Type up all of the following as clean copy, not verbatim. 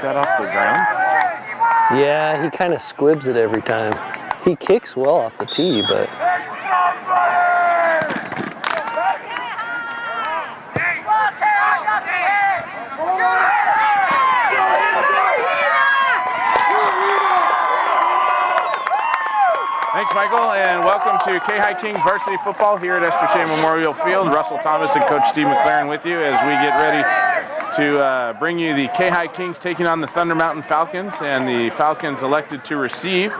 that off the ground? Yeah, he kind of squibs it every time. He kicks well off the tee, but... Thanks, Michael, and welcome to Kayhi Kings Varsity Football here at Esther Shea Memorial Field. Russell Thomas and Coach Steve McLaren with you as we get ready to bring you the Kayhi Kings taking on the Thunder Mountain Falcons, and the Falcons elected to receive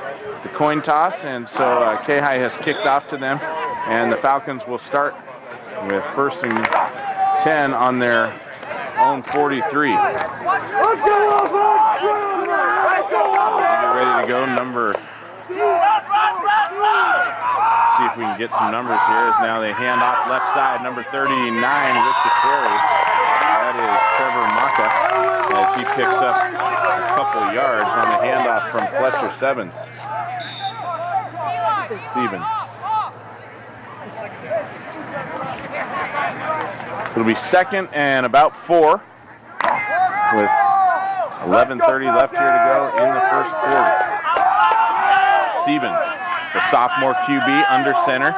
the coin toss, and so Kayhi has kicked off to them, and the Falcons will start with 1st and 10 on their own 43. Let's go! Get ready to go, number... See if we can get some numbers here as now they hand off left side, number 39 with the carry. That is Trevor Maka as he picks up a couple yards on the handoff from Fletcher Stevens. It'll be 2nd and about 4 with 11:30 left here to go in the first quarter. Stevens, the sophomore QB, under center.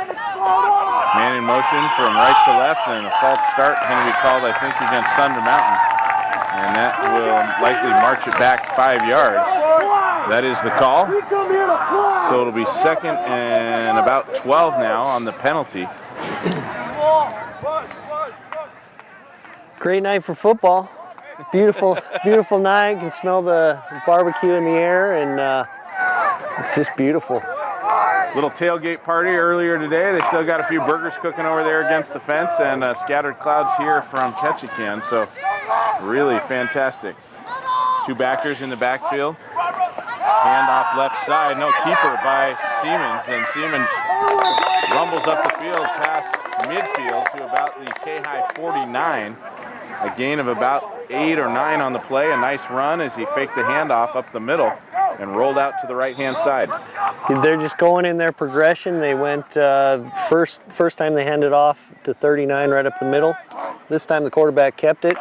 Man in motion from right to left, and a false start going to be called, I think, against Thunder Mountain. And that will likely march it back 5 yards. That is the call. So it'll be 2nd and about 12 now on the penalty. Great night for football. Beautiful, beautiful night. You can smell the barbecue in the air, and it's just beautiful. Little tailgate party earlier today. They still got a few burgers cooking over there against the fence, and scattered clouds here from Ketchikan. So really fantastic. 2 backers in the backfield. Handoff left side. No keeper by Siemens, and Siemens rumbles up the field past midfield to about the Kayhi 49. A gain of about 8 or 9 on the play. A nice run as he faked the handoff up the middle and rolled out to the right-hand side. They're just going in their progression. They went first time they handed off to 39 right up the middle. This time the quarterback kept it,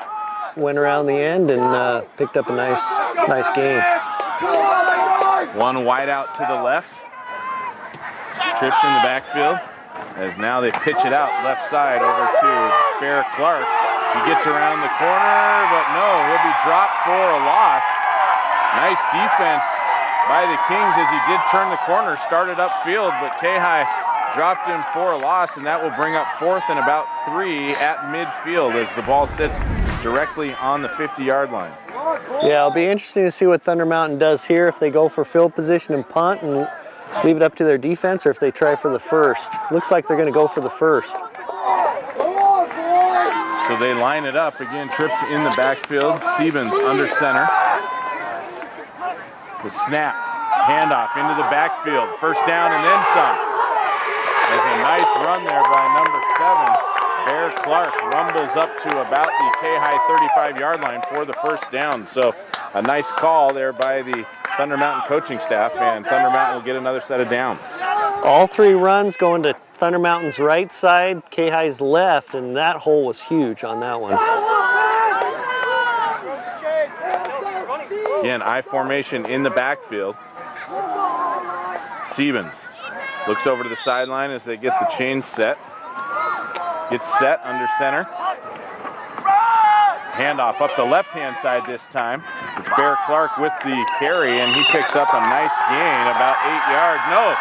went around the end, and picked up a nice gain. One wide out to the left. Trips in the backfield as now they pitch it out left side over to Bear Clark. He gets around the corner, but no, he'll be dropped for a loss. Nice defense by the Kings as he did turn the corner, started upfield, but Kayhi dropped him for a loss, and that will bring up 4th and about 3 at midfield as the ball sits directly on the 50-yard line. Yeah, it'll be interesting to see what Thunder Mountain does here, if they go for field position and punt and leave it up to their defense, or if they try for the first. Looks like they're going to go for the first. So they line it up. Again, trips in the backfield. Stevens under center. The snap, handoff into the backfield. 1st down and then some. There's a nice run there by number 7. Bear Clark rumbles up to about the Kayhi 35-yard line for the 1st down. So a nice call there by the Thunder Mountain coaching staff, and Thunder Mountain will get another set of downs. All 3 runs going to Thunder Mountain's right side, Kayhi's left, and that hole was huge on that one. Again, I formation in the backfield. Stevens looks over to the sideline as they get the chain set. Gets set under center. Handoff up the left-hand side this time. It's Bear Clark with the carry, and he picks up a nice gain, about 8 yards. No.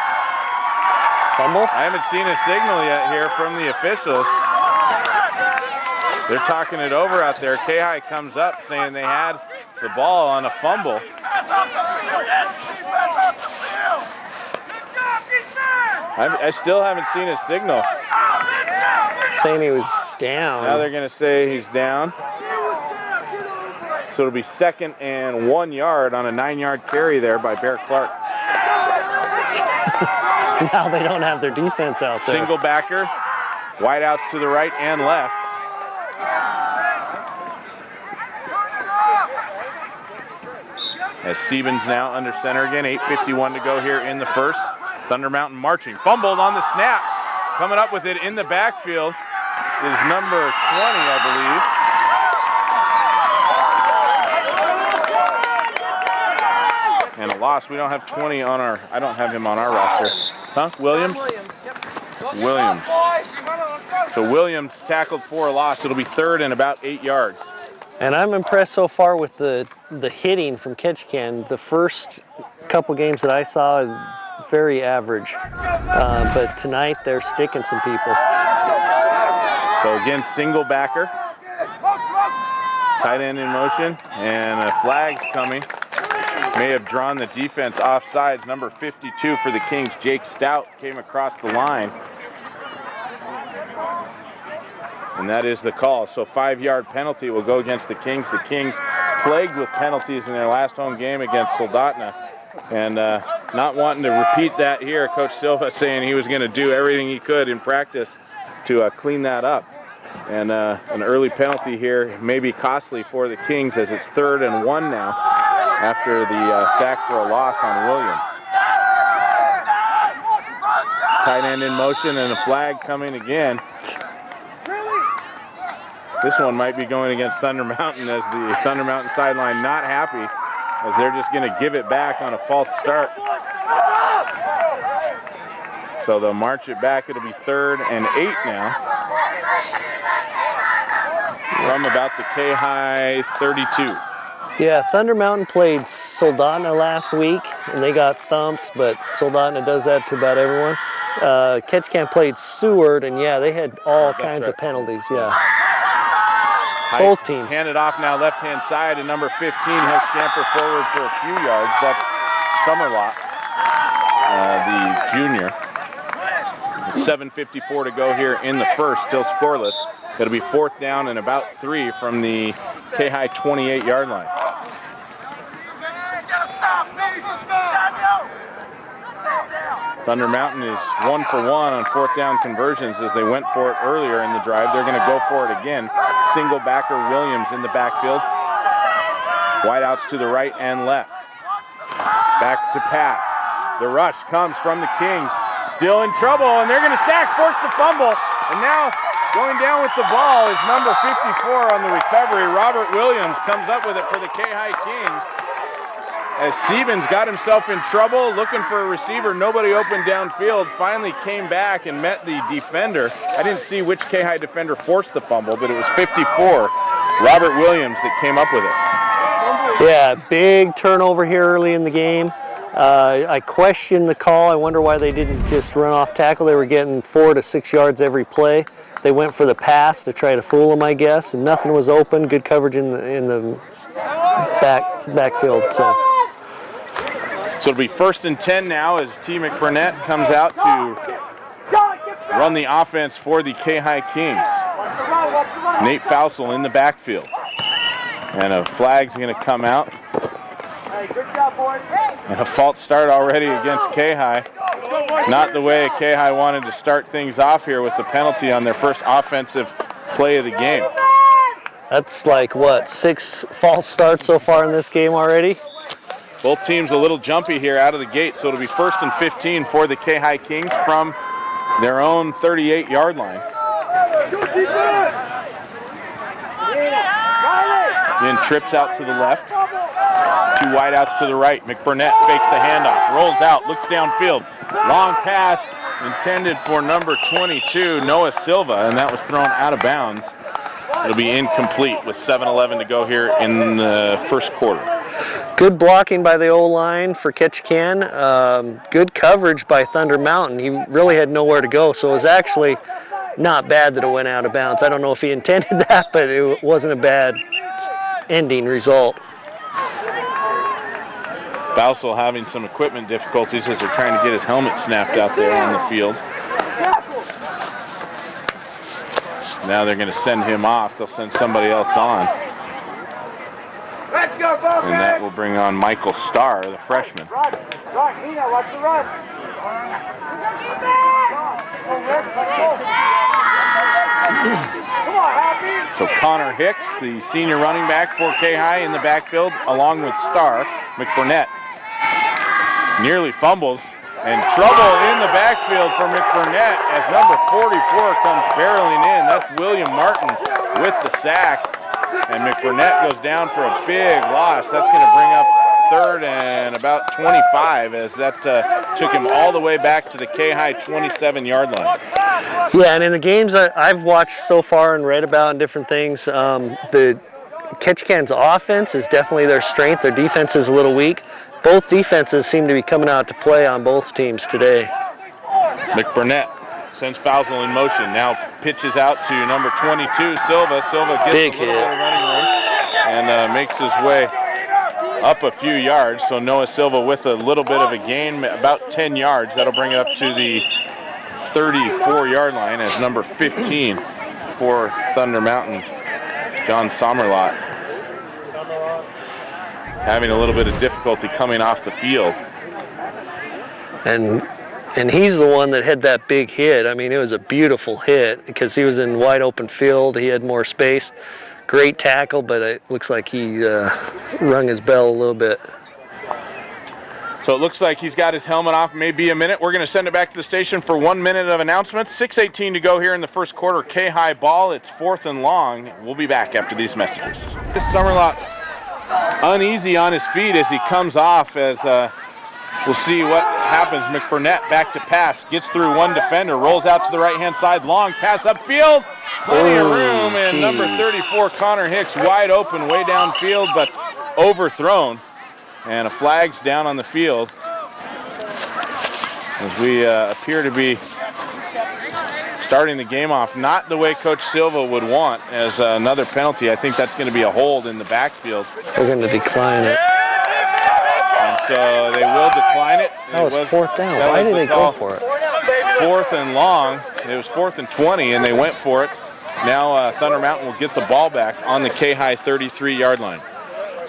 Fumble? I haven't seen a signal yet here from the officials. They're talking it over out there. Kayhi comes up saying they had the ball on a fumble. I still haven't seen a signal. Saying he was down. Now they're going to say he's down. So it'll be 2nd and 1 yard on a 9-yard carry there by Bear Clark. Now they don't have their defense out there. Single backer, wide outs to the right and left. As Stevens now under center again, 8:51 to go here in the first. Thunder Mountain marching, fumbled on the snap. Coming up with it in the backfield is number 20, I and a loss. We don't have 20 on our, I don't have him on our roster. Huh? Williams? Williams. So Williams tackled for a loss. It'll be third and about 8 yards. And I'm impressed so far with the hitting from Ketchikan. The first couple games that I saw, very average. But tonight they're sticking some people. So again, single backer. Tight end in motion, and a flag's coming. May have drawn the defense offsides. Number 52 for the Kings, Jake Stout, came across the line. And that is the call. So 5-yard penalty will go against the Kings. The Kings plagued with penalties in their last home game against Soldotna. And not wanting to repeat that here, Coach Silva saying he was going to do everything he could in practice to clean that up. And an early penalty here may be costly for the Kings, as it's 3rd and 1 now after the sack for a loss on Williams. Tight end in motion and a flag coming again. This one might be going against Thunder Mountain, as the Thunder Mountain sideline not happy, as they're just going to give it back on a false start. So they'll march it back. It'll be 3rd and 8 now. From about the Kayhi 32. Yeah, Thunder Mountain played Soldotna last week, and they got thumped, but Soldotna does that to about everyone. Ketchikan played Seward, and yeah, they had all kinds of penalties, yeah. Both teams. Handed off now left-hand side, and number 15, he'll scamper forward for a few yards. That's Summerlot, the junior. 7:54 to go here in the first, still scoreless. It'll be 4th down and about 3 from the Kayhi 28-yard line. Thunder Mountain is 1 for 1 on 4th down conversions, as they went for it earlier in the drive. They're going to go for it again. Single backer Williams in the backfield. Wideouts to the right and left. Back to pass. The rush comes from the Kings. Still in trouble, and they're going to sack, force the fumble, and now going down with the ball is number 54 on the recovery. Robert Williams comes up with it for the Kayhi Kings. As Siebens got himself in trouble, looking for a receiver, nobody open downfield, finally came back and met the defender. I didn't see which Kayhi defender forced the fumble, but it was 54, Robert Williams, that came up with it. Yeah, big turnover here early in the game. I questioned the call. I wonder why they didn't just run off tackle. They were getting 4 to 6 yards every play. They went for the pass to try to fool them, I guess, and nothing was open. Good coverage in the backfield. So it'll be 1st and 10 now, as T. McBurnett comes out to run the offense for the Kayhi Kings. Nate Fausel in the backfield. And a flag's going to come out. And a false start already against Kayhi. Not the way Kayhi wanted to start things off here, with the penalty on their first offensive play of the game. That's like, what, 6 false starts so far in this game already? Both teams a little jumpy here out of the gate, so it'll be 1st and 15 for the Kayhi Kings from their own 38-yard line. Then trips out to the left. 2 wideouts to the right. McBurnett fakes the handoff, rolls out, looks downfield. Long pass intended for number 22, Noah Silva, and that was thrown out of bounds. It'll be incomplete with 7:11 to go here in the first quarter. Good blocking by the O-line for Ketchikan. Good coverage by Thunder Mountain. He really had nowhere to go, so it was actually not bad that it went out of bounds. I don't know if he intended that, but it wasn't a bad ending result. Bausel having some equipment difficulties as they're trying to get his helmet snapped out there on the field. Now they're going to send him off. They'll send somebody else on. Let's go, Falcons! And that will bring on Michael Starr, the freshman. Run, Nina, watch the run. Come on, Happy. So Connor Hicks, the senior running back for Kayhi, in the backfield, along with Starr. McBurnett nearly fumbles, and trouble in the backfield for McBurnett as number 44 comes barreling in. That's William Martin with the sack, and McBurnett goes down for a big loss. That's going to bring up 3rd and about 25 as that took him all the way back to the Kayhi 27-yard line. Yeah, and in the games I've watched so far and read about and different things, the Ketchikan's offense is definitely their strength. Their defense is a little weak. Both defenses seem to be coming out to play on both teams today. McBurnett sends Fousel in motion. Now pitches out to number 22, Silva. Silva gets Big a little hit. bit of running room and makes his way up a few yards. So Noah Silva with a little bit of a gain, about 10 yards. That'll bring it up to the 34-yard line as number 15 for Thunder Mountain, John Sommerlot, having a little bit of difficulty coming off the field. And he's the one that had that big hit. I mean, it was a beautiful hit because he was in wide open field. He had more space. Great tackle, but it looks like he rung his bell a little bit. So it looks like he's got his helmet off, maybe a minute. We're going to send it back to the station for 1 minute of announcements. 6:18 to go here in the first quarter. Kayhi ball. It's 4th and long. We'll be back after these messages. This Sommerlot uneasy on his feet as he comes off as we'll see what happens. McBurnett back to pass. Gets through one defender. Rolls out to the right-hand side. Long pass upfield. Plenty of room. And number 34, Connor Hicks, wide open, way downfield, but overthrown. And a flag's down on the field as we appear to be starting the game off not the way Coach Silva would want, as another penalty. I think that's going to be a hold in the backfield. They're going to decline it. And so they will decline it. That was 4th down. Why did they go for it? 4th and long. It was 4th and 20, and they went for it. Now Thunder Mountain will get the ball back on the Kayhi 33-yard line.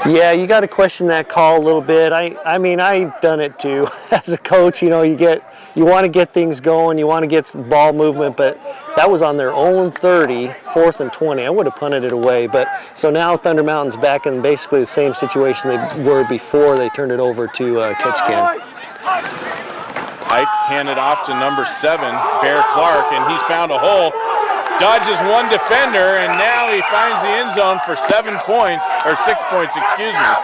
Yeah, you got to question that call a little bit. I mean, I've done it too. As a coach, you know, you want to get things going, you want to get some ball movement, but that was on their own 30, 4th and 20. I would have punted it away, but so now Thunder Mountain's back in basically the same situation they were before they turned it over to Ketchikan. Height handed off to number 7, Bear Clark, and he's found a hole. Dodges one defender, and now he finds the end zone for 7 points, or 6 points, excuse me.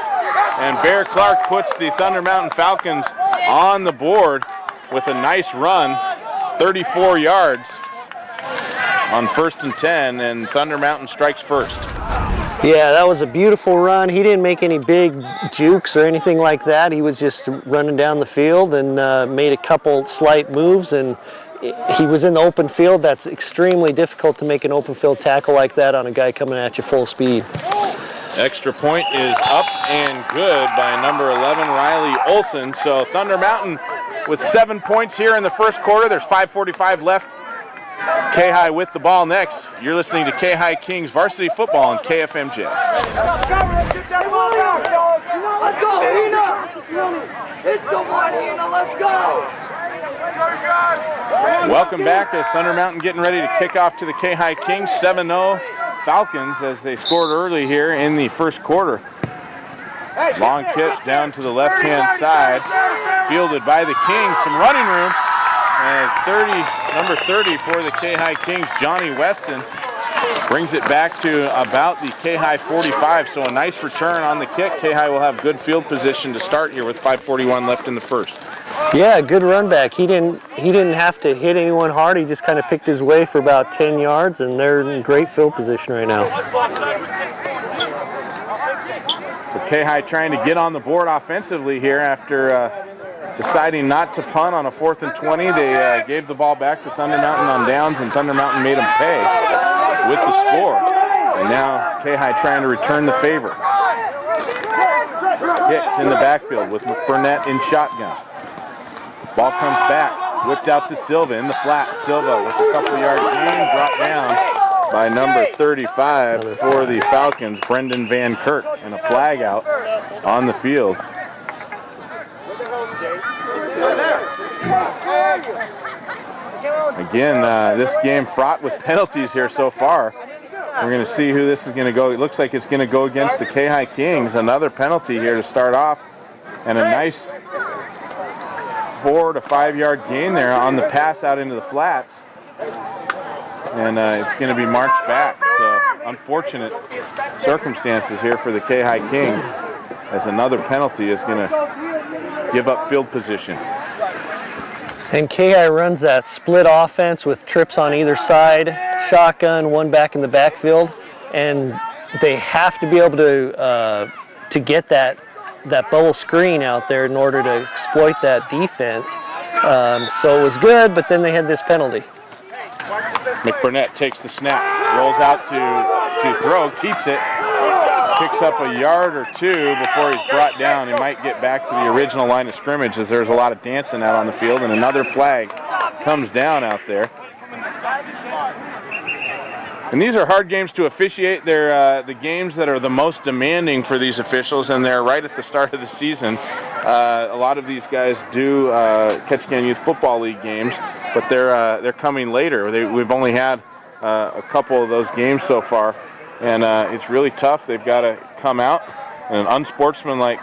And Bear Clark puts the Thunder Mountain Falcons on the board with a nice run, 34 yards on 1st and 10, and Thunder Mountain strikes first. Yeah, that was a beautiful run. He didn't make any big jukes or anything like that. He was just running down the field and made a couple slight moves, and he was in the open field. That's extremely difficult to make an open field tackle like that on a guy coming at you full speed. Extra point is up and good by number 11, Riley Olson. So Thunder Mountain with 7 points here in the first quarter. There's 5:45 left. Kayhi with the ball next. You're listening to Kayhi Kings Varsity Football on KFMJ. Let's go, Hina! It's the one, Hina, let's go! Welcome back as Thunder Mountain getting ready to kick off to the Kayhi Kings 7-0 Falcons as they scored early here in the first quarter. Long kick down to the left-hand side, fielded by the Kings. Some running room, and it's number 30 for the Kayhi Kings, Johnny Weston, brings it back to about the Kayhi 45. So a nice return on the kick. Kayhi will have good field position to start here with 5:41 left in the first. Yeah, good run back. He didn't have to hit anyone hard. He just kind of picked his way for about 10 yards, and they're in great field position right now. So Kayhi trying to get on the board offensively here after deciding not to punt on a 4th and 20. They gave the ball back to Thunder Mountain on downs, and Thunder Mountain made them pay with the score. And now Kayhi trying to return the favor. Hicks in the backfield with McBurnett in shotgun. Ball comes back, whipped out to Silva in the flat. Silva with a couple-yard gain, brought down by number 35 for the Falcons, Brendan Van Kirk, and a flag out on the field. Again, this game fraught with penalties here so far. We're going to see who this is going to go. It looks like it's going to go against the Kayhi Kings. Another penalty here to start off, and a nice 4 to 5 yard gain there on the pass out into the flats. And it's going to be marched back. So unfortunate circumstances here for the Kayhi Kings. as another penalty is going to give up field position. And Kayhi runs that split offense with trips on either side, shotgun, one back in the backfield, and they have to be able to get that bubble screen out there in order to exploit that defense. So it was good, but then they had this penalty. McBurnett takes the snap, rolls out to throw, keeps it, picks up a yard or two before he's brought down. He might get back to the original line of scrimmage as there's a lot of dancing out on the field, and another flag comes down out there. And these are hard games to officiate. They're the games that are the most demanding for these officials, and they're right at the start of the season. A lot of these guys do Ketchikan Youth Football League games, but they're coming later. We've only had a couple of those games so far, and it's really tough. They've got to come out and unsportsmanlike.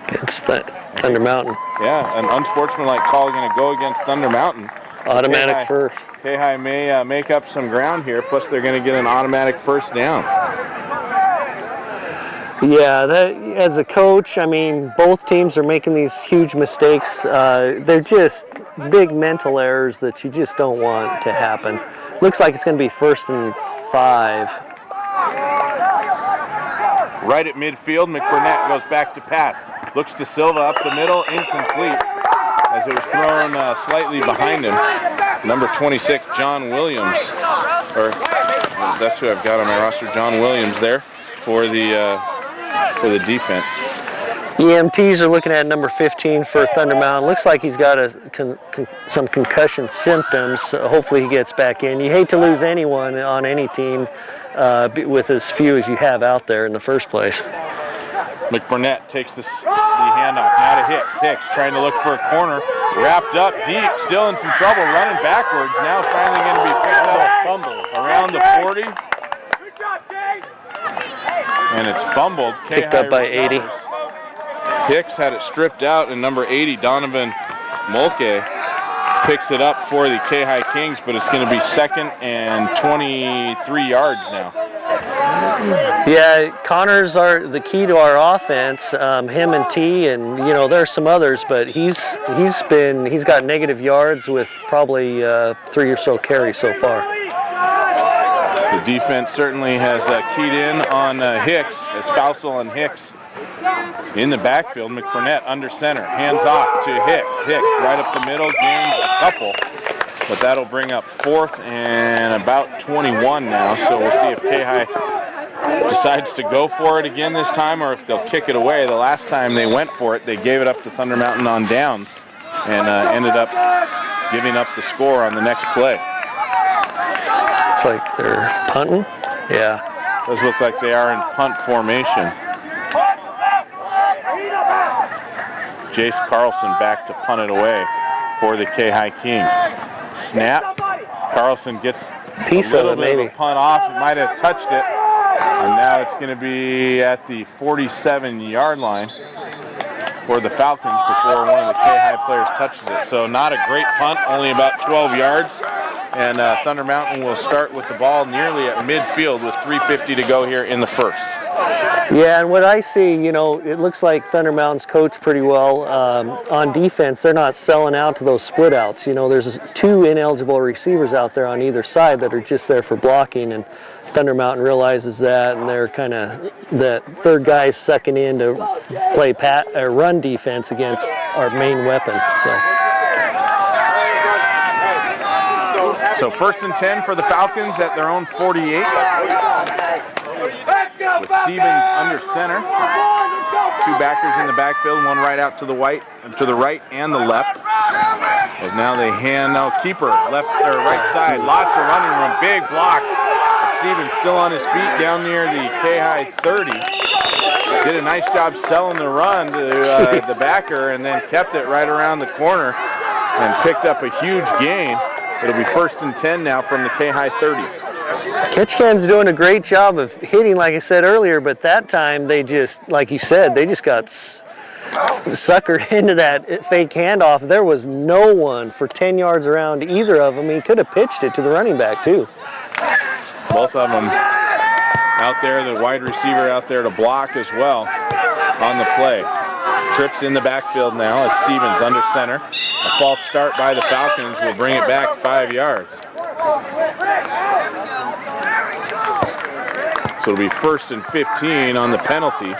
It's Thunder Mountain. Yeah, an unsportsmanlike call going to go against Thunder Mountain. Automatic first. Kayhi may make up some ground here, plus they're going to get an automatic first down. Yeah, as a coach, I mean, both teams are making these huge mistakes. They're just big mental errors that you just don't want to happen. Looks like it's going to be 1st and 5. Right at midfield, McBurnett goes back to pass. Looks to Silva up the middle, incomplete, as it was thrown slightly behind him. Number 26, John Williams, or that's who I've got on my roster, John Williams there for the defense. EMTs are looking at number 15 for Thunder Mountain. Looks like he's got some concussion symptoms. So hopefully he gets back in. You hate to lose anyone on any team with as few as you have out there in the first place. McBurnett takes the handoff. Now to Hicks. Hicks trying to look for a corner. Wrapped up deep. Still in some trouble. Running backwards. Now finally going to be picked up. Around the 40. And it's fumbled. Picked up by 80. Hicks had it stripped out, and number 80, Donovan Mulcahy, picks it up for the Kayhi Kings, but it's going to be 2nd and 23 yards now. Yeah, Connors are the key to our offense. Him and T, and there are some others, but he's got negative yards with probably 3 or so carries so far. The defense certainly has keyed in on Hicks, as Fausel and Hicks in the backfield. McBurnett under center, hands off to Hicks. Hicks right up the middle, gains a couple, but that'll bring up 4th and about 21 now. So we'll see if Kayhi decides to go for it again this time, or if they'll kick it away. The last time they went for it, they gave it up to Thunder Mountain on downs, and ended up giving up the score on the next play. It's like they're punting. Yeah. Does look like they are in punt formation. Jace Carlson back to punt it away for the Kayhi Kings. Snap. Carlson gets a little bit of a punt off. Might have touched it. And now it's going to be at the 47-yard line for the Falcons before one of the Kayhi players touches it. So not a great punt, only about 12 yards. And Thunder Mountain will start with the ball nearly at midfield with 3:50 to go here in the first. Yeah, and what I see, it looks like Thunder Mountain's coached pretty well. On defense, they're not selling out to those split outs. There's 2 ineligible receivers out there on either side that are just there for blocking, and Thunder Mountain realizes that, and they're kind of that third guy's sucking in to play run defense against our main weapon. So 1st and 10 for the Falcons at their own 48. With Stevens under center. 2 backers in the backfield, one right out to the right and the left. As now they keeper left or right side. Lots of running room, big block. Stevens still on his feet down near the Kayhi 30. Did a nice job selling the run to the backer, and then kept it right around the corner and picked up a huge gain. It'll be 1st and 10 now from the Kayhi 30. Ketchikan's doing a great job of hitting, like I said earlier, but that time they just, like you said, they just got suckered into that fake handoff. There was no one for 10 yards around either of them. He could have pitched it to the running back too. Both of them out there, the wide receiver out there to block as well on the play. Trips in the backfield now as Stevens under center. A false start by the Falcons will bring it back 5 yards. So it'll be 1st and 15 on the penalty.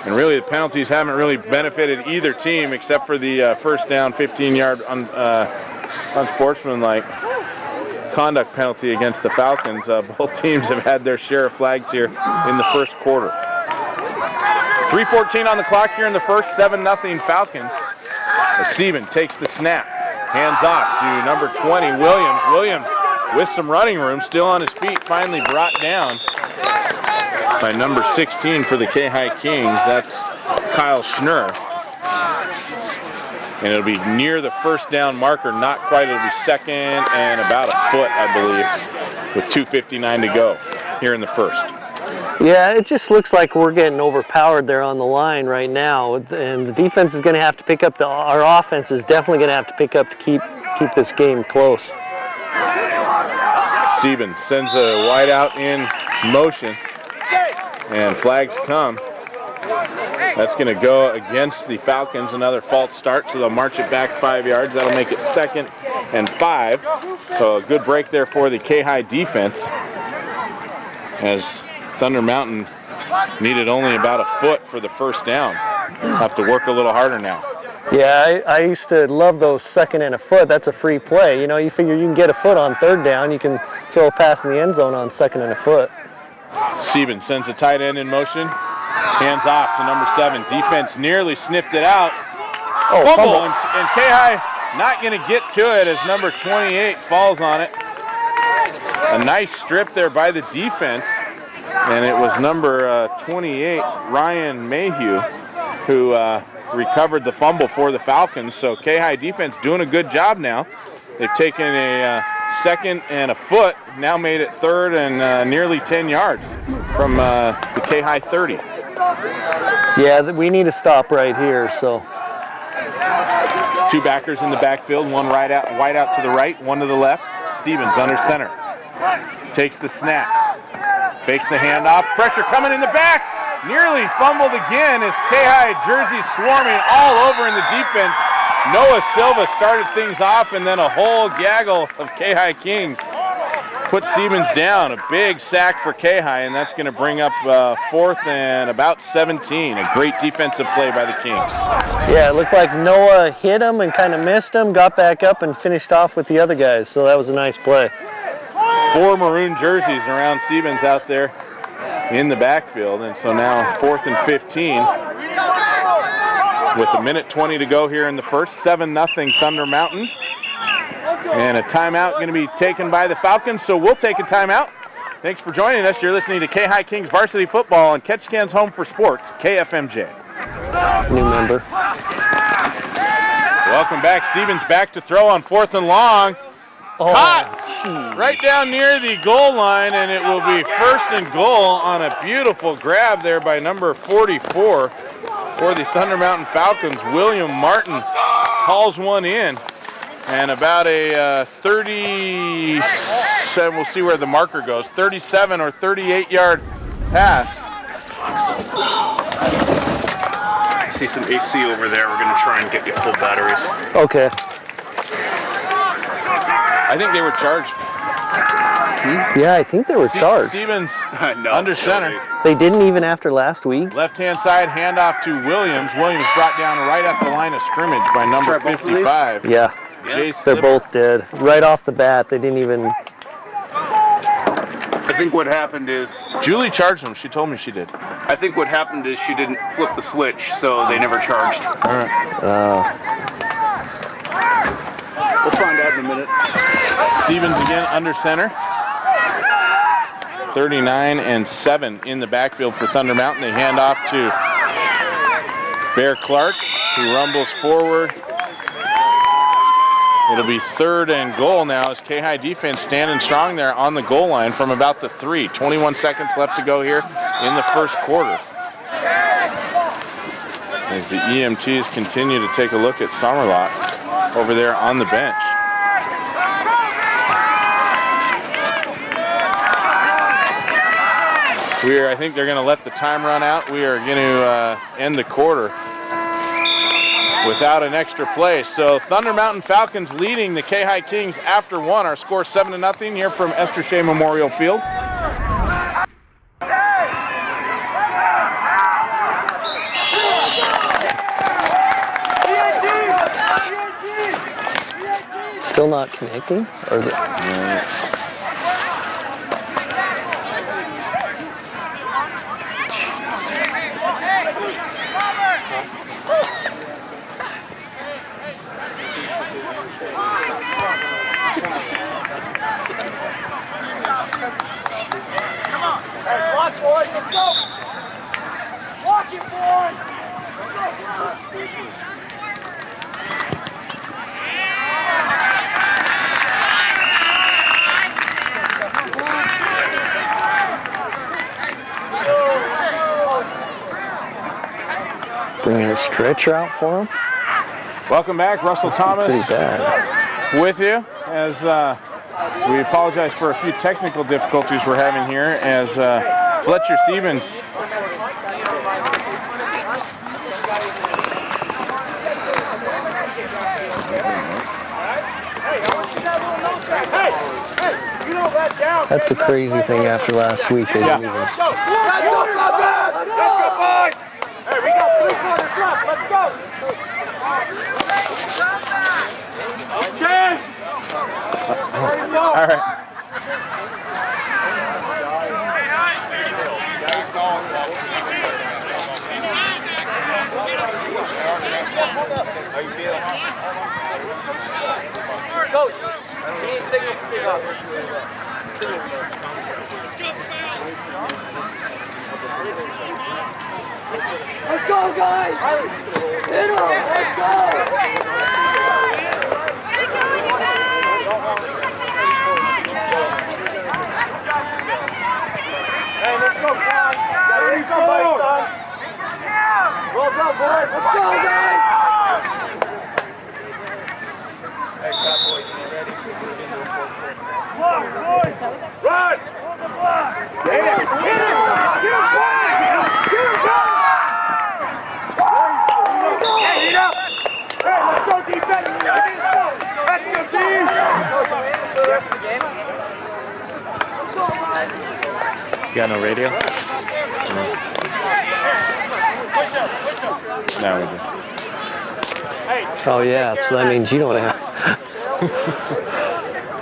And really, the penalties haven't really benefited either team except for the first down, 15-yard unsportsmanlike conduct penalty against the Falcons. Both teams have had their share of flags here in the first quarter. 3:14 on the clock here in the first, 7-0 Falcons. As Steven takes the snap, hands off to number 20, Williams. Williams with some running room, still on his feet, finally brought down by number 16 for the Kayhi Kings. That's Kyle Schnurr. And it'll be near the first down marker, not quite. It'll be 2nd and about a foot, I believe, with 2:59 to go here in the first. Yeah, it just looks like we're getting overpowered there on the line right now, and the defense is going to have to pick up. Our offense is definitely going to have to pick up to keep this game close. Stevens sends a wide out in motion, and flags come. That's going to go against the Falcons. Another false start, so they'll march it back 5 yards. That'll make it 2nd and 5. So a good break there for the Kayhi defense, as Thunder Mountain needed only about a foot for the first down. Have to work a little harder now. Yeah, I used to love those 2nd and a foot. That's a free play. You know, you figure you can get a foot on 3rd down. You can throw a pass in the end zone on 2nd and a foot. Stevens sends a tight end in motion. Hands off to number 7. Defense nearly sniffed it out. Oh, fumble. And Kayhi not going to get to it as number 28 falls on it. A nice strip there by the defense. And it was number 28, Ryan Mayhew, who recovered the fumble for the Falcons. So Kayhi defense doing a good job now. They've taken a 2nd and a foot, now made it 3rd and nearly 10 yards from the Kayhi 30. Yeah, we need to stop right here. So 2 backers in the backfield, one wide out to the right, one to the left. Stevens under center. Takes the snap. Fakes the handoff. Pressure coming in the back. Nearly fumbled again as Kayhi jersey swarming all over in the defense. Noah Silva started things off, and then a whole gaggle of Kayhi Kings put Stevens down. A big sack for Kayhi, and that's going to bring up 4th and about 17. A great defensive play by the Kings. yeah, it looked like Noah hit him and kind of missed him, got back up and finished off with the other guys. So that was a nice play. 4 maroon jerseys around Stevens out there in the backfield, and so now 4th and 15 with 1:20 to go here in the first. 7-0 Thunder Mountain, and a timeout going to be taken by the Falcons, so we'll take a timeout. Thanks for joining us. You're listening to Kayhi Kings Varsity Football on Ketchikan's Home for Sports, KFMJ. New member. Welcome back. Stevens back to throw on 4th and long. Caught right down near the goal line, and it will be 1st and goal on a beautiful grab there by number 44 for the Thunder Mountain Falcons. William Martin hauls one in, and about a 37, we'll see where the marker goes, 37 or 38-yard pass. I see some AC over there. We're going to try and get you full batteries. Okay. I think they were charged. Yeah, I think they were charged. Stevens No, under center. They didn't even after last week. Left-hand side handoff to Williams. Williams brought down right at the line of scrimmage by number 55. Yeah, Jay they're Slipper. both dead. Right off the bat, they didn't even... I think what happened is, Julie charged him. She told me she did. I think what happened is she didn't flip the switch, so they never charged. All right. We'll find out in a minute. Stevens again under center. 39-7 in the backfield for Thunder Mountain. They hand off to Bear Clark, who rumbles forward. It'll be 3rd and goal now as Kayhi defense standing strong there on the goal line from about the 3. 21 seconds left to go here in the first quarter. As the EMTs continue to take a look at Summerlot over there on the bench. I think they're going to let the time run out. We are going to end the quarter without an extra play. So Thunder Mountain Falcons leading the Kayhi Kings after 1. Our score 7-0 here from Esther Shea Memorial Field. Still not connecting? Or the Watch, boys, let's go! Watch it, boys! bringing a stretcher out for him? Welcome back, Russell Thomas Pretty bad. with you as we apologize for a few technical difficulties we're having here as Fletcher Siemens That's a crazy thing after last week. They didn't even... Let's go, boys! Hey, we got 3 quarters left, let's go! Okay! All right. Coach, we need a signal for kickoff. Let's go, guys! Hit him! Let's go! Hey, let's go, guys! There you go, buddy, son! Well done, boys! Let's go, guys! Block, boys! Run! Hold the block! Hit it! Hit it! Get him, Hey, heat up! Hey, let's go, defense! Let's go, team! You got no radio? No, we do. Oh yeah, so that means you don't have...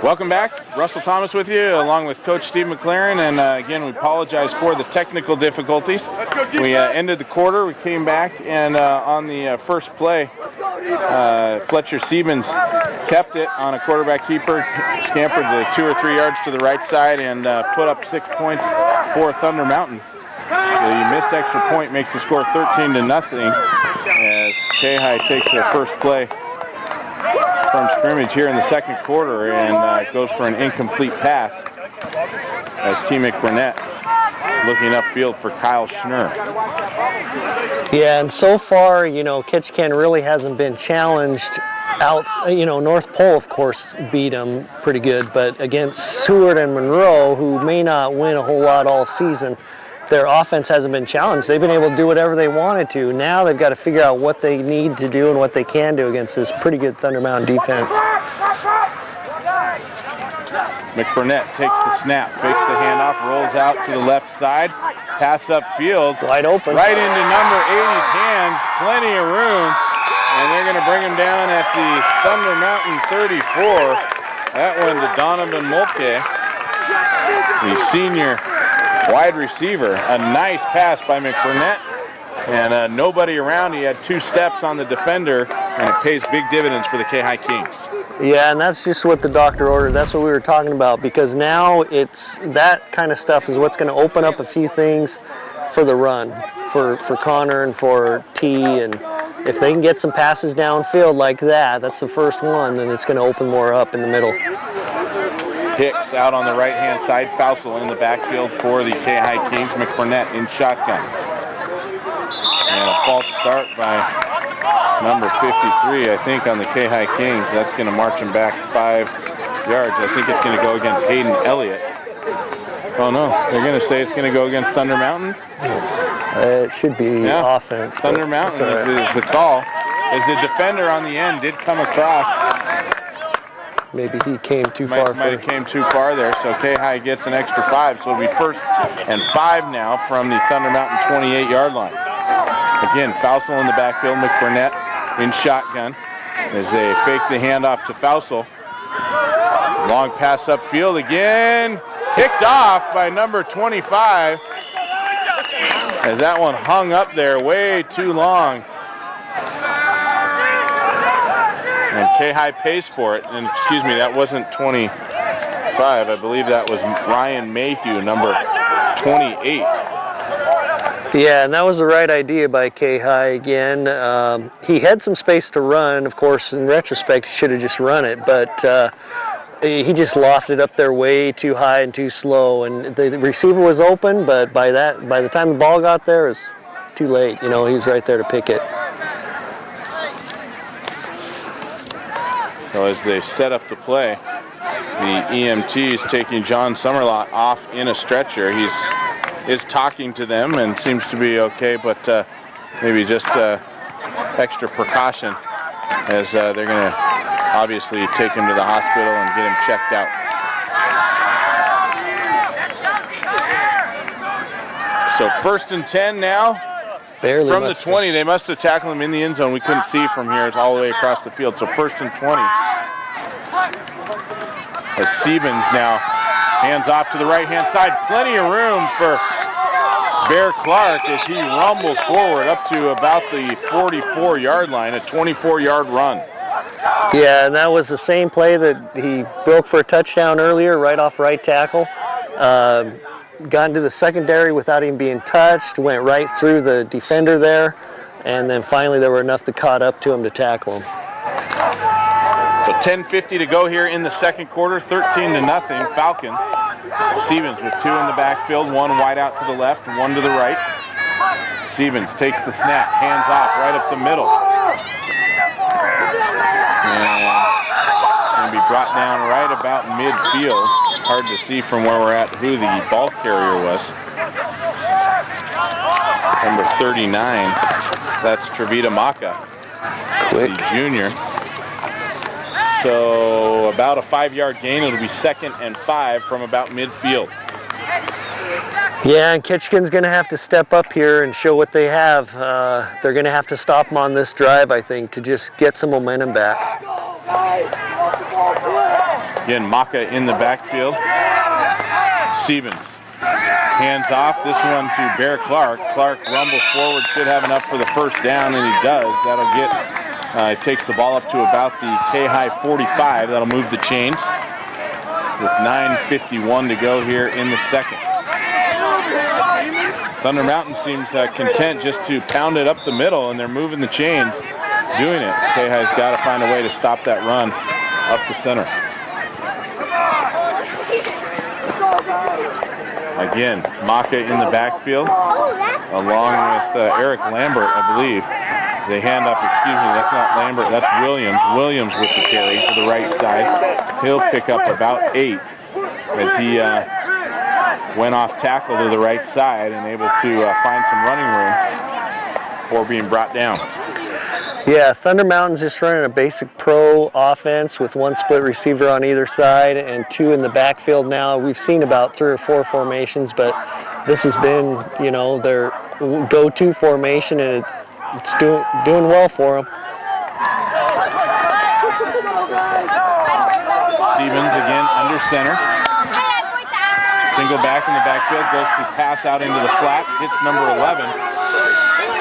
Welcome back. Russell Thomas with you, along with Coach Steve McLaren. And again, we apologize for the technical difficulties. We ended the quarter. We came back, and on the first play, Fletcher Siemens kept it on a quarterback keeper, scampered the 2 or 3 yards to the right side, and put up 6 points for Thunder Mountain. The missed extra point makes the score 13-0 as Kayhi takes their first play from scrimmage here in the second quarter and goes for an incomplete pass as T. McBurnett looking upfield for Kyle Schnurr. Yeah, and so far, you know, Ketchikan really hasn't been challenged out. You know, North Pole, of course, beat them pretty good, but against Seward and Monroe, who may not win a whole lot all season, their offense hasn't been challenged. They've been able to do whatever they wanted to. Now they've got to figure out what they need to do and what they can do against this pretty good Thunder Mountain defense. McBurnett takes the snap, fakes the handoff, rolls out to the left side, pass upfield. Wide open. Right into number 80's hands, plenty of room, and they're going to bring him down at the Thunder Mountain 34. That one to Donovan Moltke, the senior wide receiver. A nice pass by McBurnett, and nobody around. He had 2 steps on the defender, and it pays big dividends for the Kayhi Kings. Yeah, and that's just what the doctor ordered. That's what we were talking about, because now it's that kind of stuff is what's going to open up a few things for the run, for Connor and for T. And if they can get some passes downfield like that, that's the first one, then it's going to open more up in the middle. Hicks out on the right-hand side, Fausel in the backfield for the Kayhi Kings. McBurnett in shotgun. And a false start by number 53, I think, on the Kayhi Kings. That's going to march him back 5 yards. I think it's going to go against Hayden Elliott. Oh no, they're going to say it's going to go against Thunder Mountain. It should be offense. Thunder Mountain is the call. As the defender on the end did come across. Maybe he came too far. Might have came too far there, so Kayhi gets an extra 5. So it'll be 1st and 5 now from the Thunder Mountain 28-yard line. Again, Fausel in the backfield, McBurnett in shotgun as they fake the handoff to Fausel. Long pass upfield again. Picked off by number 25. As that one hung up there way too long. And Kayhi pays for it. And excuse me, that wasn't 25. I believe that was Ryan Mayhew, number 28. Yeah, and that was the right idea by Kayhi again. He had some space to run. Of course, in retrospect, he should have just run it. But he just lofted up there way too high and too slow. And the receiver was open, but by the time the ball got there, it was too late. You know, he was right there to pick it. So as they set up the play, the EMT is taking John Summerlot off in a stretcher. He is talking to them and seems to be okay, but maybe just extra precaution as they're going to obviously take him to the hospital and get him checked out. So 1st and 10 now. Barely from the 20, they must have tackled him in the end zone. We couldn't see from here. It's all the way across the field. So 1st and 20. As Stevens now hands off to the right-hand side. Plenty of room for Bear Clark as he rumbles forward up to about the 44-yard line, a 24-yard run. Yeah, and that was the same play that he broke for a touchdown earlier, right off right tackle. Got into the secondary without even being touched, went right through the defender there, and then finally there were enough that caught up to him to tackle him. So 10:50 to go here in the second quarter, 13-0 Falcons. Stevens with 2 in the backfield, 1 wide out to the left, 1 to the right. Stevens takes the snap, hands off right up the middle. And going to be brought down right about midfield. Hard to see from where we're at who the ball carrier was. Number 39, that's Trevita Maka, the junior. So about a 5-yard gain. It'll be 2nd and 5 from about midfield. Yeah, and Ketchikan's going to have to step up here and show what they have. They're going to have to stop them on this drive, I think, to just get some momentum back. Again, Maka in the backfield. Stevens hands off. This one to Bear Clark. Clark rumbles forward, should have enough for the 1st down, and he does. That'll get, takes the ball up to about the Kayhi 45. That'll move the chains with 9:51 to go here in the second. Thunder Mountain seems content just to pound it up the middle, and they're moving the chains, doing it. Kayhi's got to find a way to stop that run up the center. Again, Maka in the backfield, along with Eric Lambert, I believe. They hand off, excuse me, that's not Lambert, that's Williams. Williams with the carry to the right side. He'll pick up about 8 as he went off tackle to the right side and able to find some running room before being brought down. Yeah, Thunder Mountain's just running a basic pro offense with 1 split receiver on either side and 2 in the backfield now. We've seen about 3 or 4 formations, but this has been, you know, their go-to formation, and it's doing well for them. Stevens again under center. Single back in the backfield, goes to pass out into the flats, hits number 11.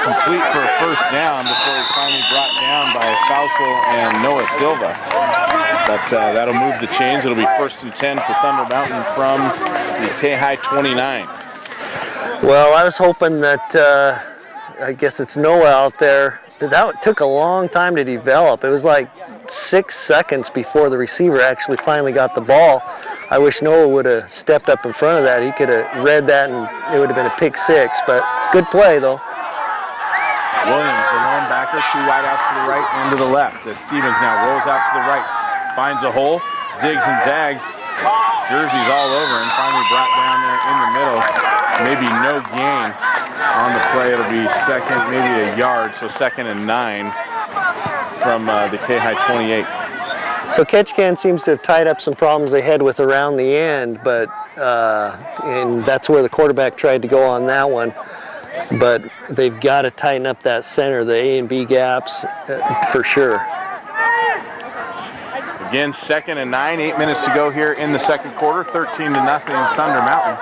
Complete for a 1st down before he's finally brought down by Fausel and Noah Silva. But that'll move the chains. It'll be 1st and 10 for Thunder Mountain from the Kayhi 29. Well, I was hoping that, I guess it's Noah out there. That took a long time to develop. It was like 6 seconds before the receiver actually finally got the ball. I wish Noah would have stepped up in front of that. He could have read that and it would have been a pick 6, but good play though. Williams, the lone backer, 2 wideouts to the right and to the left. As Stevens now rolls out to the right, finds a hole, zigs and zags, jerseys all over and finally brought down there in the middle. Maybe no gain on the play. It'll be second, maybe a yard, so 2nd and 9 from the Kayhi 28. So Ketchikan seems to have tied up some problems they had with around the end, but and that's where the quarterback tried to go on that one. But they've got to tighten up that center, the A and B gaps, for sure. Again, 2nd and 9, 8 minutes to go here in the second quarter. 13-0 Thunder Mountain.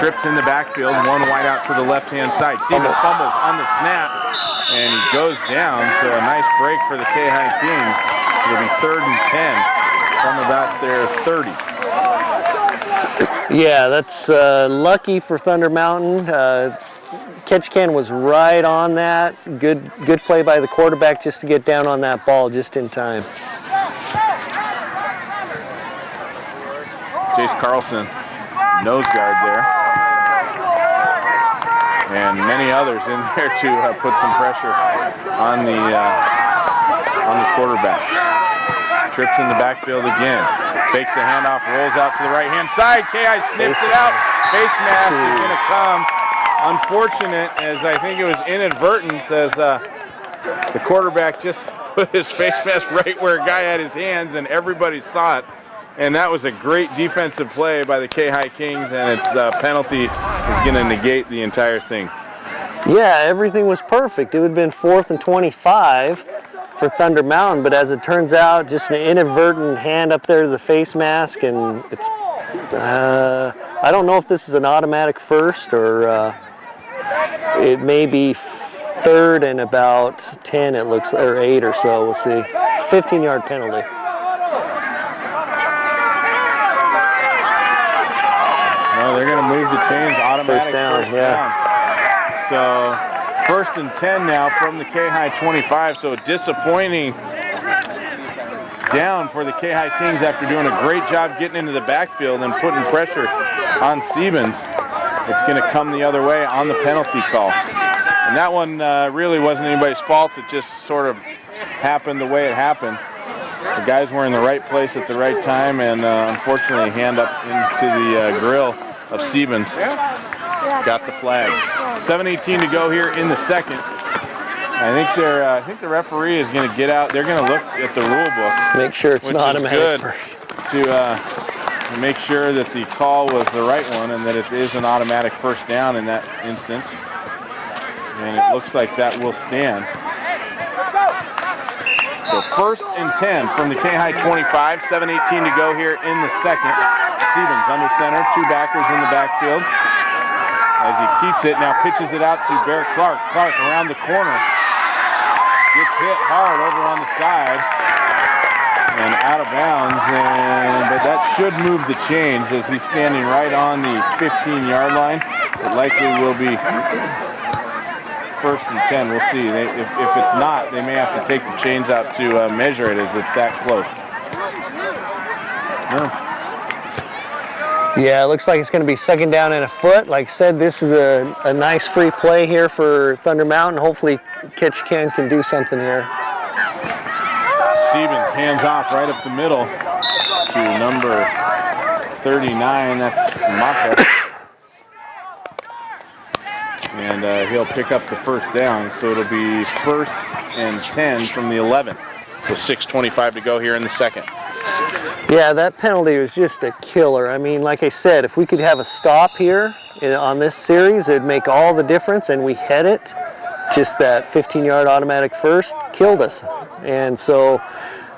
Trips in the backfield, one wide out to the left-hand side. Stevens fumbles on the snap, and he goes down. So a nice break for the Kayhi Kings. It'll be 3rd and 10 from about their 30. Yeah, that's lucky for Thunder Mountain. Ketchikan was right on that. Good play by the quarterback just to get down on that ball just in time. Jace Carlson, nose guard there. And many others in there to put some pressure on the quarterback. Trips in the backfield again. Fakes the handoff, rolls out to the right-hand side. Kayhi snips it out. Face mask is going to come. Unfortunate, as I think it was inadvertent, as the quarterback just put his face mask right where a guy had his hands, and everybody saw it. And that was a great defensive play by the Kayhi Kings, and its penalty is going to negate the entire thing. Yeah, everything was perfect. It would have been 4th and 25 for Thunder Mountain, but as it turns out, just an inadvertent hand up there to the face mask, and it's, I don't know if this is an automatic first or it may be 3rd and about 10, it looks, or 8 or so, we'll see. It's a 15-yard penalty. No, they're going to move the chains automatic First down. So 1st and 10 now from the Kayhi 25. So disappointing down for the Kayhi Kings after doing a great job getting into the backfield and putting pressure on Stevens. It's going to come the other way on the penalty call. And that one really wasn't anybody's fault. It just sort of happened the way it happened. The guys were in the right place at the right time, and unfortunately hand up into the grill of Stevens. Got the flag. 7:18 to go here in the second. I think the referee is going to get out. They're going to look at the rule book. Make sure it's an automatic first. To make sure that the call was the right one and that it is an automatic first down in that instance. And it looks like that will stand. So 1st and 10 from the Kayhi 25, 7:18 to go here in the second. Stevens under center, 2 backers in the backfield. As he keeps it, now pitches it out to Bear Clark. Clark around the corner. Gets hit hard over on the side. And out of bounds, but that should move the chains as he's standing right on the 15-yard line. It likely will be 1st and 10. We'll see. If it's not, they may have to take the chains out to measure it as it's that close. Yeah, it looks like it's going to be 2nd down and a foot. Like I said, this is a nice free play here for Thunder Mountain. Hopefully Ketchikan can do something here. Stevens hands off right up the middle to number 39. That's Maka. And he'll pick up the first down. So it'll be 1st and 10 from the 11. With 6:25 to go here in the second. Yeah, that penalty was just a killer. I mean, like I said, if we could have a stop here on this series, it'd make all the difference, and we had it. Just that 15-yard automatic first killed us. And so,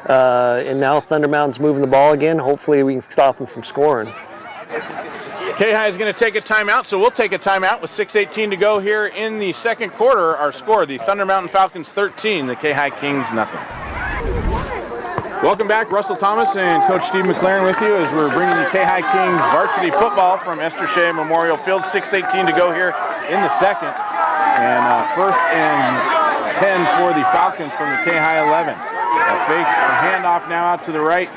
and now Thunder Mountain's moving the ball again. Hopefully we can stop them from scoring. Kayhi is going to take a timeout, so we'll take a timeout with 6:18 to go here in the second quarter. Our score, the Thunder Mountain Falcons 13, the Kayhi Kings nothing. Welcome back, Russell Thomas and Coach Steve McLaren with you as we're bringing the Kayhi Kings varsity football from Esther Shea Memorial Field. 6:18 to go here in the second. And 1st and 10 for the Falcons from the Kayhi 11. A fake handoff now out to the right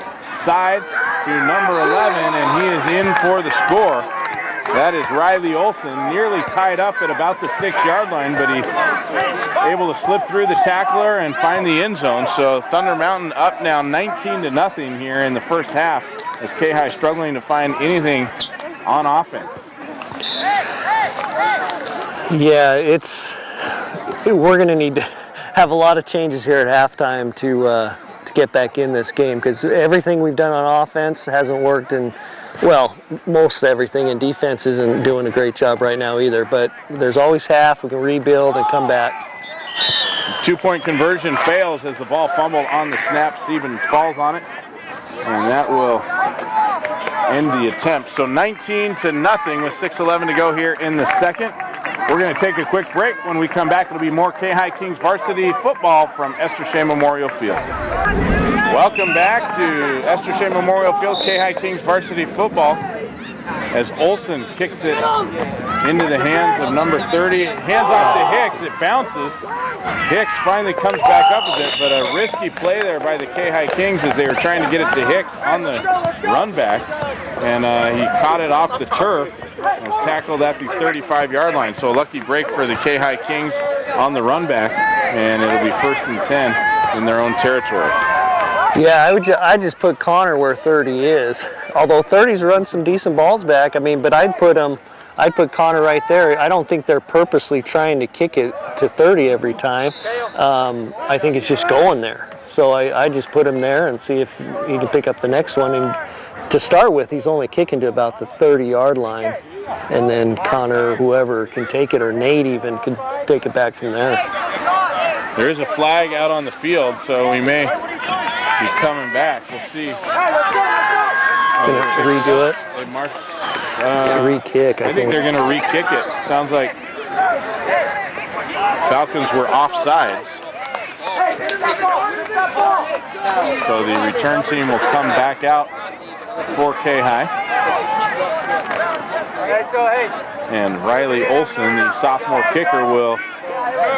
side to number 11, and he is in for the score. That is Riley Olson, nearly tied up at about the 6-yard line, but he's able to slip through the tackler and find the end zone. So Thunder Mountain up now 19-0 here in the first half as Kayhi struggling to find anything on offense. Yeah, we're going to need to have a lot of changes here at halftime to get back in this game, because everything we've done on offense hasn't worked, and well, most everything, and defense isn't doing a great job right now either, but there's always half. We can rebuild and come back. 2-point conversion fails as the ball fumbled on the snap. Stevens falls on it, and that will end the attempt. So 19-0 with 6:11 to go here in the second. We're going to take a quick break. When we come back, it'll be more Kayhi Kings varsity football from Esther Shea Memorial Field. Welcome back to Esther Shea Memorial Field, Kayhi Kings varsity football, as Olson kicks it into the hands of number 30. Hands off to Hicks. It bounces. Hicks finally comes back up with it, but a risky play there by the Kayhi Kings as they were trying to get it to Hicks on the run back, and he caught it off the turf and was tackled at the 35-yard line. So a lucky break for the Kayhi Kings on the run back, and it'll be 1st and 10 in their own territory. Yeah, I just put Connor where 30 is. Although 30's run some decent balls back, I mean, but I'd put Connor right there. I don't think they're purposely trying to kick it to 30 every time. I think it's just going there. So I just put him there and see if he can pick up the next one. And to start with, he's only kicking to about the 30-yard line. And then Connor, whoever can take it, or Nate even, can take it back from there. There is a flag out on the field, so we may be coming back. We'll see. Gonna redo it? They mark. Re-kick, I think. They're going to re-kick it. Sounds like Falcons were offsides. So the return team will come back out for Kayhi. And Riley Olson, the sophomore kicker, will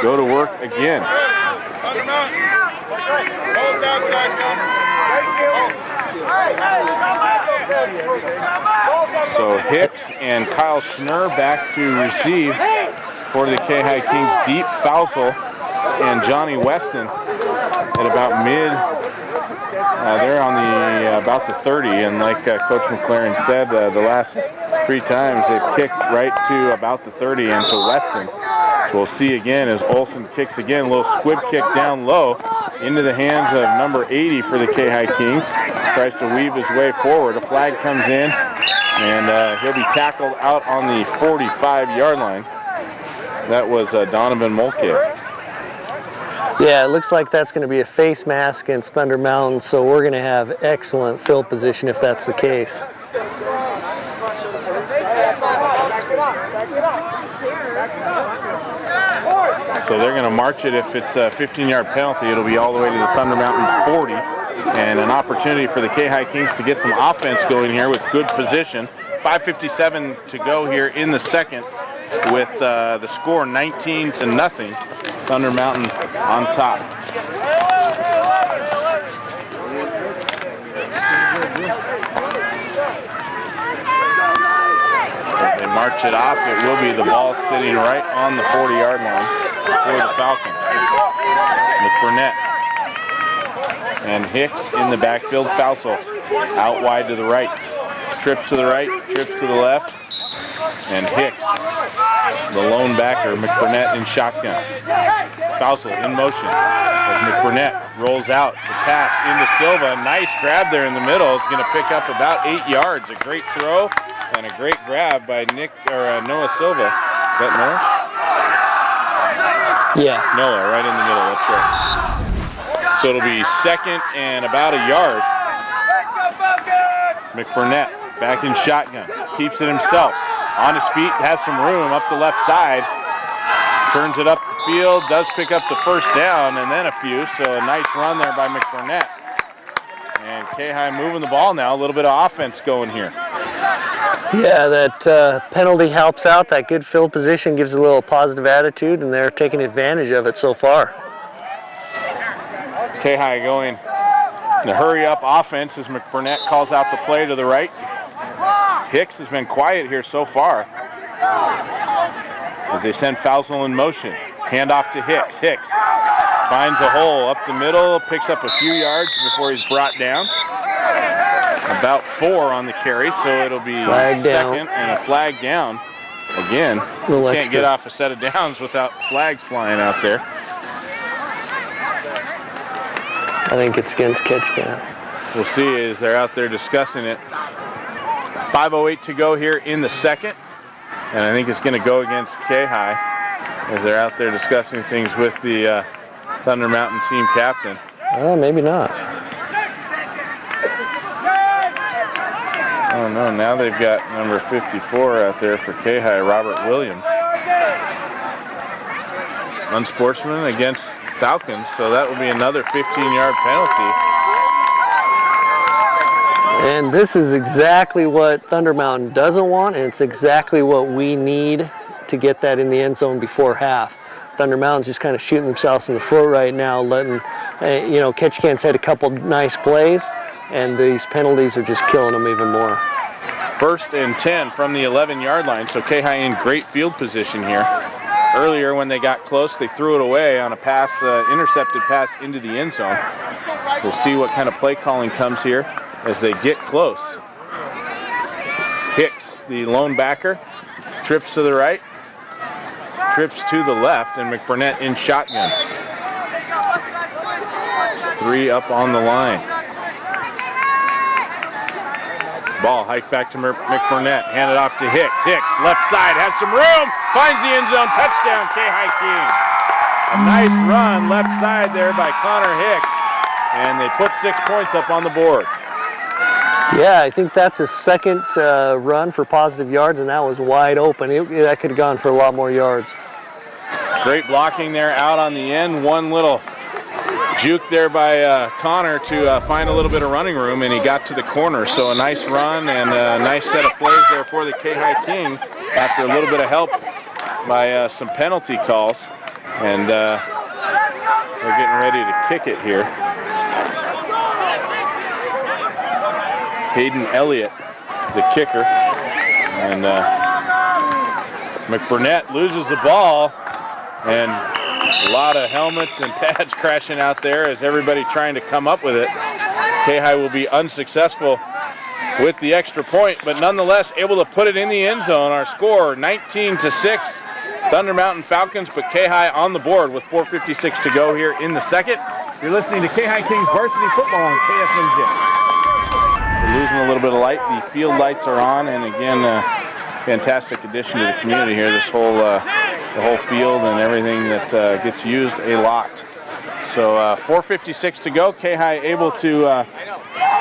go to work again. So Hicks and Kyle Schnurr back to receive for the Kayhi Kings. Deep Fousel and Johnny Weston at about mid. They're on the about the 30, and like Coach McLaren said, the last 3 times they've kicked right to about the 30 and to Weston. We'll see again as Olson kicks again, a little squib kick down low into the hands of number 80 for the Kayhi Kings. Tries to weave his way forward. A flag comes in, and he'll be tackled out on the 45-yard line. That was Donovan Molke. Yeah, it looks like that's going to be a face mask against Thunder Mountain, so we're going to have excellent field position if that's the case. So they're going to march it. If it's a 15-yard penalty, it'll be all the way to the Thunder Mountain 40. And an opportunity for the Kayhi Kings to get some offense going here with good position. 5:57 to go here in the second with the score 19-0. Thunder Mountain on top. As they march it off, it will be the ball sitting right on the 40-yard line for the Falcons. McBurnett and Hicks in the backfield. Fousel out wide to the right. Trips to the right, trips to the left. And Hicks, the lone backer, McBurnett in shotgun. Fousel in motion as McBurnett rolls out the pass into Silva. Nice grab there in the middle. It's going to pick up about 8 yards. A great throw and a great grab by Noah Silva. Is that Noah? Yeah. Noah, right in the middle. That's right. So it'll be second and about a yard. McBurnett back in shotgun. Keeps it himself. On his feet, has some room up the left side. Turns it up the field, does pick up the first down and then a few. So a nice run there by McBurnett. And Kayhi moving the ball now. A little bit of offense going here. Yeah, that penalty helps out. That good field position gives a little positive attitude, and they're taking advantage of it so far. Kayhi going in a hurry-up offense as McBurnett calls out the play to the right. Hicks has been quiet here so far as they send Fousel in motion. Hand off to Hicks. Hicks finds a hole up the middle, picks up a few yards before he's brought down. about 4 on the carry, so it'll be Flag down. second and a flag down. Again, Little can't extra. get off a set of downs without flags flying out there. I think it's against Ketchikan. We'll see as they're out there discussing it. 5:08 to go here in the second, and I think it's going to go against Kayhi as they're out there discussing things with the Thunder Mountain team captain. Maybe not. Oh no, now they've got number 54 out there for Kayhi, Robert Williams. Unsportsman against Falcons, so that will be another 15-yard penalty. And this is exactly what Thunder Mountain doesn't want, and it's exactly what we need to get that in the end zone before half. Thunder Mountain's just kind of shooting themselves in the foot right now, letting, Ketchikan's had a couple nice plays, and these penalties are just killing them even more. 1st and 10 from the 11-yard line, so Kayhi in great field position here. Earlier when they got close, they threw it away on a pass, intercepted pass into the end zone. We'll see what kind of play calling comes here as they get close. Hicks, the lone backer, trips to the right, trips to the left, and McBurnett in shotgun. 3 up on the line. Ball hiked back to McBurnett, handed off to Hicks. Hicks, left side, has some room, finds the end zone, touchdown, Kayhi King. A nice run left side there by Connor Hicks, and they put 6 points up on the board. Yeah, I think that's his second run for positive yards, and that was wide open. That could have gone for a lot more yards. Great blocking there out on the end. One little juke there by Connor to find a little bit of running room, and he got to the corner. So a nice run and a nice set of plays there for the Kayhi Kings after a little bit of help by some penalty calls. And they're getting ready to kick it here. Hayden Elliott, the kicker. And McBurnett loses the ball, and a lot of helmets and pads crashing out there as everybody trying to come up with it. Kayhi will be unsuccessful with the extra point, but nonetheless able to put it in the end zone. Our score 19-6, Thunder Mountain Falcons, but Kayhi on the board with 4:56 to go here in the second. You're listening to Kayhi Kings Varsity Football on KFMJ. We're losing a little bit of light. The field lights are on, and again, fantastic addition to the community here. This whole the whole field and everything that gets used a lot. So 4:56 to go. Kayhi able to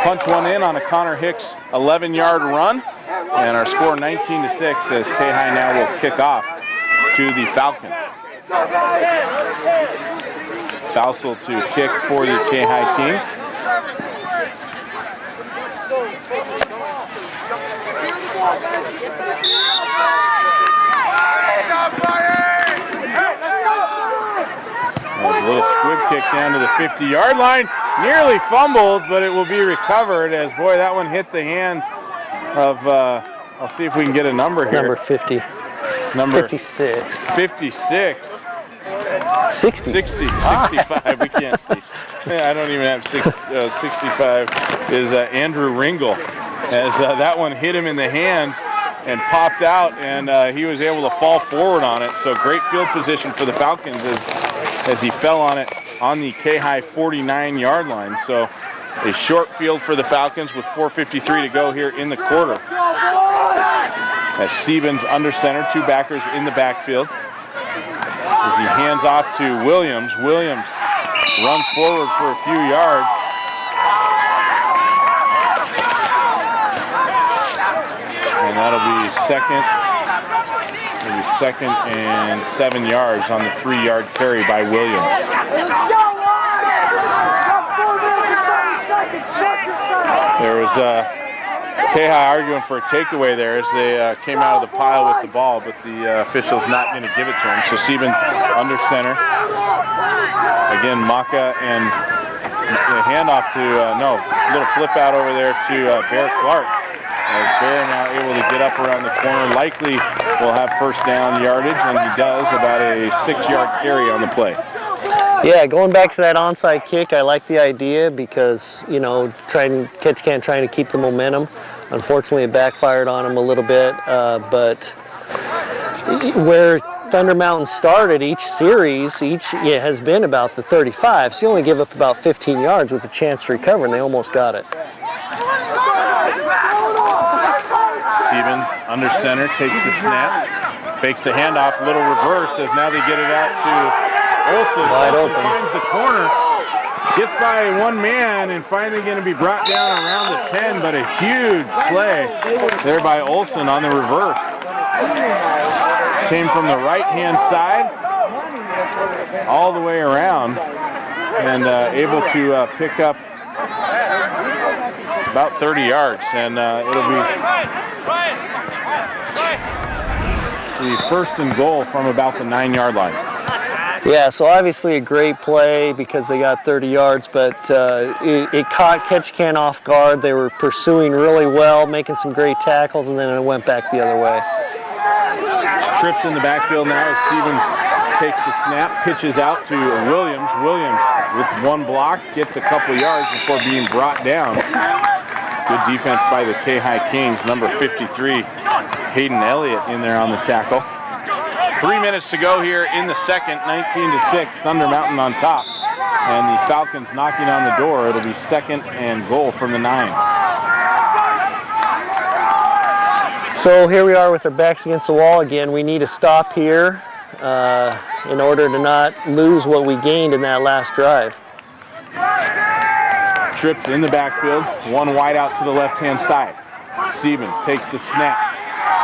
punch one in on a Connor Hicks 11-yard run, and our score 19-6 as Kayhi now will kick off to the Falcons. Fausel to kick for the Kayhi Kings. A little squib kick down to the 50-yard line. Nearly fumbled, but it will be recovered as, boy, that one hit the hands of, I'll see if we can get a number here. Number 50. Number 56. 56. 60. 65, we can't see. Yeah, I don't even have 65, is Andrew Ringel. As that one hit him in the hands and popped out, and he was able to fall forward on it. So great field position for the Falcons as he fell on it on the Kayhi 49-yard line. So a short field for the Falcons with 4:53 to go here in the quarter. As Stevens under center, 2 backers in the backfield. As he hands off to Williams. Williams runs forward for a few yards. And that'll be second and 7 yards on the 3-yard carry by Williams. There was Kayhi arguing for a takeaway there as they came out of the pile with the ball, but the official's not going to give it to him. So Stevens under center. Again, Maka and the handoff to, little flip out over there to Bear Clark. As Bear now able to get up around the corner, likely will have first down yardage, and he does, about a 6-yard carry on the play. Yeah, going back to that onside kick, I like the idea because, you know, Ketchikan trying to keep the momentum. Unfortunately, it backfired on him a little bit, but where Thunder Mountain started each series, has been about the 35, so you only give up about 15 yards with a chance to recover, and they almost got it. Stevens under center, takes the snap, fakes the handoff, little reverse as now they get it out to Olsen. Wide open. Finds the corner, gets by one man and finally going to be brought down around the 10, but a huge play there by Olsen on the reverse. Came from the right-hand side all the way around and able to pick up about 30 yards, and it'll be the first and goal from about the 9-yard line. Yeah, so obviously a great play because they got 30 yards, but it caught Ketchikan off guard. They were pursuing really well, making some great tackles, and then it went back the other way. Trips in the backfield now as Stevens takes the snap, pitches out to Williams. Williams with one block gets a couple yards before being brought down. Good defense by the Kayhi Kings. Number 53, Hayden Elliott in there on the tackle. 3 minutes to go here in the second, 19-6, Thunder Mountain on top. And the Falcons knocking on the door. It'll be second and goal from the 9. So here we are with our backs against the wall again. We need a stop here in order to not lose what we gained in that last drive. Trips in the backfield, one wide out to the left-hand side. Stevens takes the snap,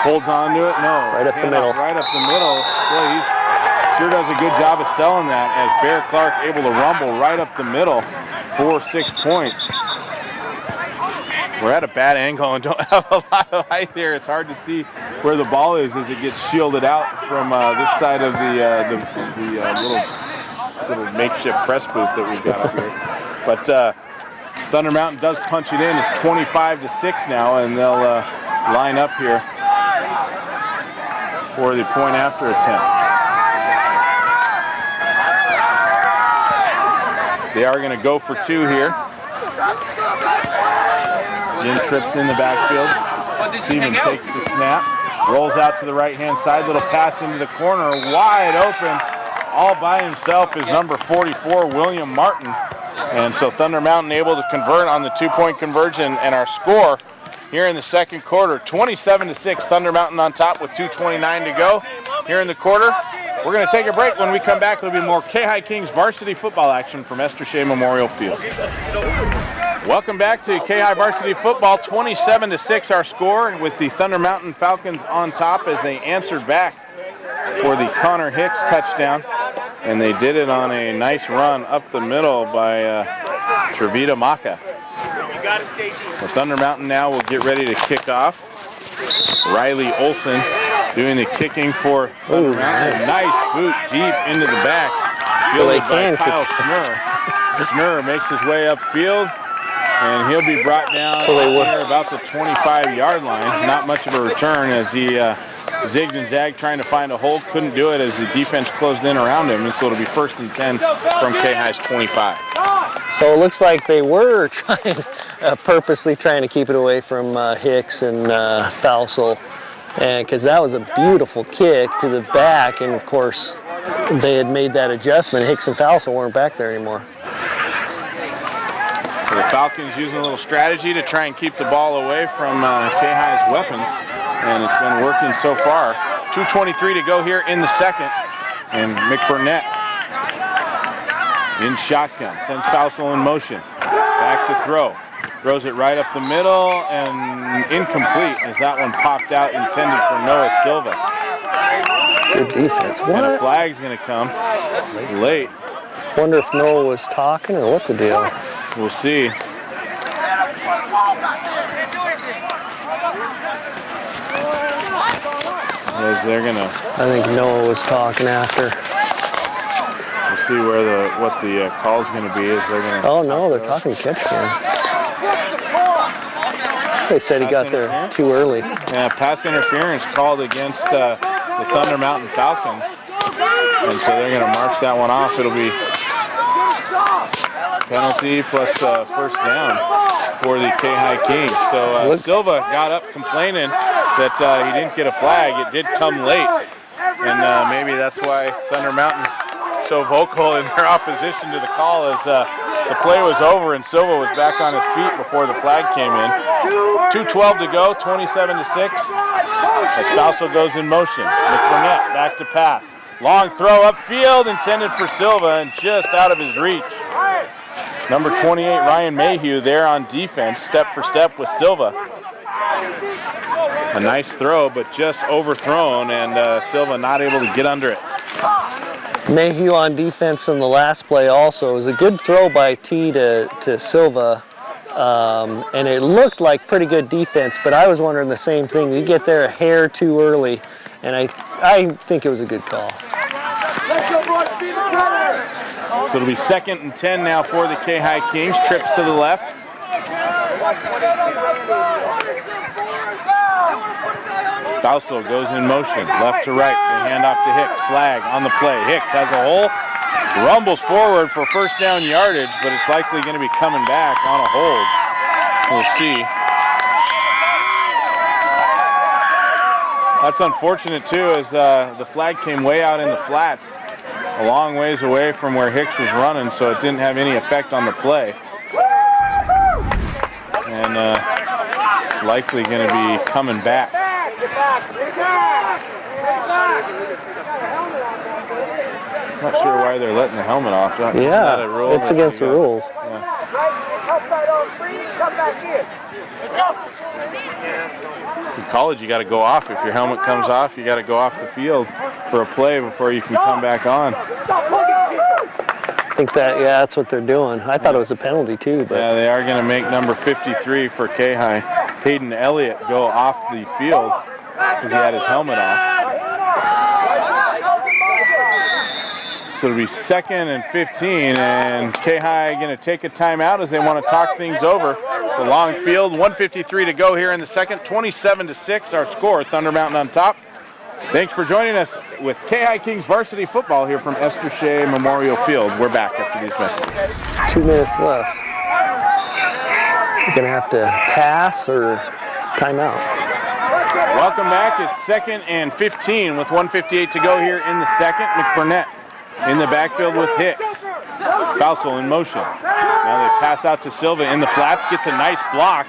holds on to it, no. Right up the middle. Right up the middle. Boy, he sure does a good job of selling that as Bear Clark able to rumble right up the middle for 6 points. We're at a bad angle and don't have a lot of height here. It's hard to see where the ball is as it gets shielded out from this side of the little makeshift press booth that we've got up here. But Thunder Mountain does punch it in. It's 25-6 now, and they'll line up here for the point after attempt. They are going to go for 2 here. Then Trips in the backfield. Stevens takes the snap, rolls out to the right-hand side, little pass into the corner, wide open. All by himself is number 44, William Martin. And so Thunder Mountain able to convert on the 2-point conversion, and our score here in the second quarter, 27-6, Thunder Mountain on top with 2:29 to go here in the quarter. We're going to take a break. When we come back, there'll be more Kayhi Kings varsity football action from Esther Shea Memorial Field. Welcome back to Kayhi varsity football, 27-6 our score, with the Thunder Mountain Falcons on top as they answered back for the Connor Hicks touchdown. And they did it on a nice run up the middle by Trevita Maka. The Thunder Mountain now will get ready to kick off. Riley Olsen doing the kicking for Thunder Mountain. Nice boot deep into the back. Fielded by Kyle Smurr. Smurr makes his way upfield, and he'll be brought down here about the 25-yard line. Not much of a return as he zigged and zagged trying to find a hole. Couldn't do it as the defense closed in around him, and so it'll be 1st and 10 from Kayhi's 25. So it looks like they were purposely trying to keep it away from Hicks and Fausel, and because that was a beautiful kick to the back, and of course they had made that adjustment. Hicks and Fausel weren't back there anymore. So the Falcons using a little strategy to try and keep the ball away from Kayhi's weapons, and it's been working so far. 2:23 to go here in the second, and McBurnett in shotgun, sends Fausel in motion, back to throw. Throws it right up the middle and incomplete as that one popped out, intended for Noah Silva. Good defense. What? And a flag's going to come late. Wonder if Noah was talking or what the deal. We'll see. As they're going to... I think Noah was talking after. We'll see where what the call's going to be. As they're going to... Oh no, they're talking Ketchikan. They said he got there too early. Yeah, pass interference called against the Thunder Mountain Falcons. And so they're going to march that one off. It'll be Penalty plus first down for the Kayhi Kings. So Silva got up complaining that he didn't get a flag. It did come late, and maybe that's why Thunder Mountain so vocal in their opposition to the call as the play was over and Silva was back on his feet before the flag came in. 2:12 to go, 27-6. As Falso goes in motion. McBurnett back to pass. Long throw upfield intended for Silva and just out of his reach. Number 28, Ryan Mayhew there on defense, step for step with Silva. A nice throw, but just overthrown, and Silva not able to get under it. Mayhew on defense in the last play also. It was a good throw by T to Silva, and it looked like pretty good defense, but I was wondering the same thing. You get there a hair too early, and I think it was a good call. So it'll be 2nd and 10 now for the Kayhi Kings. Trips to the left. Falso goes in motion, left to right. They hand off to Hicks. Flag on the play. Hicks has a hole, rumbles forward for first down yardage, but it's likely going to be coming back on a hold. We'll see. That's unfortunate too, as the flag came way out in the flats, a long ways away from where Hicks was running, so it didn't have any effect on the play. And likely going to be coming back. Not sure why they're letting the helmet off. Yeah, it's against the rules. In college, you got to go off. If your helmet comes off, you got to go off the field for a play before you can come back on. I think that's what they're doing. I thought it was a penalty too, but yeah, they are going to make number 53 for Kayhi, Hayden Elliott, go off the field because he had his helmet off. So it'll be 2nd and 15, and Kayhi going to take a timeout as they want to talk things over. The long field, 1:53 to go here in the second, 27-6 our score. Thunder Mountain on top. Thanks for joining us with Kayhi Kings varsity football here from Esther Shea Memorial Field. We're back after these messages. 2 minutes left. You're gonna have to pass or timeout. Welcome back. It's 2nd and 15 with 1:58 to go here in the second. McBurnett in the backfield with Hicks. Falso in motion. Now they pass out to Silva in the flats, gets a nice block.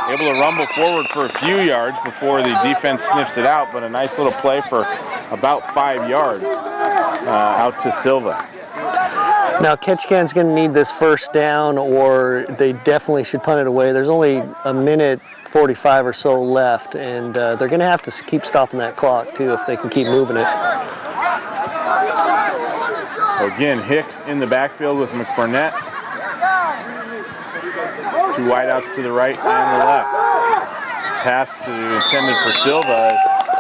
Able to rumble forward for a few yards before the defense sniffs it out, but a nice little play for about 5 yards out to Silva. Now Ketchikan's going to need this first down, or they definitely should punt it away. There's only a minute 45 or so left, and they're going to have to keep stopping that clock too if they can keep moving it. Again, Hicks in the backfield with McBurnett. 2 wideouts to the right and the left. Pass intended for Silva.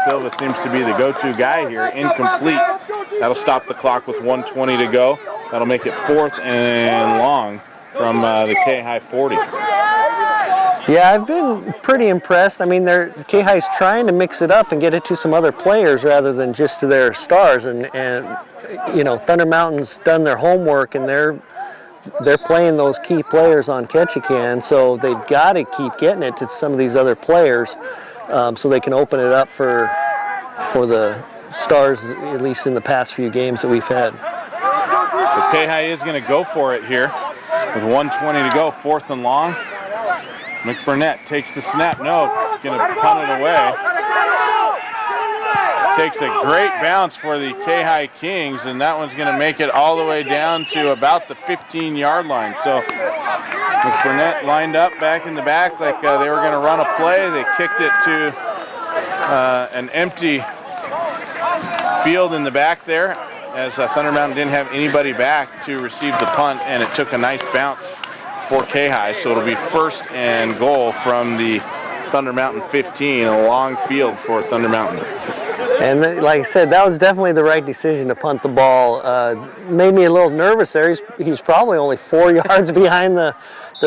Silva seems to be the go-to guy here. Incomplete. That'll stop the clock with 1:20 to go. That'll make it 4th and long from the Kayhi 40. Yeah, I've been pretty impressed. I mean, Kayhi's trying to mix it up and get it to some other players rather than just to their stars. And you know, Thunder Mountain's done their homework, and they're playing those key players on Ketchikan, so they've got to keep getting it to some of these other players so they can open it up for the stars, at least in the past few games that we've had. So Kayhi is going to go for it here with 1:20 to go, 4th and long. McBurnett takes the snap. No, going to punt it away. Takes a great bounce for the Kayhi Kings, and that one's going to make it all the way down to about the 15-yard line. So McBurnett lined up back in the back like they were going to run a play. They kicked it to an empty field in the back there, as Thunder Mountain didn't have anybody back to receive the punt, and it took a nice bounce for Kayhi. So it'll be 1st and goal from the Thunder Mountain 15, a long field for Thunder Mountain. And like I said, that was definitely the right decision to punt the ball. Made me a little nervous there. He's probably only 4 yards behind the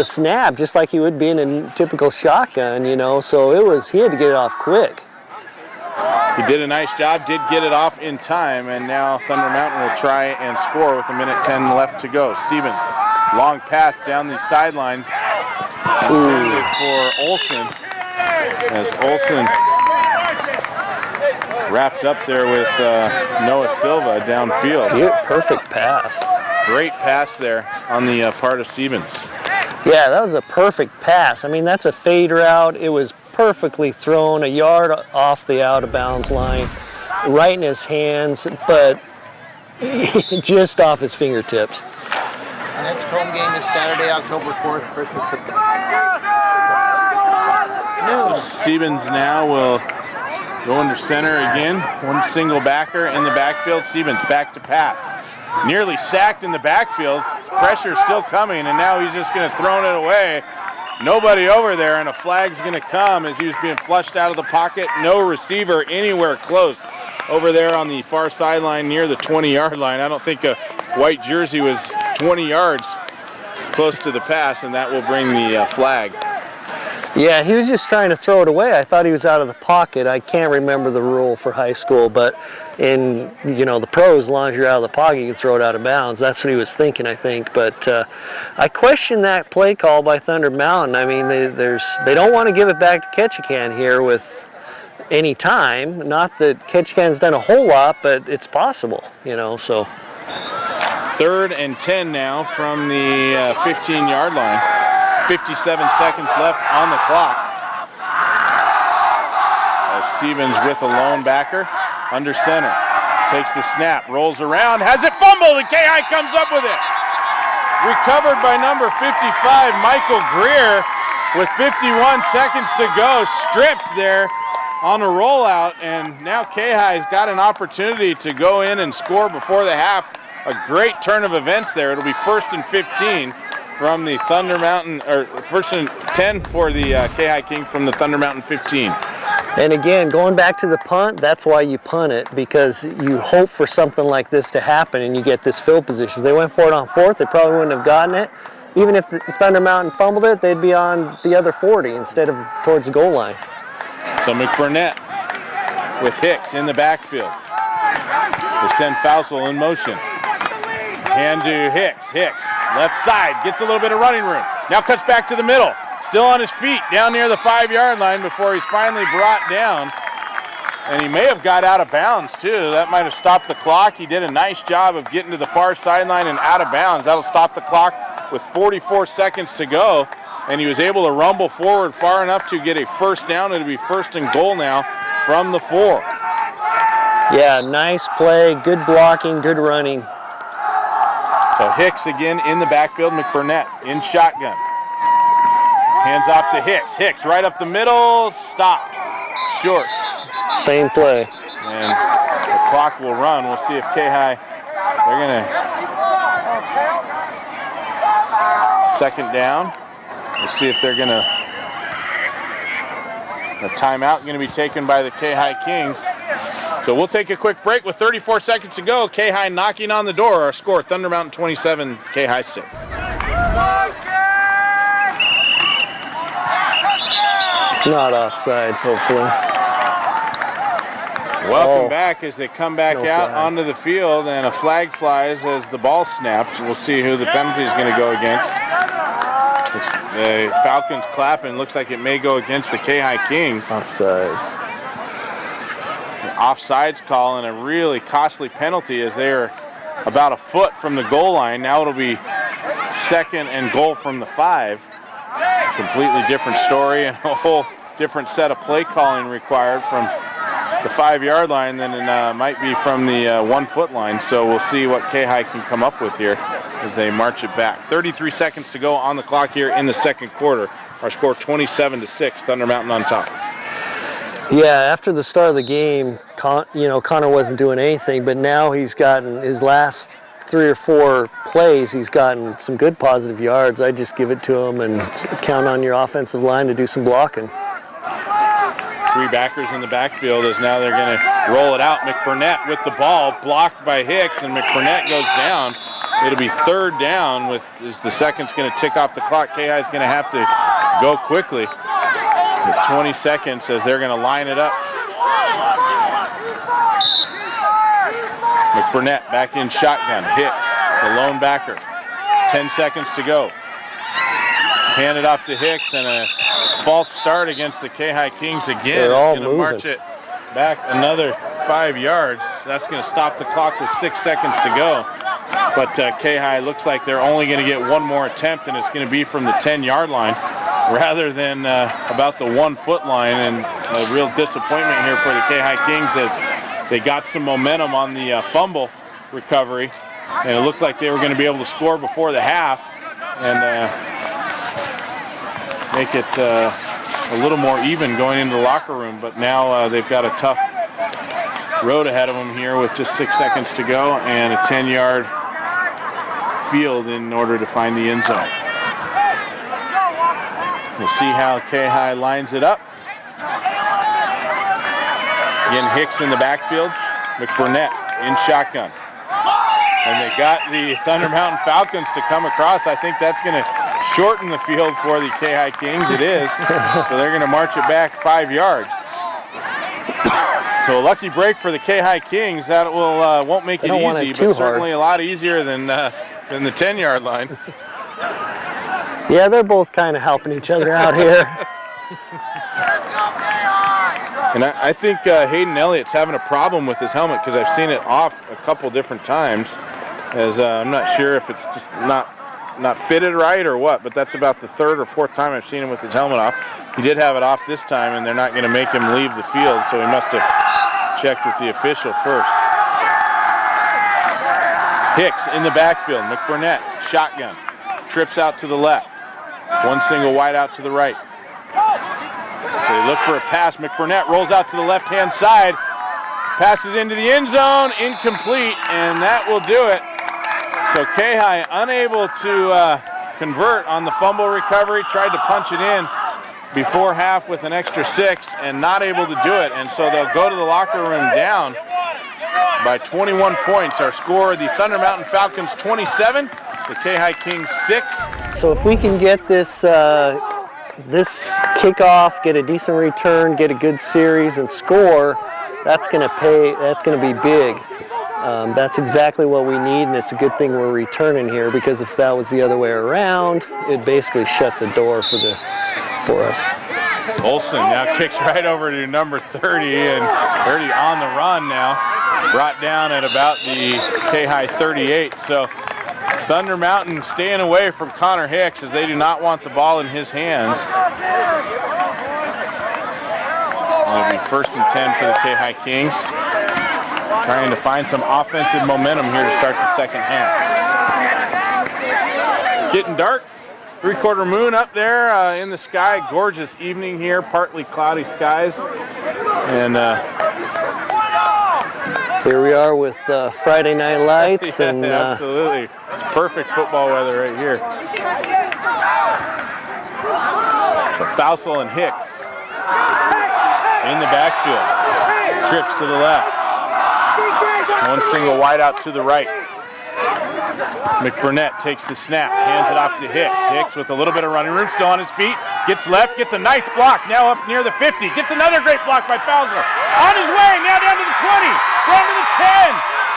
snap, just like he would be in a typical shotgun, you know. So he had to get it off quick. He did a nice job, did get it off in time, and now Thunder Mountain will try and score with 1:10 left to go. Stevens Long pass down the sidelines intended for Olsen, as Olsen wrapped up there with Noah Silva downfield. Yeah, perfect pass. Great pass there on the part of Stevens. Yeah, that was a perfect pass. I mean, that's a fade route. It was perfectly thrown, a yard off the out of bounds line, right in his hands, but just off his fingertips. The next home game is Saturday, October 4th versus Stevens now will go under center again. One single backer in the backfield. Stevens back to pass. Nearly sacked in the backfield. Pressure still coming, and now he's just going to throw it away. Nobody over there, and a flag's going to come as he was being flushed out of the pocket. No receiver anywhere close over there on the far sideline near the 20-yard line. I don't think a white jersey was 20 yards close to the pass, and that will bring the flag. Yeah, he was just trying to throw it away. I thought he was out of the pocket. I can't remember the rule for high school, but in the pros, as long as you're out of the pocket, you can throw it out of bounds. That's what he was thinking, I think. But I question that play call by Thunder Mountain. I mean, they don't want to give it back to Ketchikan here with any time. Not that Ketchikan's done a whole lot, but it's possible, so. 3rd and 10 now from the 15-yard line. 57 seconds left on the clock. Stevens with a lone backer under center. Takes the snap, rolls around, has it fumbled, and Kayhi comes up with it. Recovered by number 55, Michael Greer, with 51 seconds to go. Stripped there on a rollout, and now Kayhi's got an opportunity to go in and score before the half. A great turn of events there. It'll be 1st and 15 from the Thunder Mountain, or 1st and 10 for the Kayhi Kings from the Thunder Mountain 15. And again, going back to the punt, that's why you punt it, because you hope for something like this to happen and you get this field position. If they went for it on 4th, they probably wouldn't have gotten it. Even if the Thunder Mountain fumbled it, they'd be on the other 40 instead of towards the goal line. So McBurnett with Hicks in the backfield. They send Fausel in motion. Hand to Hicks. Hicks, left side, gets a little bit of running room. Now cuts back to the middle. Still on his feet down near the 5-yard line before he's finally brought down. And he may have got out of bounds too. That might have stopped the clock. He did a nice job of getting to the far sideline and out of bounds. That'll stop the clock with 44 seconds to go. And he was able to rumble forward far enough to get a first down. It'll be 1st and goal now from the 4. Yeah, nice play, good blocking, good running. So Hicks again in the backfield, McBurnett in shotgun. Hands off to Hicks. Hicks right up the middle, stopped. Short. Same play. And the clock will run. We'll see if Kayhi, they're going to 2nd down. We'll see if they're going to, a timeout going to be taken by the Kayhi Kings. So we'll take a quick break with 34 seconds to go. Kayhi knocking on the door. Our score, Thunder Mountain 27, Kayhi 6. Not offsides, hopefully. Welcome back as they come back out flag onto the field, and a flag flies as the ball snapped. We'll see who the penalty is going to go against. The Falcons clapping. Looks like it may go against the Kayhi Kings. Offsides. Offsides call, and a really costly penalty as they're about a foot from the goal line. Now it'll be 2nd and goal from the 5. Completely different story and a whole different set of play calling required from the 5-yard line than it might be from the 1-foot line. So we'll see what Kayhi can come up with here as they march it back. 33 seconds to go on the clock here in the 2nd quarter. Our score 27-6, Thunder Mountain on top. Yeah, after the start of the game, Connor wasn't doing anything, but now he's gotten his last 3 or 4 plays, he's gotten some good positive yards. I just give it to him and count on your offensive line to do some blocking. 3 backers in the backfield as now they're going to roll it out. McBurnett with the ball, blocked by Hicks, and McBurnett goes down. It'll be 3rd down as the second's going to tick off the clock. Kayhi's going to have to go quickly. With 20 seconds as they're going to line it up. McBurnett back in shotgun. Hicks, the lone backer. 10 seconds to go. Handed off to Hicks, and a false start against the Kayhi Kings again. They're all going to march it back another 5 yards. That's going to stop the clock with 6 seconds to go. But Kayhi looks like they're only going to get one more attempt, and it's going to be from the 10-yard line rather than about the 1 foot line. And a real disappointment here for the Kayhi Kings as they got some momentum on the fumble recovery, and it looked like they were going to be able to score before the half and make it a little more even going into the locker room. But now they've got a tough road ahead of them here with just 6 seconds to go and a 10-yard field in order to find the end zone. We'll see how Kayhi lines it up. Again, Hicks in the backfield, McBurnett in shotgun. And they got the Thunder Mountain Falcons to come across. I think that's going to shorten the field for the Kayhi Kings. It is. So they're going to march it back 5 yards. So a lucky break for the Kayhi Kings. That will won't make it easy, but certainly a lot easier than the 10-yard line. Yeah, they're both kind of helping each other out here. And I think Hayden Elliott's having a problem with his helmet because I've seen it off a couple different times. As I'm not sure if it's just not fitted right or what, but that's about the 3rd or 4th time I've seen him with his helmet off. He did have it off this time, and they're not going to make him leave the field, so he must have checked with the official first. Hicks in the backfield. McBurnett, shotgun. Trips out to the left. One single wide out to the right. They look for a pass. McBurnett rolls out to the left-hand side. Passes into the end zone. Incomplete, and that will do it. So Kayhi unable to convert on the fumble recovery. Tried to punch it in before half with an extra 6 and not able to do it. And so they'll go to the locker room down by 21 points. Our score, the Thunder Mountain Falcons 27, the Kayhi Kings 6. So if we can get this this kickoff, get a decent return, get a good series, and score, that's going to pay. That's going to be big. That's exactly what we need, and it's a good thing we're returning here, because if that was the other way around, it'd basically shut the door for us. Olsen now kicks right over to number 30, and 30 on the run now, brought down at about the Kayhi 38. So Thunder Mountain staying away from Connor Hicks as they do not want the ball in his hands. It'll be 1st and 10 for the Kayhi Kings. Trying to find some offensive momentum here to start the second half. Getting dark. 3/4 moon up there in the sky. Gorgeous evening here. Partly cloudy skies. And here we are with Friday Night Lights. Yeah, and absolutely. It's perfect football weather right here. Fausel and Hicks in the backfield. Trips to the left. One single wide out to the right. McBurnett takes the snap, hands it off to Hicks. Hicks with a little bit of running room, still on his feet. Gets left, gets a nice block, now up near the 50. Gets another great block by Fausel. On his way, now down to the 20, down to the 10.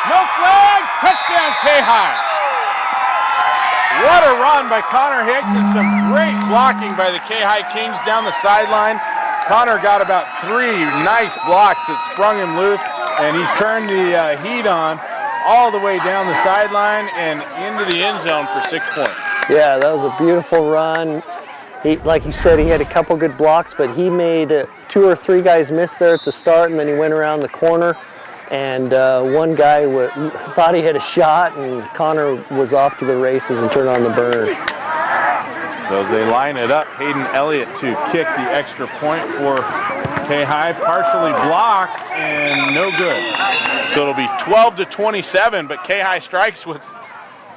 No flags, touchdown Kayhi. What a run by Connor Hicks, and some great blocking by the Kayhi Kings down the sideline. Connor got about 3 nice blocks that sprung him loose, and he turned the heat on all the way down the sideline and into the end zone for 6 points. Yeah, that was a beautiful run. He, like you said, he had a couple good blocks, but he made 2 or 3 guys miss there at the start, and then he went around the corner, and one guy thought he had a shot, and Connor was off to the races and turned on the burners. So as they line it up, Hayden Elliott to kick the extra point for Kayhi, partially blocked and no good. So it'll be 12-27, but Kayhi strikes with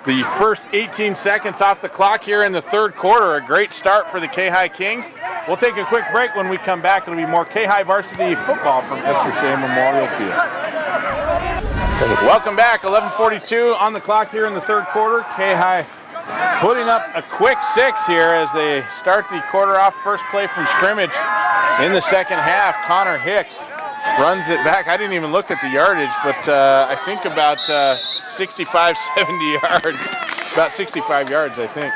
the first 18 seconds off the clock here in the 3rd quarter. A great start for the Kayhi Kings. We'll take a quick break. When we come back, it'll be more Kayhi varsity football from Esther Shea Memorial Field. Welcome back, 11:42 on the clock here in the 3rd quarter. Kayhi putting up a quick 6 here as they start the quarter off. First play from scrimmage in the second half. Connor Hicks runs it back. I didn't even look at the yardage, but I think about 65, 70 yards. about 65 yards, I think.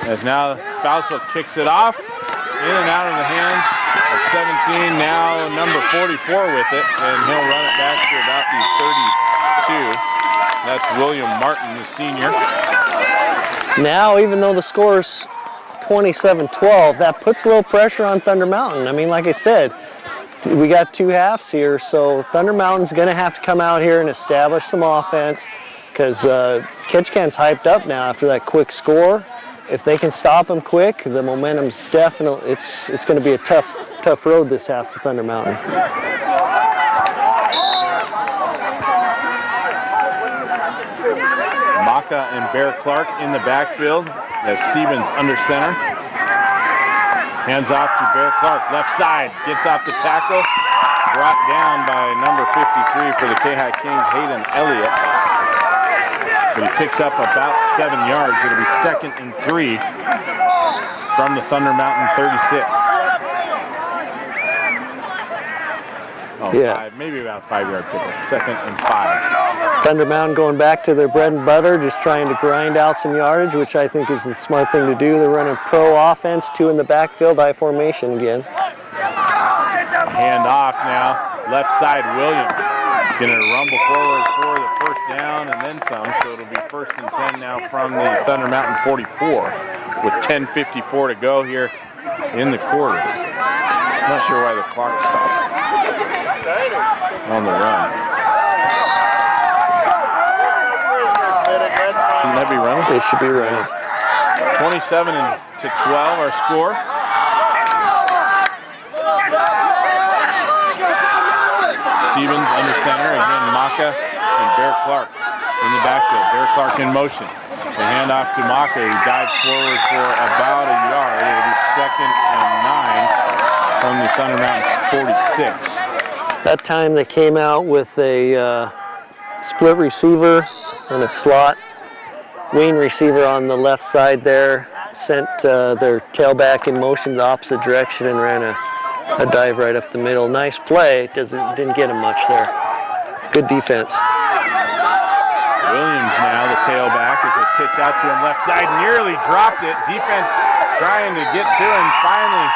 As now Fausto kicks it off, in and out of the hands of 17. Now number 44 with it, and he'll run it back to about the 32. That's William Martin, the senior. Now, even though the score's 27-12, that puts a little pressure on Thunder Mountain. I mean, like I said, we got 2 halves here, so Thunder Mountain's going to have to come out here and establish some offense because Ketchikan's hyped up now after that quick score. If they can stop them quick, the momentum's definitely, it's going to be a tough road this half for Thunder Mountain. Maka and Bear Clark in the backfield as Stevens under center. Hands off to Bear Clark, left side, gets off the tackle, brought down by number 53 for the Kayhi Kings, Hayden Elliott. But he picks up about 7 yards. It'll be 2nd and 3 from the Thunder Mountain 36. Oh, Yeah. maybe about 5-yard pickup. 2nd and 5. Thunder Mountain going back to their bread and butter, just trying to grind out some yardage, which I think is the smart thing to do. They're running pro offense, 2 in the backfield, I formation again. Hand off now, left side Williams. Gonna rumble forward for the first down and then some, so it'll be 1st and 10 now from the Thunder Mountain 44 with 10:54 to go here in the quarter. I'm not sure why the clock stopped on the run. Shouldn't that be running? They should be running. 27-12 our score. Stevens under center, again Maka and Bear Clark in the backfield. Bear Clark in motion. The handoff to Maka, who dives forward for about a yard. It'll be 2nd and 9 from the Thunder Mountain 46. That time they came out with a split receiver and a slot wing receiver on the left side there. Sent their tailback in motion the opposite direction and ran a dive right up the middle. Nice play. Didn't get him much there. Good defense. Williams now, the tailback, as they pitch out to him left side, nearly dropped it. Defense trying to get to him, finally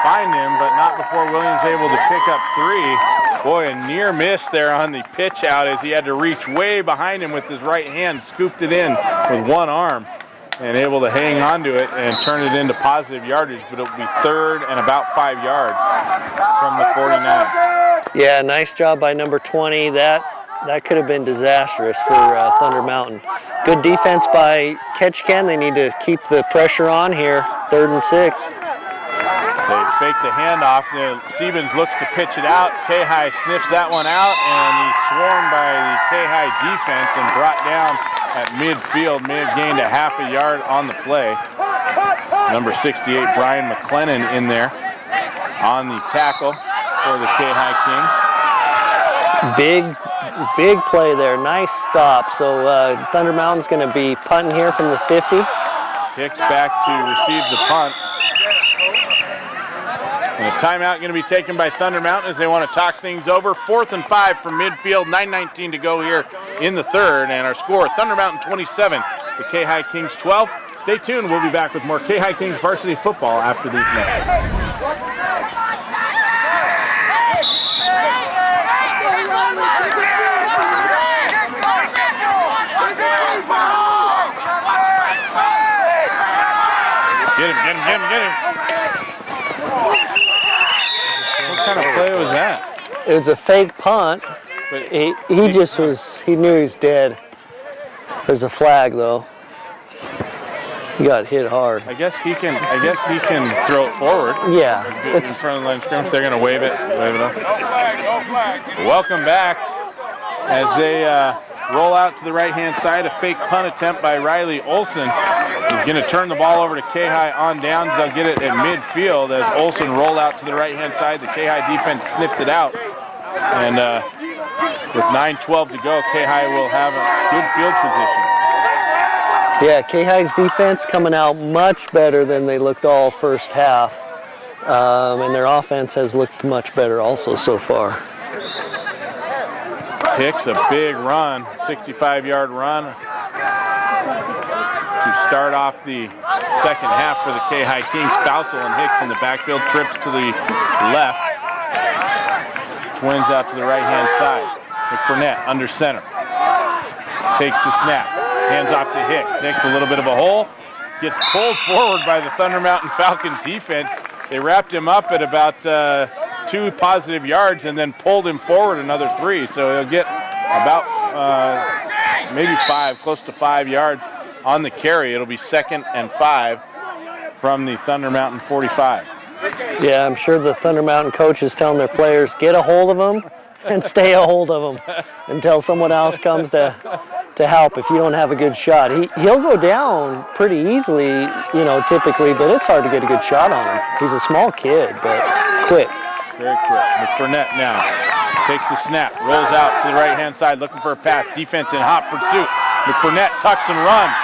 find him, but not before Williams able to pick up 3. Boy, a near miss there on the pitch out as he had to reach way behind him with his right hand, scooped it in with one arm, and able to hang on to it and turn it into positive yardage, but it'll be 3rd and about 5 yards from the 49. Yeah, nice job by number 20. That could have been disastrous for Thunder Mountain. Good defense by Ketchikan. They need to keep the pressure on here. 3rd and 6. They fake the handoff. Stevens looks to pitch it out. Kayhi sniffs that one out, and he's swarmed by the Kayhi defense and brought down at midfield. May have gained a half a yard on the play. Number 68, Brian McLennan in there on the tackle for the Kayhi Kings. Big play there. Nice stop. So Thunder Mountain's going to be punting here from the 50. Hicks back to receive the punt. And a timeout going to be taken by Thunder Mountain as they want to talk things over. 4th and 5 from midfield, 9:19 to go here in the 3rd. And our score, Thunder Mountain 27, the Kayhi Kings 12. Stay tuned. We'll be back with more Kayhi Kings varsity football after these messages. Get him. What kind of play was that? It was a fake punt. But He knew he was dead. There's a flag though. He got hit hard. I guess he can throw it forward. Yeah. In front of the line of scrimmage. They're gonna wave it up. Welcome back as they roll out to the right-hand side. A fake punt attempt by Riley Olson. He's going to turn the ball over to Kayhi on downs. They'll get it at midfield as Olson rolled out to the right-hand side. The Kayhi defense sniffed it out. And with 9:12 to go, Kayhi will have a good field position. Yeah, Kayhi's defense coming out much better than they looked all first half. And their offense has looked much better also so far. Hicks, a big run, 65-yard run. start off the second half for the Kayhi Kings. Fausel and Hicks in the backfield, trips to the left. Twins out to the right-hand side. McBurnett under center. Takes the snap, hands off to Hicks. Hicks a little bit of a hole. Gets pulled forward by the Thunder Mountain Falcon defense. They wrapped him up at about 2 positive yards and then pulled him forward another 3. So he'll get about maybe 5, close to 5 yards on the carry. It'll be 2nd and 5 from the Thunder Mountain 45. Yeah, I'm sure the Thunder Mountain coach is telling their players, get a hold of them and stay a hold of them until someone else comes to help if you don't have a good shot. He'll go down pretty easily, you know, typically, but it's hard to get a good shot on him. He's a small kid, but quick. Very quick. McBurnett now takes the snap, rolls out to the right-hand side, looking for a pass. Defense in hot pursuit. McBurnett tucks and runs.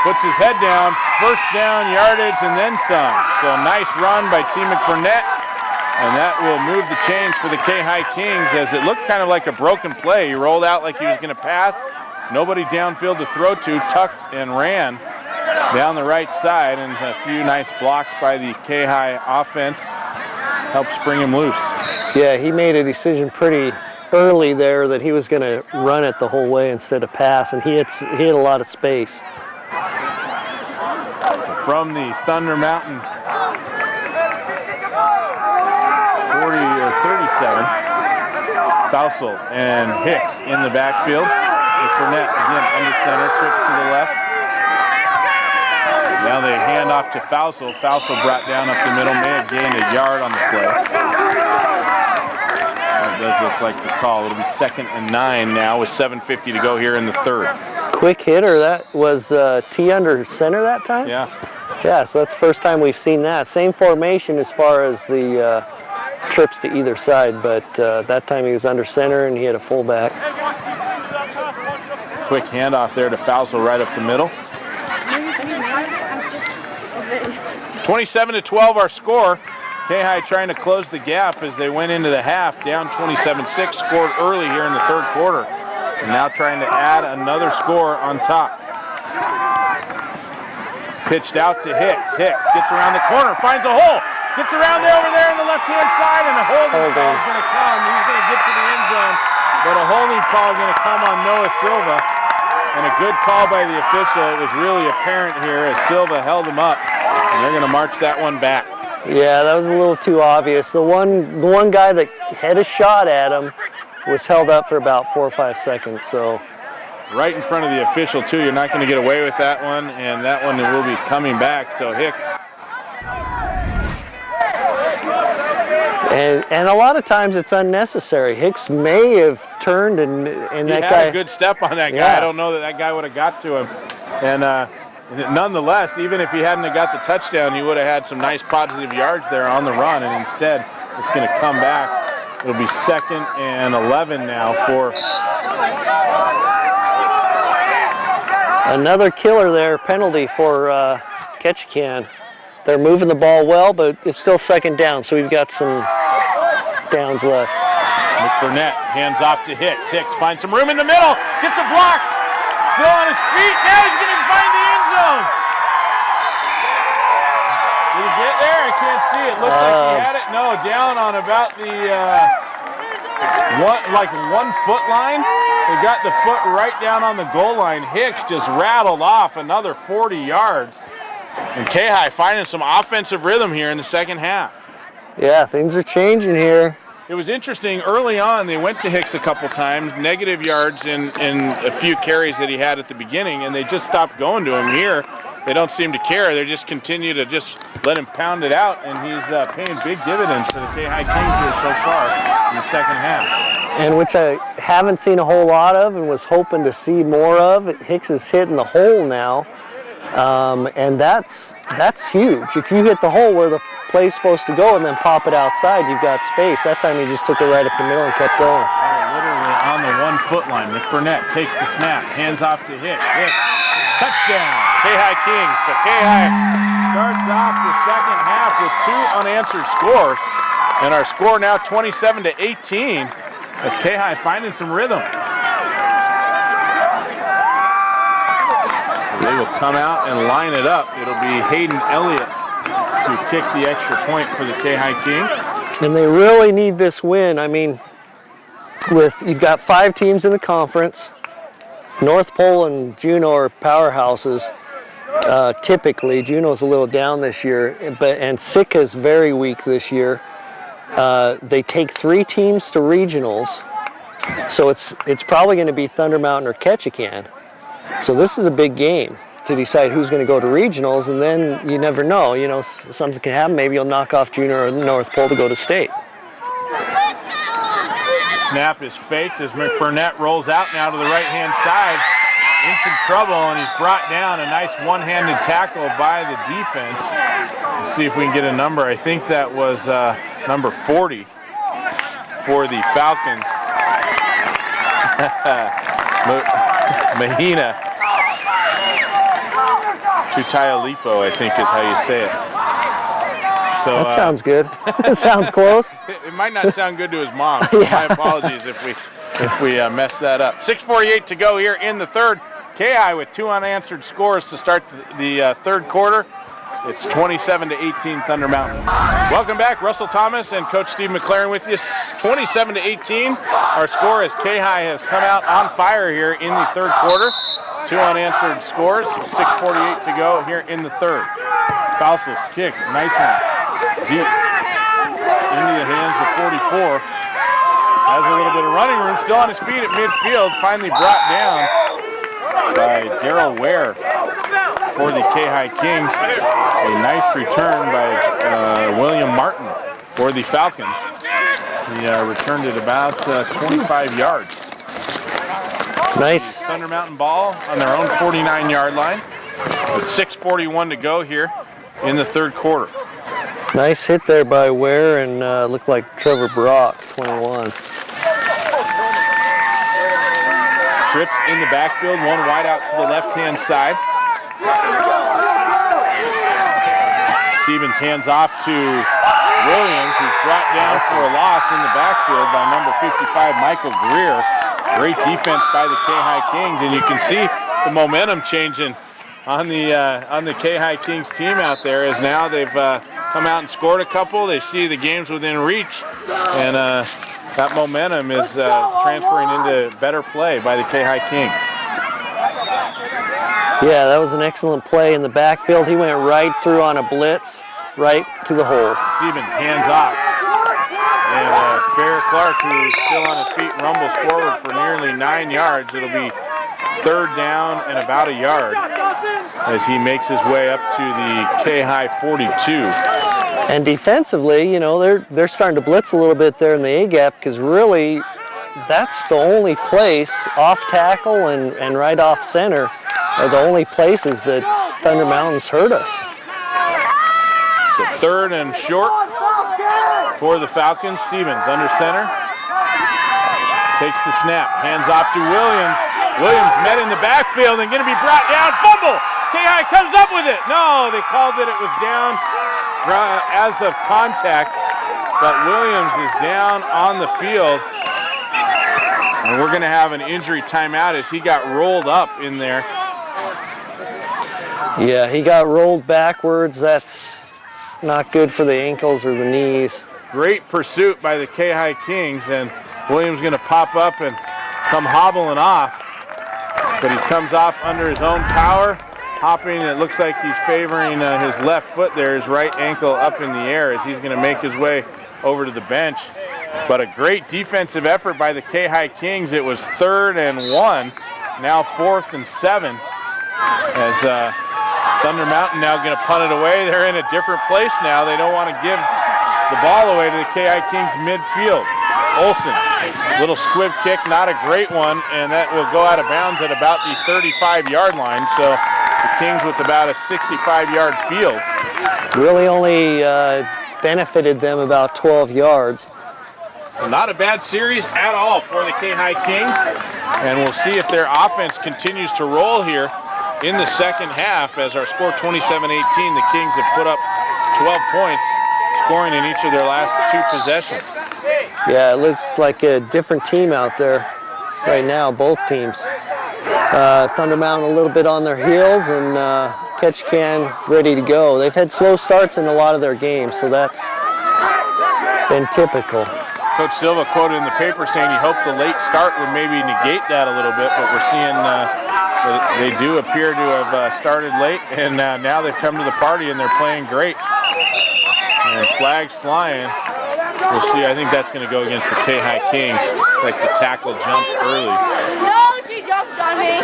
Puts his head down, first down yardage, and then some. So nice run by T. McBurnett, and that will move the chains for the Kayhi Kings as it looked kind of like a broken play. He rolled out like he was going to pass. Nobody downfield to throw to, tucked and ran down the right side, and a few nice blocks by the Kayhi offense helped spring him loose. Yeah, he made a decision pretty early there that he was going to run it the whole way instead of pass, and he hit a lot of space. From the Thunder Mountain 40 or 37, Fausel and Hicks in the backfield. McBurnett again under center, trips to the left. Now they hand off to Fausel. Fausel brought down up the middle, may have gained a yard on the play. That does look like the call. It'll be 2nd and 9 now with 7:50 to go here in the 3rd. Quick hitter, that was T under center that time? Yeah. Yeah, so that's the first time we've seen that. Same formation as far as the trips to either side, but that time he was under center and he had a fullback. Quick handoff there to Fausel right up the middle. 27-12 our score. Kayhi trying to close the gap as they went into the half, down 27-6, scored early here in the 3rd quarter. And now trying to add another score on top. Pitched out to Hicks. Hicks gets around the corner, finds a hole, gets around there over there on the left-hand side, and a holding call is going to come. He's going to get to the end zone, but a holding call is going to come on Noah Silva. And a good call by the official. It was really apparent here as Silva held him up, and they're going to march that one back. Yeah, that was a little too obvious. The one guy that had a shot at him was held up for about 4 or 5 seconds. So right in front of the official too. You're not going to get away with that one, and that one will be coming back. So Hicks. And a lot of times it's unnecessary. Hicks may have turned and that guy had a good step on that guy. Yeah. I don't know that guy would have got to him. And nonetheless, even if he hadn't have got the touchdown, he would have had some nice positive yards there on the run. And instead, it's going to come back. It'll be 2nd and 11 now for another killer there, penalty for Ketchikan. They're moving the ball well, but it's still 2nd down, so we've got some downs left. McBurnett hands off to Hicks. Hicks finds some room in the middle, gets a block, still on his feet. Now he's going to find the end zone. Did he get there? I can't see it. Looked like he had it. No, down on about the 1 foot line. They got the foot right down on the goal line. Hicks just rattled off another 40 yards. And Kayhi finding some offensive rhythm here in the 2nd half. Yeah, things are changing here. It was interesting, early on they went to Hicks a couple times, negative yards in a few carries that he had at the beginning, and they just stopped going to him. Here, they don't seem to care. They just continue to just let him pound it out, and he's paying big dividends for the Kayhi Kings here so far in the 2nd half. And which I haven't seen a whole lot of and was hoping to see more of. Hicks is hitting the hole now. And that's huge. If you hit the hole where the play's supposed to go and then pop it outside, you've got space. That time he just took it right up the middle and kept going. Literally on the 1 foot line. McBurnett takes the snap, hands off to Hicks. Hicks, touchdown, Kayhi Kings. So Kayhi starts off the 2nd half with 2 unanswered scores. And our score now 27-18 as Kayhi finding some rhythm. They will come out and line it up. It'll be Hayden Elliott to kick the extra point for the Kayhi Kings. And they really need this win. I mean, you've got 5 teams in the conference. North Pole and Juneau are powerhouses. Typically, Juneau's a little down this year, and Sitka's very weak this year. They take 3 teams to regionals, so it's probably going to be Thunder Mountain or Ketchikan. So this is a big game to decide who's going to go to regionals, and then you never know. You know, something can happen. Maybe you'll knock off Juneau or North Pole to go to state. Snap is faked as McBurnett rolls out now to the right-hand side. In some trouble, and he's brought down. A nice one-handed tackle by the defense. Let's see if we can get a number. I think that was number 40 for the Falcons. Mahina Tutayalipo, I think is how you say it. So, that sounds good. It sounds close. It might not sound good to his mom. So my apologies if we mess that up. 6:48 to go here in the third. Kayhi with 2 unanswered scores to start the third quarter. It's 27-18 Thunder Mountain. Welcome back, Russell Thomas and Coach Steve McLaren with you. 27-18. Our score as Kayhi has come out on fire here in the third quarter. 2 unanswered scores. 6:48 to go here in the third. Fausel's kick, nice one. Deep into the hands of 44. Has a little bit of running room, still on his feet at midfield. Finally brought down by Darrell Ware for the Kayhi Kings. A nice return by William Martin for the Falcons. He returned it about 25 yards. Nice. Thunder Mountain ball on their own 49-yard line with 6:41 to go here in the third quarter. Nice hit there by Ware, and looked like Trevor Brock, 21. Trips in the backfield, one wide out to the left-hand side. Stevens hands off to Williams, who's brought down for a loss in the backfield by number 55, Michael Greer. Great defense by the Kayhi Kings, and you can see the momentum changing on the Kayhi Kings team out there, as now they've come out and scored a couple. They see the game's within reach, and that momentum is transferring into better play by the Kayhi Kings. Yeah, that was an excellent play in the backfield. He went right through on a blitz, right to the hole. Stevens hands off. And it's Bear Clark, who's still on his feet, rumbles forward for nearly 9 yards. It'll be third down and about a yard as he makes his way up to the Kayhi 42. And defensively, you know, they're starting to blitz a little bit there in the A-gap, because really that's the only place, off tackle and right off center, are the only places that Thunder Mountain's hurt us. So third and short for the Falcons. Stevens under center. Takes the snap, hands off to Williams. Williams met in the backfield and going to be brought down. Fumble! Kayhi comes up with it. No, they called it was down as of contact, but Williams is down on the field. And we're going to have an injury timeout as he got rolled up in there. Yeah, he got rolled backwards. That's not good for the ankles or the knees. Great pursuit by the Kayhi Kings, and Williams going to pop up and come hobbling off. But he comes off under his own power, hopping. It looks like he's favoring his left foot there, his right ankle up in the air as he's going to make his way over to the bench. But a great defensive effort by the Kayhi Kings. It was 3rd and 1, now 4th and 7. As Thunder Mountain now going to punt it away. They're in a different place now. They don't want to give the ball away to the Kayhi Kings midfield. Olsen, little squib kick, not a great one, and that will go out of bounds at about the 35-yard line. So the Kings with about a 65-yard field. Really only benefited them about 12 yards. Not a bad series at all for the Kayhi Kings, and we'll see if their offense continues to roll here in the second half. As our score 27-18, the Kings have put up 12 points, scoring in each of their last 2 possessions. Yeah, it looks like a different team out there right now, both teams. Thunder Mountain a little bit on their heels, and Ketchikan ready to go. They've had slow starts in a lot of their games, so that's been typical. Coach Silva quoted in the paper saying he hoped the late start would maybe negate that a little bit, but we're seeing that they do appear to have started late, and now they've come to the party and they're playing great. And flags flying. We'll see. I think that's going to go against the Kayhi Kings, like the tackle jumped early. No, she jumped on me.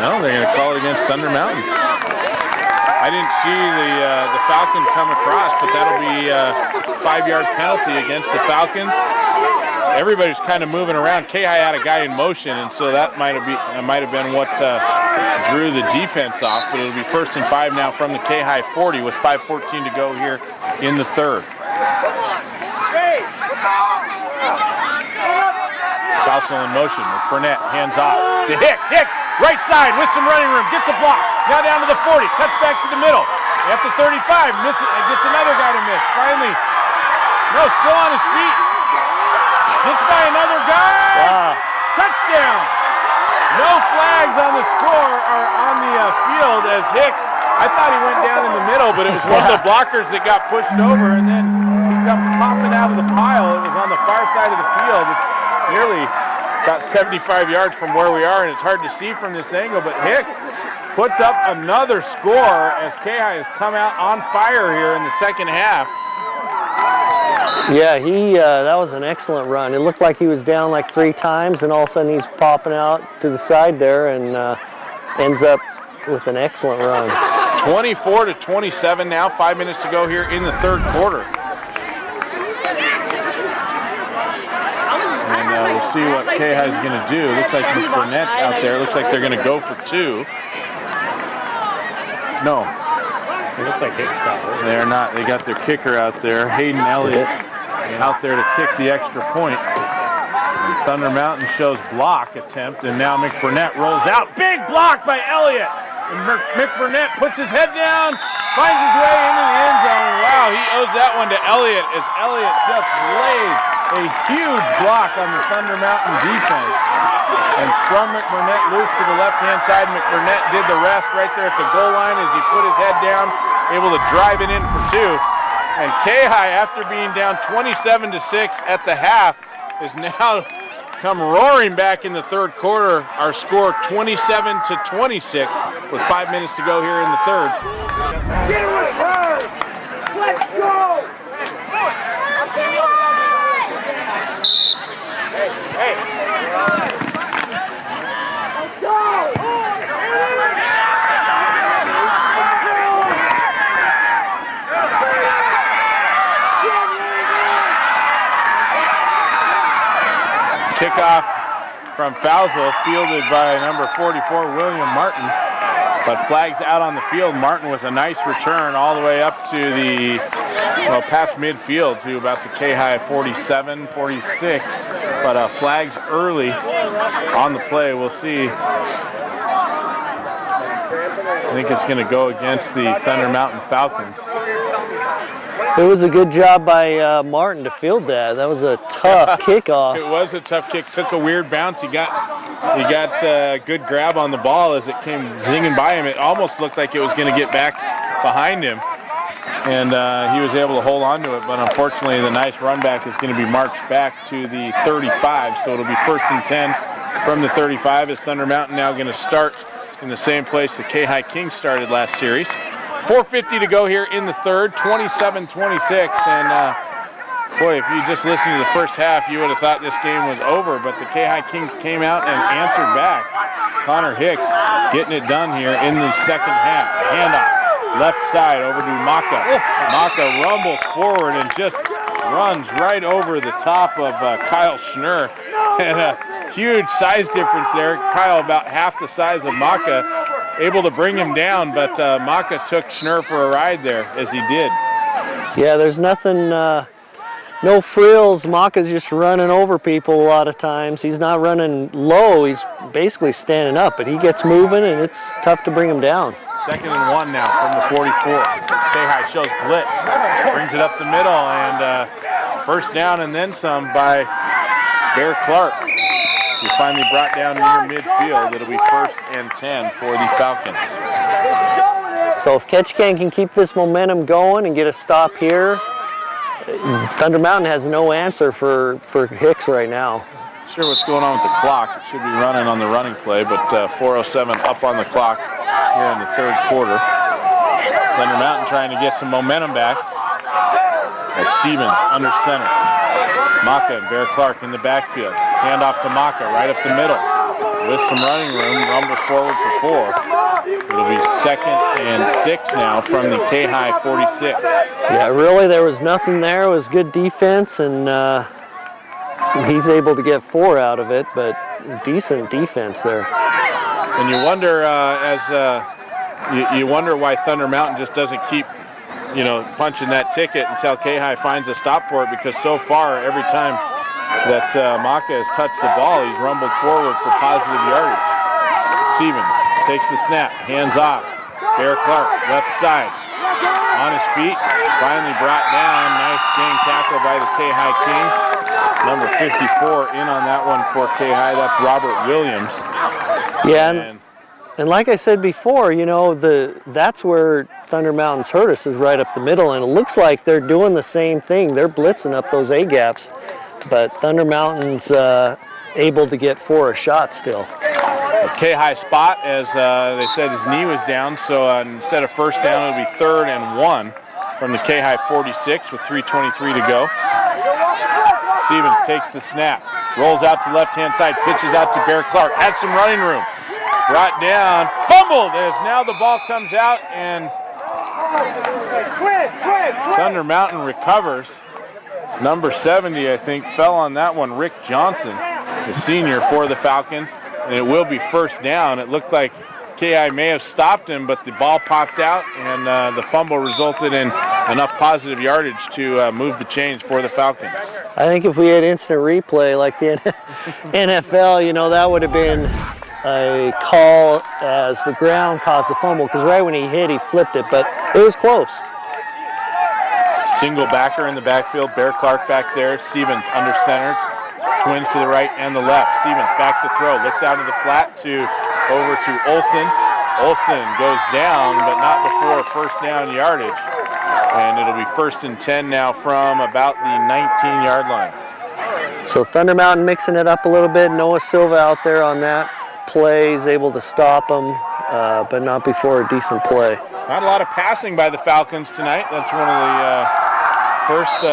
No, they're going to call it against Thunder Mountain. I didn't see the Falcon come across, but that'll be a 5-yard penalty against the Falcons. Everybody's kind of moving around. Kayhi had a guy in motion, and so that might have been what drew the defense off. But it'll be 1st and 5 now from the Kayhi 40 with 5:14 to go here in the third. Foussel in motion. McBurnett hands off to Hicks. Hicks, right side with some running room. Gets a block. Now down to the 40. Cuts back to the middle. At the 35. Misses. Gets another guy to miss. Finally. No, still on his feet. Hits by another guy. Wow. Touchdown. No flags on the score or on the field as Hicks. I thought he went down in the middle, but it was one of the blockers that got pushed over, and then he come popping out of the pile. It was on the far side of the field. It's nearly about 75 yards from where we are, and it's hard to see from this angle, but Hicks puts up another score as Kayhi has come out on fire here in the second half. Yeah, that was an excellent run. It looked like he was down like 3 times, and all of a sudden he's popping out to the side there and ends up with an excellent run. 24-27 now, 5 minutes to go here in the third quarter. And we'll see what Kayhi is going to do. Looks like McBurnett's out there. Looks like they're going to go for 2. No. It looks like Hicks got hurt. They're not. They got their kicker out there, Hayden Elliott, out there to kick the extra point. And Thunder Mountain shows block attempt, and now McBurnett rolls out. Big block by Elliott. And McBurnett puts his head down, finds his way into the end zone. Wow, he owes that one to Elliott as Elliott just laid a huge block on the Thunder Mountain defense and sprung McBurnett loose to the left-hand side. McBurnett did the rest right there at the goal line as he put his head down, able to drive it in for 2. And Kayhi, after being down 27-6 at the half, is now come roaring back in the third quarter. Our score 27-26 with 5 minutes to go here in the third. Get it with her! Let's go! Hey! Let's go! Kickoff from Falcons, fielded by number 44, William Martin. But flags out on the field. Martin with a nice return all the way up to the, past midfield to about the Kayhi 47, 46. But flags early on the play. We'll see. I think it's going to go against the Thunder Mountain Falcons. It was a good job by Martin to field that. That was a tough kickoff. It was a tough kick. Took a weird bounce. He got a good grab on the ball as it came zinging by him. It almost looked like it was going to get back behind him, and he was able to hold on to it. But unfortunately, the nice run back is going to be marched back to the 35. So it'll be 1st and 10 from the 35 as Thunder Mountain now going to start in the same place the Kayhi Kings started last series. 4:50 to go here in the third, 27-26, and boy, if you just listened to the first half, you would have thought this game was over, but the Kayhi Kings came out and answered back. Connor Hicks getting it done here in the second half. Handoff, left side over to Maka. Maka rumbles forward and just runs right over the top of Kyle Schnurr. And a huge size difference there. Kyle about half the size of Maka, able to bring him down, but Maka took Schnurr for a ride there, as he did. Yeah, there's nothing, no frills. Maka's just running over people a lot of times. He's not running low. He's basically standing up, but he gets moving, and it's tough to bring him down. 2nd and 1 now from the 44. Kayhi shows blitz, brings it up the middle, and first down and then some by Bear Clark. He finally brought down near midfield. It'll be 1st and 10 for the Falcons. So if Ketchikan can keep this momentum going and get a stop here, Thunder Mountain has no answer for Hicks right now. Sure what's going on with the clock. It should be running on the running play, but 4:07 up on the clock here in the 3rd quarter. Thunder Mountain trying to get some momentum back. As Stevens under center. Maka and Bear Clark in the backfield. Hand off to Maka right up the middle. With some running room, rumbles forward for 4. It'll be 2nd and 6 now from the Kayhi 46. Yeah, really there was nothing there. It was good defense, and he's able to get 4 out of it, but decent defense there. And you wonder, you wonder why Thunder Mountain just doesn't keep, punching that ticket until Kayhi finds a stop for it, because so far, every time that Maka has touched the ball, he's rumbled forward for positive yardage. Stevens takes the snap, hands off. Bear Clark, left side, on his feet, finally brought down. Nice gang tackle by the Kayhi Kings. Number 54 in on that one for Kayhi. That's Robert Williams. Yeah, and like I said before, that's where Thunder Mountain's hurt us, is right up the middle, and it looks like they're doing the same thing. They're blitzing up those A-gaps, but Thunder Mountain's able to get 4 a shot still. Kayhi spot, as they said his knee was down, so instead of 1st down, it'll be 3rd and 1 from the Kayhi 46 with 3:23 to go. Stevens takes the snap, rolls out to the left-hand side, pitches out to Bear Clark, has some running room. Brought down, fumbled, as now the ball comes out, and Thunder Mountain recovers. Number 70, I think, fell on that one, Rick Johnson, the senior for the Falcons, and it will be 1st down. It looked like KI may have stopped him, but the ball popped out, and the fumble resulted in enough positive yardage to move the chains for the Falcons. I think if we had instant replay like the NFL, that would have been a call as the ground caused the fumble, because right when he hit, he flipped it, but it was close. Single backer in the backfield, Bear Clark back there, Stevens under center, twins to the right and the left. Stevens back to throw, looks out of the flat over to Olsen. Olsen goes down, but not before 1st down yardage. And it'll be 1st and 10 now from about the 19-yard line. So Thunder Mountain mixing it up a little bit. Noah Silva out there on that play is able to stop them, but not before a decent play. Not a lot of passing by the Falcons tonight. That's one of the first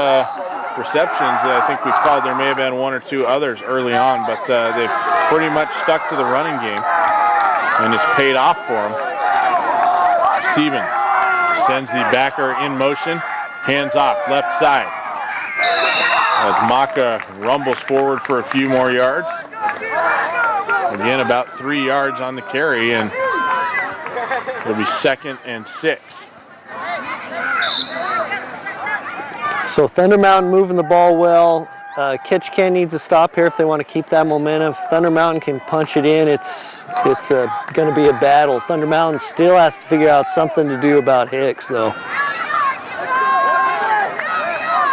receptions that I think we've called. There may have been 1 or 2 others early on, but they've pretty much stuck to the running game, and it's paid off for them. Stevens sends the backer in motion, hands off, left side. As Maka rumbles forward for a few more yards. Again, about 3 yards on the carry, and it'll be 2nd and 6. So Thunder Mountain moving the ball well. Ketchikan needs a stop here if they want to keep that momentum. If Thunder Mountain can punch it in, it's going to be a battle. Thunder Mountain still has to figure out something to do about Hicks, though.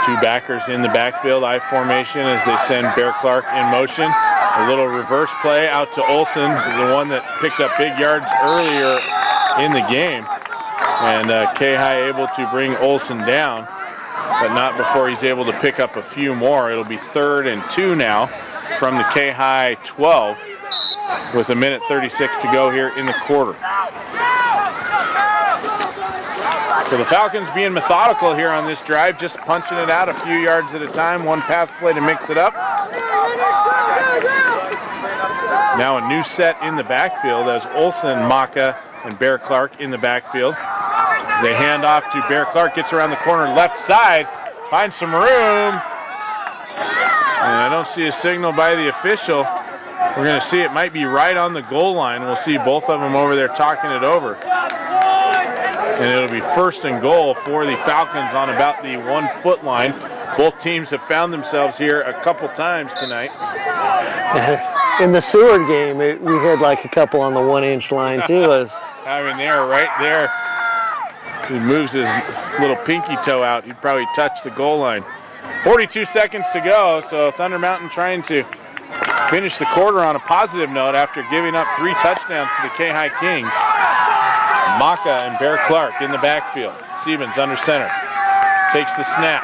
2 backers in the backfield, I formation, as they send Bear Clark in motion. A little reverse play out to Olsen, the one that picked up big yards earlier in the game. And Kayhi able to bring Olsen down, but not before he's able to pick up a few more. It'll be 3rd and 2 now from the Kayhi 12 with 1:36 to go here in the quarter. So the Falcons being methodical here on this drive, just punching it out a few yards at a time, 1 pass play to mix it up. Now a new set in the backfield as Olsen, Maka, and Bear Clark in the backfield. They hand off to Bear Clark, gets around the corner left side, finds some room. And I don't see a signal by the official. We're going to see it might be right on the goal line. We'll see both of them over there talking it over. And it'll be 1st and goal for the Falcons on about the 1-foot line. Both teams have found themselves here a couple times tonight. In the Seward game, we had like a couple on the 1-inch line too. I mean, they're right there. He moves his little pinky toe out. He'd probably touch the goal line. 42 seconds to go, so Thunder Mountain trying to finish the quarter on a positive note after giving up 3 touchdowns to the Kayhi Kings. Maka and Bear Clark in the backfield. Stevens under center. Takes the snap.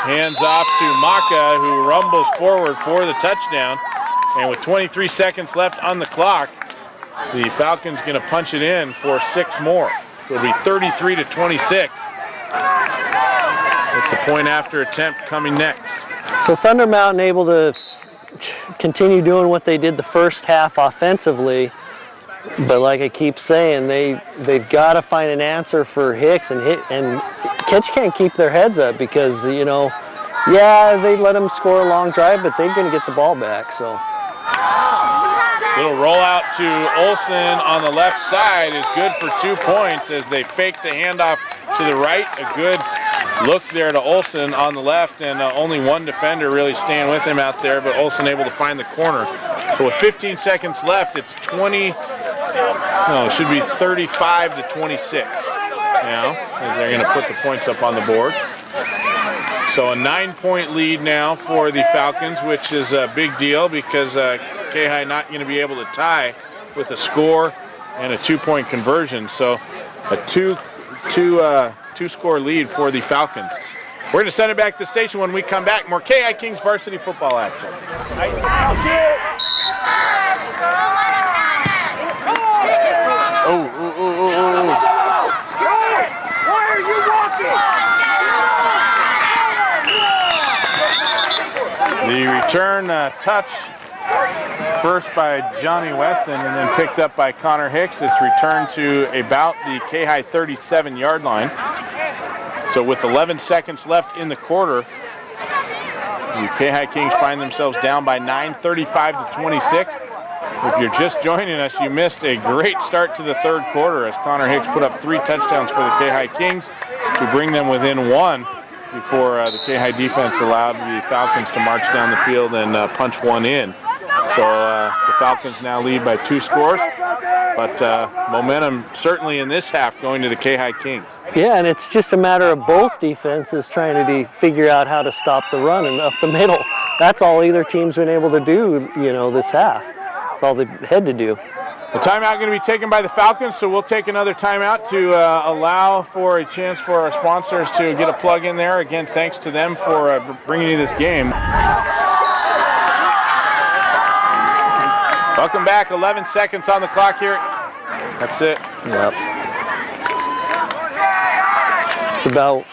Hands off to Maka, who rumbles forward for the touchdown. And with 23 seconds left on the clock, the Falcons going to punch it in for 6 more. So it'll be 33-26. With the point after attempt coming next. So Thunder Mountain able to continue doing what they did the first half offensively, but like I keep saying, they've got to find an answer for Hicks, and Ketch can't keep their heads up because, you know, yeah, they let them score a long drive, but they're going to get the ball back. So little rollout to Olsen on the left side is good for 2 points as they fake the handoff to the right. A good look there to Olsen on the left, and only one defender really staying with him out there, but Olsen able to find the corner. So with 15 seconds left, it's 35-26 now, as they're going to put the points up on the board. So a 9-point lead now for the Falcons, which is a big deal because Kayhi not going to be able to tie with a score and a 2-point conversion. So a two-score lead for the Falcons. We're going to send it back to the station when we come back. More Kayhi Kings varsity football action. Why are you walking? The return touch first by Johnny Weston and then picked up by Connor Hicks. It's returned to about the Kayhi 37-yard line. So with 11 seconds left in the quarter, the Kayhi Kings find themselves down by 9, 35-26. If you're just joining us, you missed a great start to the third quarter as Connor Hicks put up 3 touchdowns for the Kayhi Kings to bring them within 1 before the Kayhi defense allowed the Falcons to march down the field and punch one in. So the Falcons now lead by 2 scores, but momentum certainly in this half going to the Kayhi Kings. yeah, and it's just a matter of both defenses trying to figure out how to stop the run and up the middle. That's all either team's been able to do, you know, this half. That's all they had to do. The timeout going to be taken by the Falcons, so we'll take another timeout to allow for a chance for our sponsors to get a plug in there. Again, thanks to them for bringing you this game. Welcome back. 11 seconds on the clock here. That's it. Yep. It's about.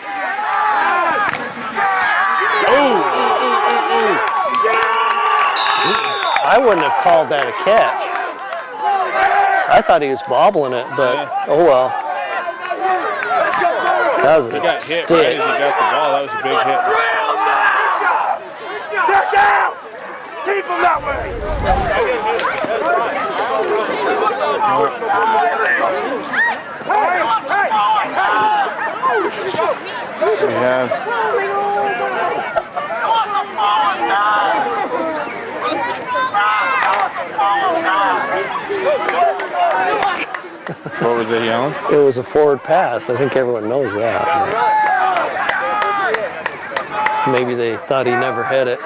I wouldn't have called that a catch. I thought he was bobbling it, but oh well. That was a He got hit stick. right as he got the ball. That was a big hit. Get down! Keep him that way! We have what was they yelling? It was a forward pass. I think everyone knows that. Maybe they thought he never hit it.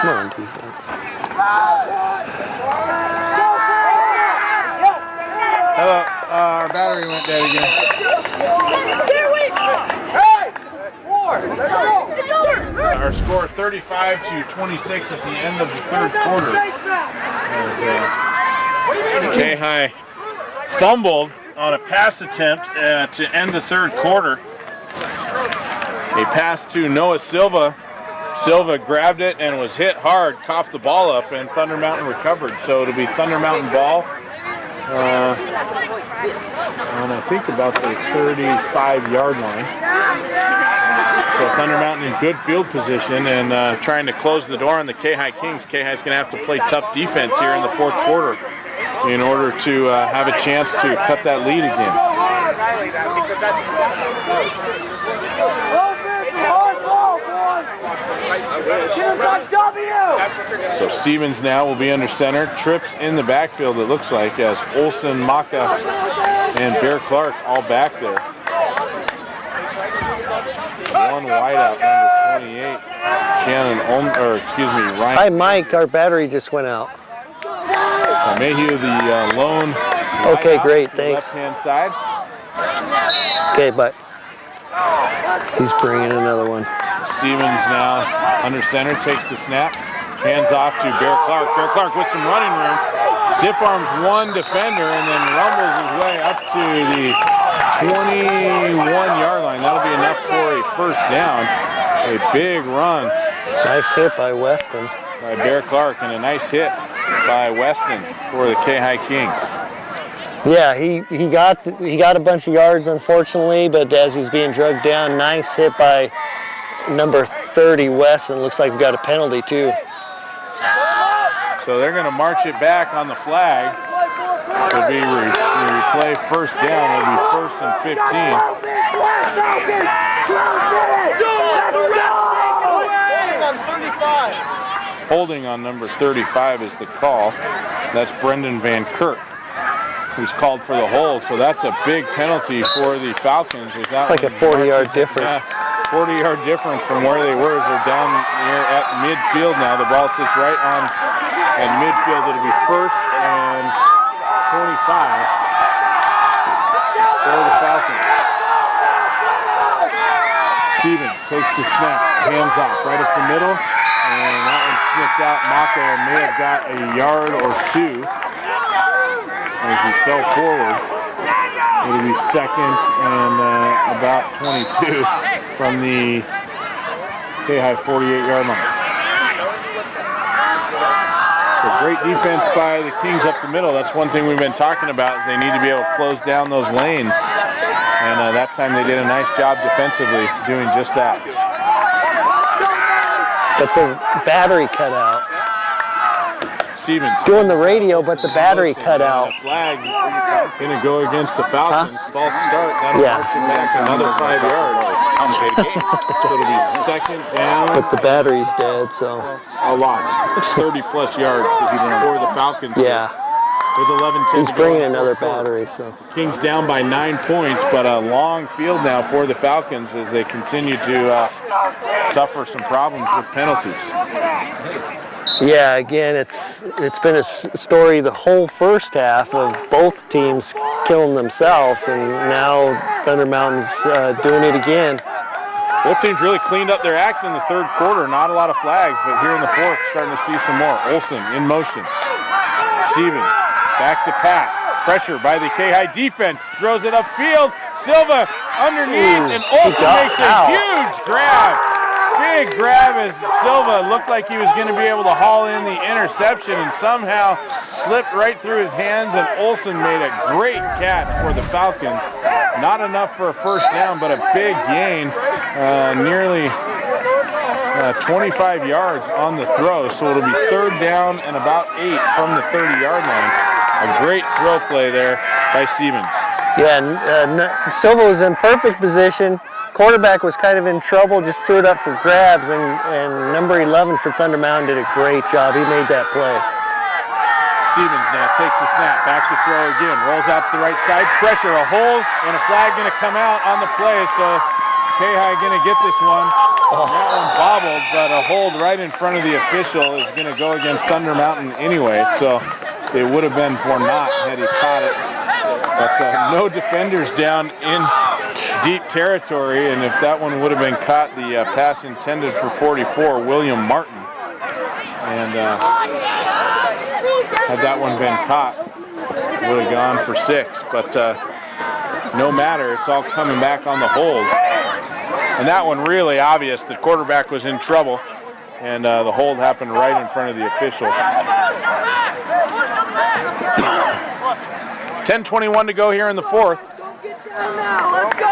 Come on, defense. Hello, our battery went dead again. Our score 35-26 at the end of the third quarter. Kayhi fumbled on a pass attempt to end the third quarter. A pass to Noah Silva. Silva grabbed it and was hit hard, coughed the ball up, and Thunder Mountain recovered. So it'll be Thunder Mountain ball. And I think about the 35-yard line. So Thunder Mountain in good field position and trying to close the door on the Kayhi Kings. Kayhi's going to have to play tough defense here in the fourth quarter in order to have a chance to cut that lead again. So Stevens now will be under center. Trips in the backfield, it looks like, as Olsen, Maka, and Bear Clark all back there. One wideout, number 28. Shannon Ryan. Hi, Mike. Our battery just went out. Mayhew, the lone. Okay, wideout great. to the Thanks. Left-hand side. Okay, but he's bringing another one. Stevens now under center, takes the snap, hands off to Bear Clark. Bear Clark with some running room. Stiff arms one defender and then rumbles his way up to the 21-yard line. That'll be enough for a first down. A big run. Nice hit by Weston. By Bear Clark, and a nice hit by Weston for the Kayhi Kings. Yeah, he got a bunch of yards, unfortunately, but as he's being drugged down, nice hit by number 30 Weston. Looks like we got a penalty too. So they're going to march it back on the flag. It'll be replay first down. It'll be 1st and 15. Holding on number 35 is the call. That's Brendan Van Kirk, who's called for the hold. So that's a big penalty for the Falcons. It's like a 40-yard difference. Yeah, 40-yard difference from where they were as they're down near at midfield now. The ball sits right on at midfield. It'll be 1st and 25 for the Falcons. Stevens takes the snap, hands off right up the middle, and that one snipped out. Mako may have got a yard or two as he fell forward. It'll be 2nd and about 22 from the Kayhi 48-yard line. So great defense by the Kings up the middle. That's one thing we've been talking about, is they need to be able to close down those lanes. And that time they did a nice job defensively doing just that. But the battery cut out. Stevens Doing the radio, but the battery cut out. Flag going to go against the Falcons. False start. That'll march it back another 5 yards. So it'll be 2nd down. But the battery's dead, so. A lot. 30-plus yards for the Falcons. Yeah. With 11-10 He's bringing another battery, so. Kings down by 9 points, but a long field now for the Falcons as they continue to suffer some problems with penalties. Yeah, again, it's been a story the whole first half of both teams killing themselves, and now Thunder Mountain's doing it again. Both teams really cleaned up their act in the 3rd quarter. Not a lot of flags, but here in the 4th, starting to see some more. Olsen in motion. Stevens back to pass. Pressure by the Kayhi defense. Throws it upfield. Silva underneath, and Olsen makes a huge grab. Big grab as Silva looked like he was going to be able to haul in the interception and somehow slipped right through his hands, and Olsen made a great catch for the Falcons. Not enough for a first down, but a big gain, nearly 25 yards on the throw. So it'll be 3rd down and about 8 from the 30-yard line. A great throw play there by Stevens. Yeah, Silva was in perfect position. Quarterback was kind of in trouble, just threw it up for grabs, and number 11 for Thunder Mountain did a great job. He made that play. Stevens now takes the snap, back to throw again, rolls out to the right side, pressure, a hold, and a flag going to come out on the play, so Kayhi going to get this one. That one bobbled, but a hold right in front of the official is going to go against Thunder Mountain anyway, so it would have been for naught had he caught it. But no defenders down in deep territory, and if that one would have been caught, the pass intended for 44, William Martin. And had that one been caught, would have gone for 6. But no matter, it's all coming back on the hold. And that one really obvious. The quarterback was in trouble, and the hold happened right in front of the official. 10:21 to go here in the 4th. Let's go!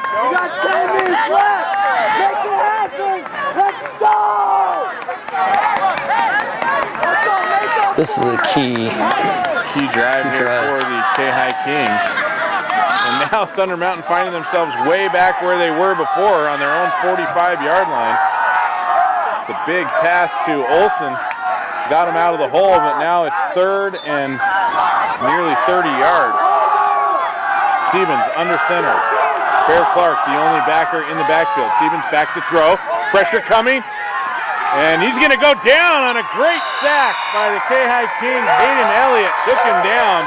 We got 10 minutes left! Make it happen! Let's go! This is a key drive here for the Kayhi Kings. And now Thunder Mountain finding themselves way back where they were before on their own 45-yard line. The big pass to Olsen got him out of the hole, but now it's 3rd and nearly 30 yards. Stevens under center. Bear Clark, the only backer in the backfield. Stevens back to throw. Pressure coming. And he's going to go down on a great sack by the Kayhi Kings. Hayden Elliott took him down.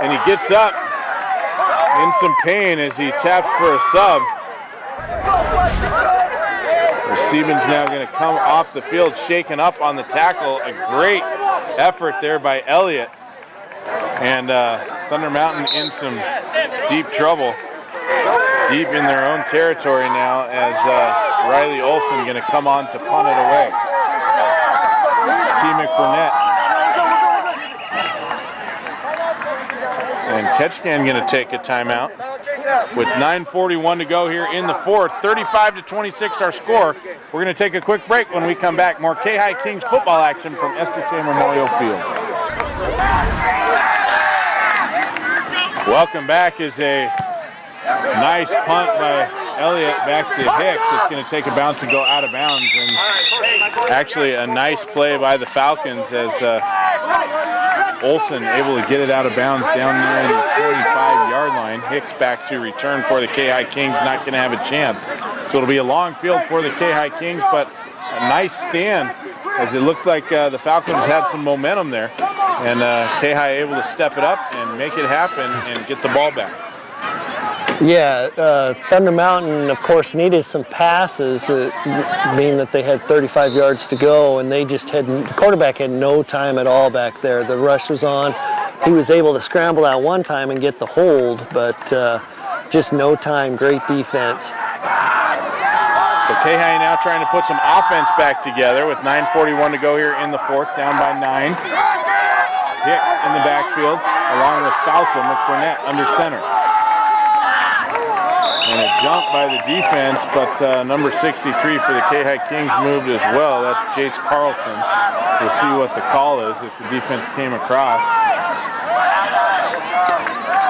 And he gets up in some pain as he taps for a sub. Siemens now going to come off the field, shaken up on the tackle. A great effort there by Elliott. And Thunder Mountain in some deep trouble. Deep in their own territory now as Riley Olson going to come on to punt it away. T. McBurnett. And Ketchikan going to take a timeout with 9:41 to go here in the fourth. 35-26 our score. We're going to take a quick break. When we come back, more Kayhi Kings football action from Esther Shea Memorial Field. Welcome back is a nice punt by Elliott back to Hicks. It's going to take a bounce and go out of bounds. And actually a nice play by the Falcons as Olson able to get it out of bounds down near the 45-yard line. Hicks back to return for the Kayhi Kings, not going to have a chance. So it'll be a long field for the Kayhi Kings, but a nice stand as it looked like the Falcons had some momentum there. And Kayhi able to step it up and make it happen and get the ball back. Yeah, Thunder Mountain, of course, needed some passes, being that they had 35 yards to go, and they just had, the quarterback had no time at all back there. The rush was on. He was able to scramble out one time and get the hold, but just no time. Great defense. So Kayhi now trying to put some offense back together with 9:41 to go here in the fourth, down by 9. Hick in the backfield, along with Fausel McBurnett under center. And a jump by the defense, but number 63 for the Kayhi Kings moved as well. That's Jace Carlson. We'll see what the call is if the defense came across.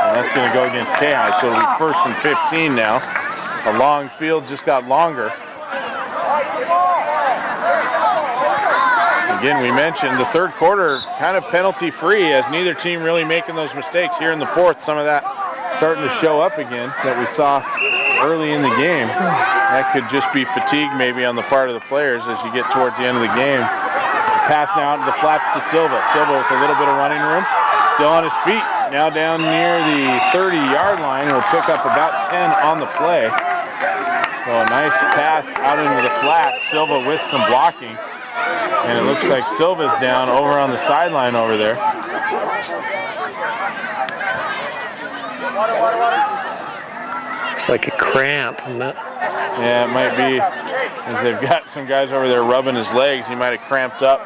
And that's going to go against Kayhi. So it'll be 1st and 15 now. The long field just got longer. Again, we mentioned the third quarter kind of penalty free as neither team really making those mistakes. Here in the fourth, some of that starting to show up again that we saw early in the game. That could just be fatigue maybe on the part of the players as you get towards the end of the game. Pass now into the flats to Silva. Silva with a little bit of running room. Still on his feet. Now down near the 30-yard line. Will pick up about 10 on the play. So a nice pass out into the flats. Silva with some blocking. And it looks like Silva's down over on the sideline over there. Looks like a cramp. Yeah, it might be. As they've got some guys over there rubbing his legs. He might have cramped up.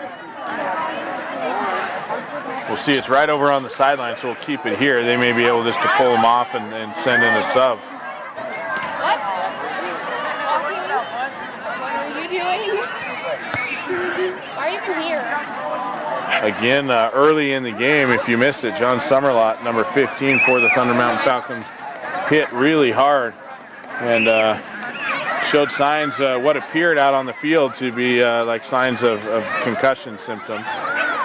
We'll see. It's right over on the sideline, so we'll keep it here. They may be able just to pull him off and send in a sub. Again, early in the game, if you missed it, John Summerlot, number 15 for the Thunder Mountain Falcons, hit really hard and showed signs, what appeared out on the field to be like signs of concussion symptoms.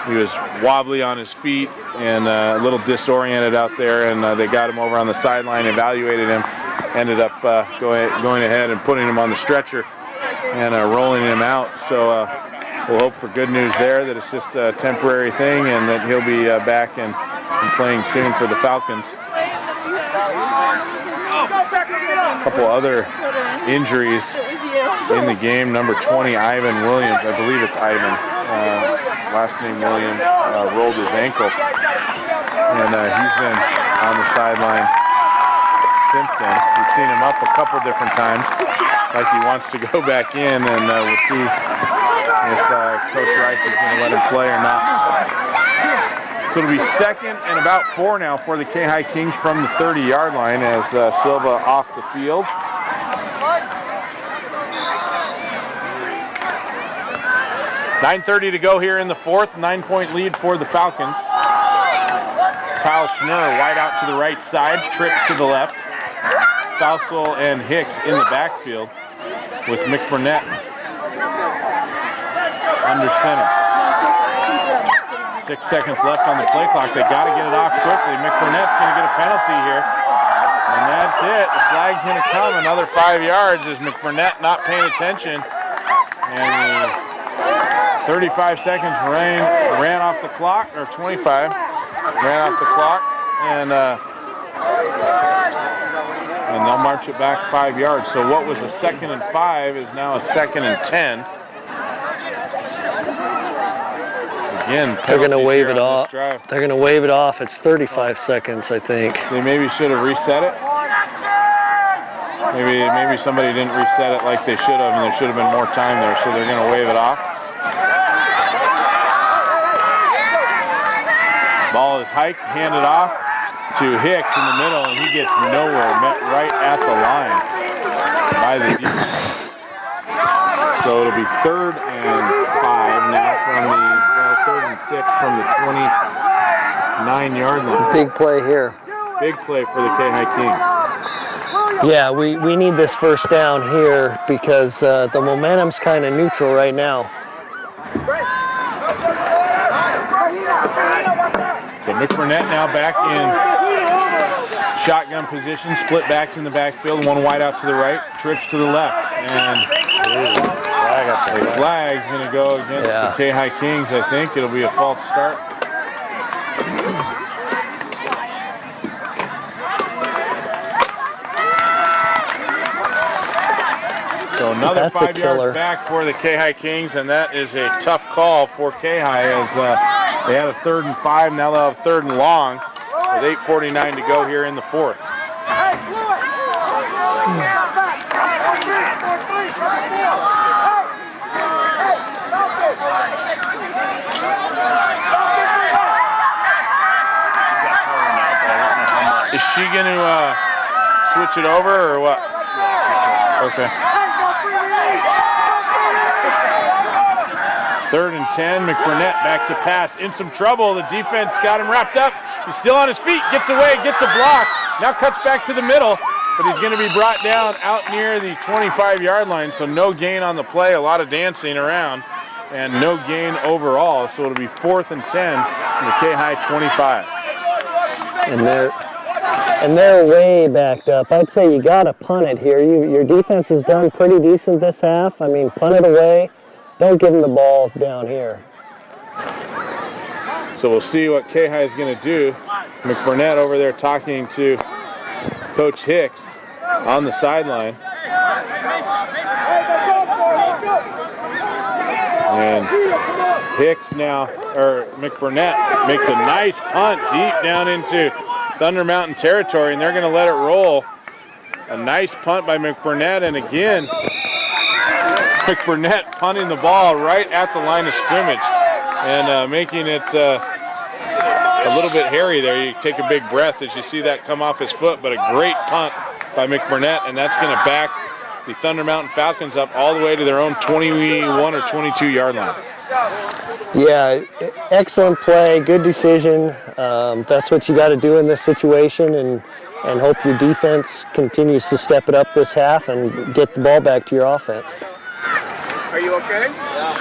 He was wobbly on his feet and a little disoriented out there, and they got him over on the sideline, evaluated him, ended up going ahead and putting him on the stretcher and rolling him out. So we'll hope for good news there, that it's just a temporary thing and that he'll be back and playing soon for the Falcons. A couple other injuries in the game. Number 20, Ivan Williams, I believe it's Ivan, last name Williams, rolled his ankle. And he's been on the sideline since then. We've seen him up a couple different times, like he wants to go back in, and we'll see if Coach Rice is going to let him play or not. So it'll be 2nd and about 4 now for the Kayhi Kings from the 30-yard line as Silva off the field. $9:30 to go here in the fourth. 9-point lead for the Falcons. Kyle Schnurr wide out to the right side, trips to the left. Fausel and Hicks in the backfield with McBurnett under center. 6 seconds left on the play clock. They got to get it off quickly. McBurnett's going to get a penalty here. And that's it. The flag's going to come. Another 5 yards as McBurnett not paying attention. And the 35 seconds ran off the clock, or 25 ran off the clock. And they'll march it back 5 yards. So what was a 2nd and 5 is now a 2nd and 10. Again, they're going to wave it off. They're going to wave it off. It's 35 seconds, I think. They maybe should have reset it. Maybe somebody didn't reset it like they should have, and there should have been more time there, so they're going to wave it off. Ball is hiked, handed off to Hicks in the middle, and he gets nowhere, met right at the line by the defense. So it'll be 3rd and 5 now from the 3rd and 6 from the 29-yard line. Big play here. Big play for the Kayhi Kings. Yeah, we need this first down here because the momentum's kind of neutral right now. So McBurnett now back in shotgun position, split backs in the backfield, one wide out to the right, trips to the left, and a flag's going to go against the Kayhi Kings, I think. It'll be a false start. So another 5 yards back for the Kayhi Kings, and that is a tough call for Kayhi as they had a 3rd and 5, now they'll have 3rd and long with 8:49 to go here in the 4th. Is she going to switch it over or what? Okay. 3rd and 10, McBurnett back to pass, in some trouble. The defense got him wrapped up. He's still on his feet, gets away, gets a block. Now cuts back to the middle, but he's going to be brought down out near the 25-yard line, so no gain on the play, a lot of dancing around, and no gain overall. So it'll be 4th and 10 from the Kayhi 25. And they're way backed up. I'd say you got to punt it here. Your defense has done pretty decent this half. I mean, punt it away. Don't give them the ball down here. So we'll see what Kayhi is going to do. McBurnett over there talking to Coach Hicks on the sideline. And Hicks now, or McBurnett, makes a nice punt deep down into Thunder Mountain territory, and they're going to let it roll. A nice punt by McBurnett, and again, McBurnett punting the ball right at the line of scrimmage and making it a little bit hairy there. You take a big breath as you see that come off his foot, but a great punt by McBurnett, and that's going to back the Thunder Mountain Falcons up all the way to their own 21 or 22-yard line. Yeah, excellent play, good decision. That's what you got to do in this situation, and hope your defense continues to step it up this half and get the ball back to your offense. Are you okay? Yeah.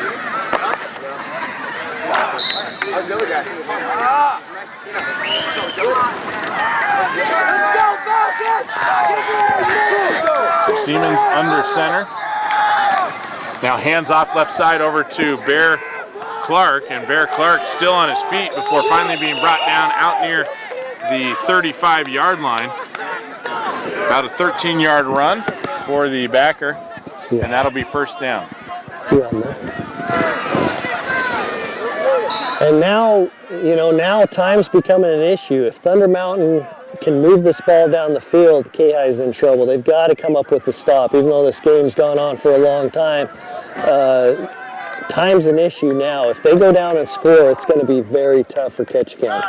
How's the other guy? So Siemens under center. Now hands off left side over to Bear Clark, and Bear Clark still on his feet before finally being brought down out near the 35-yard line. About a 13-yard run for the backer, and that'll be first down. And now, now time's becoming an issue. If Thunder Mountain can move this ball down the field, Kayhi is in trouble. They've got to come up with the stop, even though this game's gone on for a long time. Time's an issue now. If they go down and score, it's going to be very tough for Ketchikan.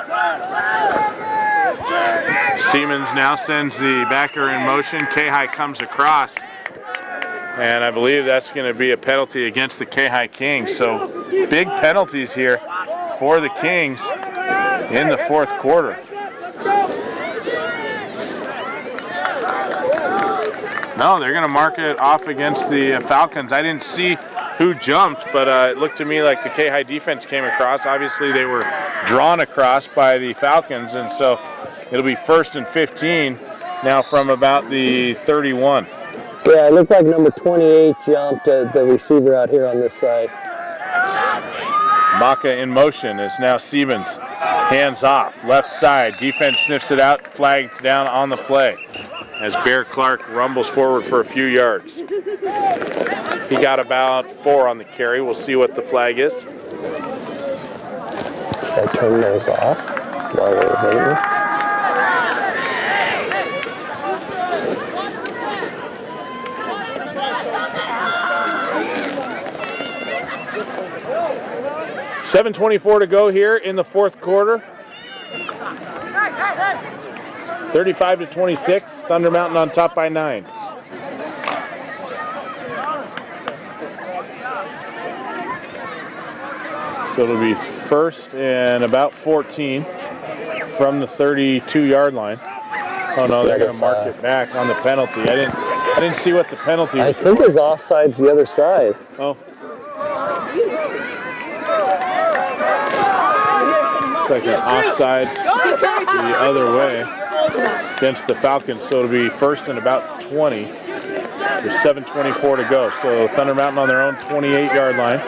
Siemens now sends the backer in motion. Kayhi comes across, and I believe that's going to be a penalty against the Kayhi Kings. So big penalties here for the Kings in the 4th quarter. No, they're going to mark it off against the Falcons. I didn't see who jumped, but it looked to me like the Kayhi defense came across. Obviously, they were drawn across by the Falcons, and so it'll be 1st and 15. now from about the 31. Yeah, it looked like number 28 jumped the receiver out here on this side. Maka in motion is now Siemens. Hands off, left side. Defense sniffs it out, flagged down on the play as Bear Clark rumbles forward for a few yards. He got about 4 on the carry. We'll see what the flag is. Should I turn those off while we're waiting? $7:24 to go here in the fourth quarter. 35-26, Thunder Mountain on top by 9. So it'll be first and about 14 from the 32-yard line. Oh no, they're going to mark it back on the penalty. I didn't see what the penalty was. I think his offside's the other side. Oh. Looks like an offside the other way against the Falcons. So it'll be first and about 20. There's 7:24 to go. So Thunder Mountain on their own 28-yard line.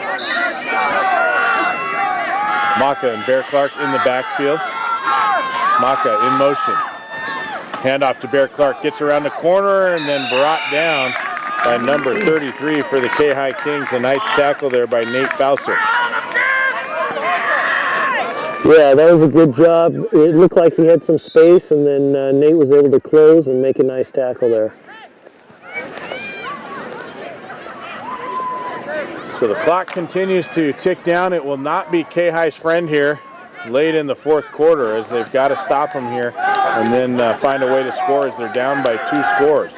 Maka and Bear Clark in the backfield. Maka in motion. Handoff to Bear Clark. Gets around the corner and then brought down by number 33 for the Kayhi Kings. A nice tackle there by Nate Fauser. Yeah, that was a good job. It looked like he had some space, and then Nate was able to close and make a nice tackle there. So the clock continues to tick down. It will not be Kayhi's friend here late in the fourth quarter, as they've got to stop him here and then find a way to score as they're down by 2 scores.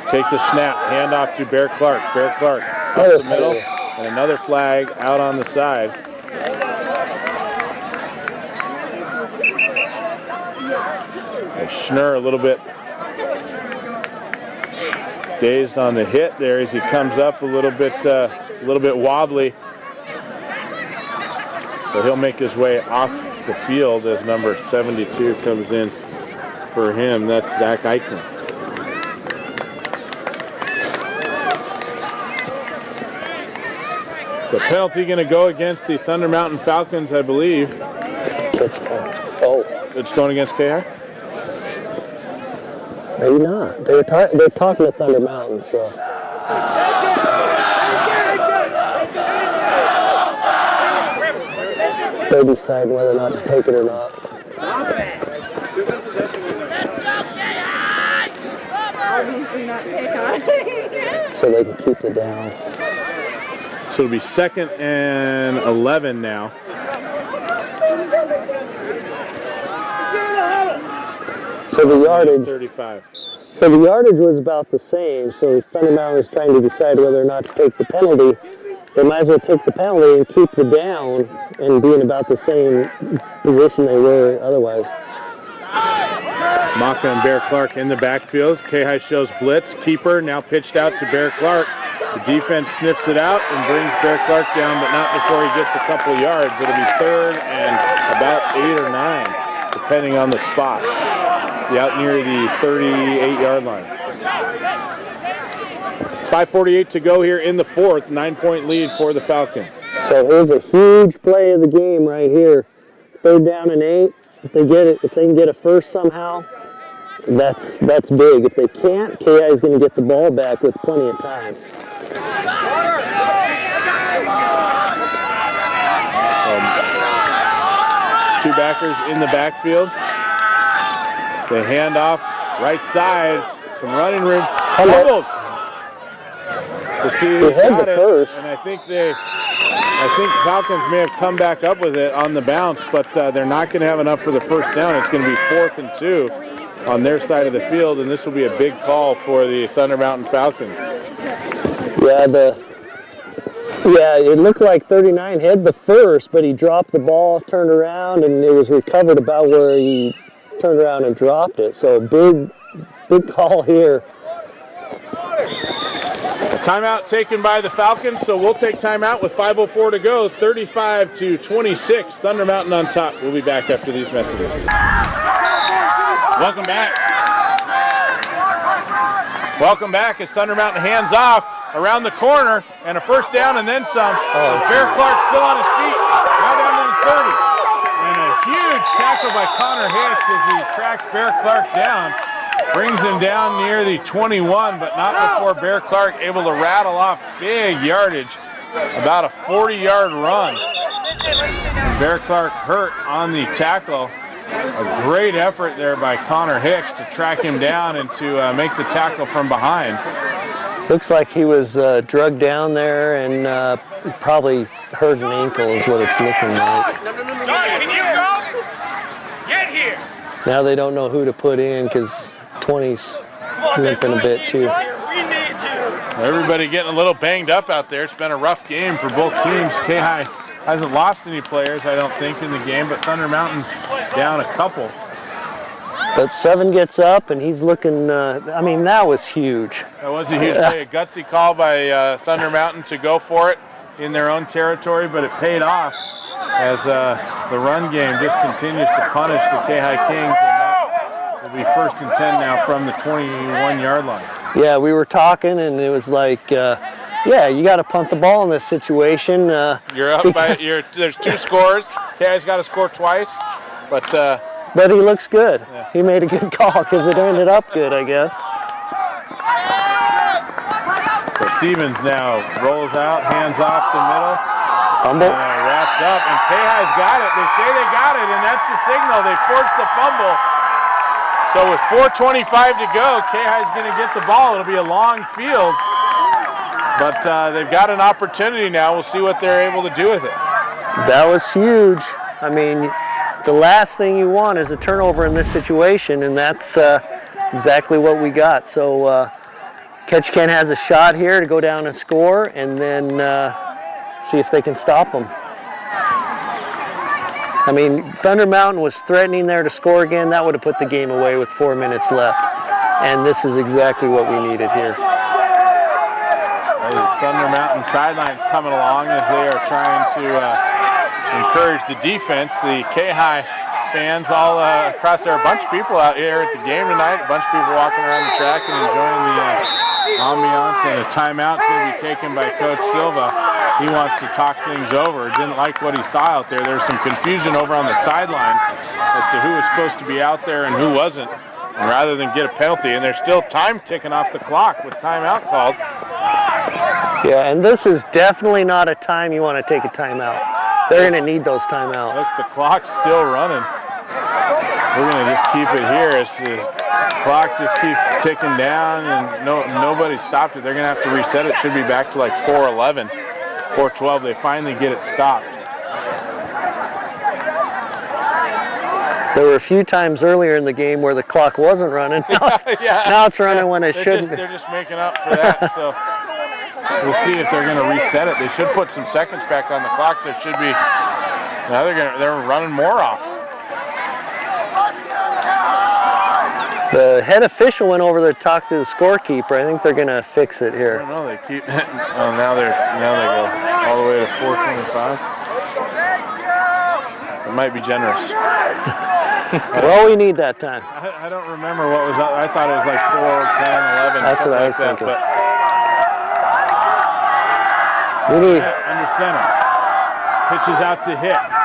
Take the snap, hand off to Bear Clark. Bear Clark up the middle, and another flag out on the side. And Schnurr a little bit dazed on the hit there as he comes up a little bit wobbly. So he'll make his way off the field as number 72 comes in for him. That's Zach Eichner. The penalty going to go against the Thunder Mountain Falcons, I believe. It's going against KR? Maybe not. They're talking to Thunder Mountain, so. They decide whether or not to take it or not. So they can keep the down. So it'll be 2nd and 11 now. So the yardage. 35. So the yardage was about the same. So Thunder Mountain was trying to decide whether or not to take the penalty. They might as well take the penalty and keep the down and be in about the same position they were otherwise. Maka and Bear Clark in the backfield. Kayhi shows blitz. Keeper now pitched out to Bear Clark. The defense sniffs it out and brings Bear Clark down, but not before he gets a couple yards. It'll be 3rd and about 8 or 9, depending on the spot. Out near the 38-yard line. 5:48 to go here in the fourth. 9-point lead for the Falcons. So here's a huge play of the game right here. 3rd down and 8. If they get it, if they can get a first somehow, that's big. If they can't, KI is going to get the ball back with plenty of time. Two backers in the backfield. They hand off right side, some running room. Fumbled. They had the first. And I think Falcons may have come back up with it on the bounce, but they're not going to have enough for the first down. It's going to be 4th and 2 on their side of the field, and this will be a big call for the Thunder Mountain Falcons. Yeah, it looked like 39 had the first, but he dropped the ball, turned around, and it was recovered about where he turned around and dropped it. So big call here. A timeout taken by the Falcons, so we'll take timeout with 5:04 to go. 35-26, Thunder Mountain on top. We'll be back after these messages. Welcome back. Welcome back as Thunder Mountain hands off around the corner and a first down and then some. Bear Clark still on his feet, now down to the 30. And a huge tackle by Connor Hicks as he tracks Bear Clark down. Brings him down near the 21, but not before Bear Clark able to rattle off big yardage, about a 40-yard run. And Bear Clark hurt on the tackle. A great effort there by Connor Hicks to track him down and to make the tackle from behind. Looks like he was drugged down there and probably hurt an ankle is what it's looking like. Can you go? Get here. Now they don't know who to put in because 20's limping a bit too. Everybody getting a little banged up out there. It's been a rough game for both teams. Kayhi hasn't lost any players, I don't think, in the game, but Thunder Mountain down a couple. But 7 gets up and he's looking, I mean, that was huge. That was a huge play. A gutsy call by Thunder Mountain to go for it in their own territory, but it paid off as the run game just continues to punish the Kayhi Kings. And that will be 1st and 10 now from the 21-yard line. Yeah, we were talking and it was like, yeah, you got to punt the ball in this situation. You're up by, there's 2 scores. Kayhi's got to score twice, but he looks good. Yeah. He made a good call because it ended up good, I guess. So Stevens now rolls out, hands off the middle. Fumble. Wrapped up, and Kayhi's got it. They say they got it, and that's the signal. They forced the fumble. So with 4:25 to go, Kayhi's going to get the ball. It'll be a long field, but they've got an opportunity now. We'll see what they're able to do with it. That was huge. I mean, the last thing you want is a turnover in this situation, and that's exactly what we got. So Ketchikan has a shot here to go down and score, and then see if they can stop them. I mean, Thunder Mountain was threatening there to score again. That would have put the game away with 4 minutes left, and this is exactly what we needed here. The Thunder Mountain sidelines coming along as they are trying to encourage the defense. The Kayhi fans all across there, a bunch of people out here at the game tonight, a bunch of people walking around the track and enjoying the ambiance, and a timeout is going to be taken by Coach Silva. He wants to talk things over. Didn't like what he saw out there. There was some confusion over on the sideline as to who was supposed to be out there and who wasn't, and rather than get a penalty. And there's still time ticking off the clock with timeout called. Yeah, and this is definitely not a time you want to take a timeout. They're going to need those timeouts. Look, the clock's still running. We're going to just keep it here as the clock just keeps ticking down, and nobody stopped it. They're going to have to reset it. Should be back to like 4:11, 4:12. They finally get it stopped. There were a few times earlier in the game where the clock wasn't running. Now it's running when it shouldn't. They're just making up for that. So we'll see if they're going to reset it. They should put some seconds back on the clock. There should be. Now they're running more off. The head official went over there to talk to the scorekeeper. I think they're going to fix it I here. don't know. They keep. Oh, now they go all the way to 4:25. It might be generous. Well, we need that time. I don't remember what was up. I thought it was like 4, 10, 11. That's what I was like thinking. But We need. under center. Pitches out to Hicks.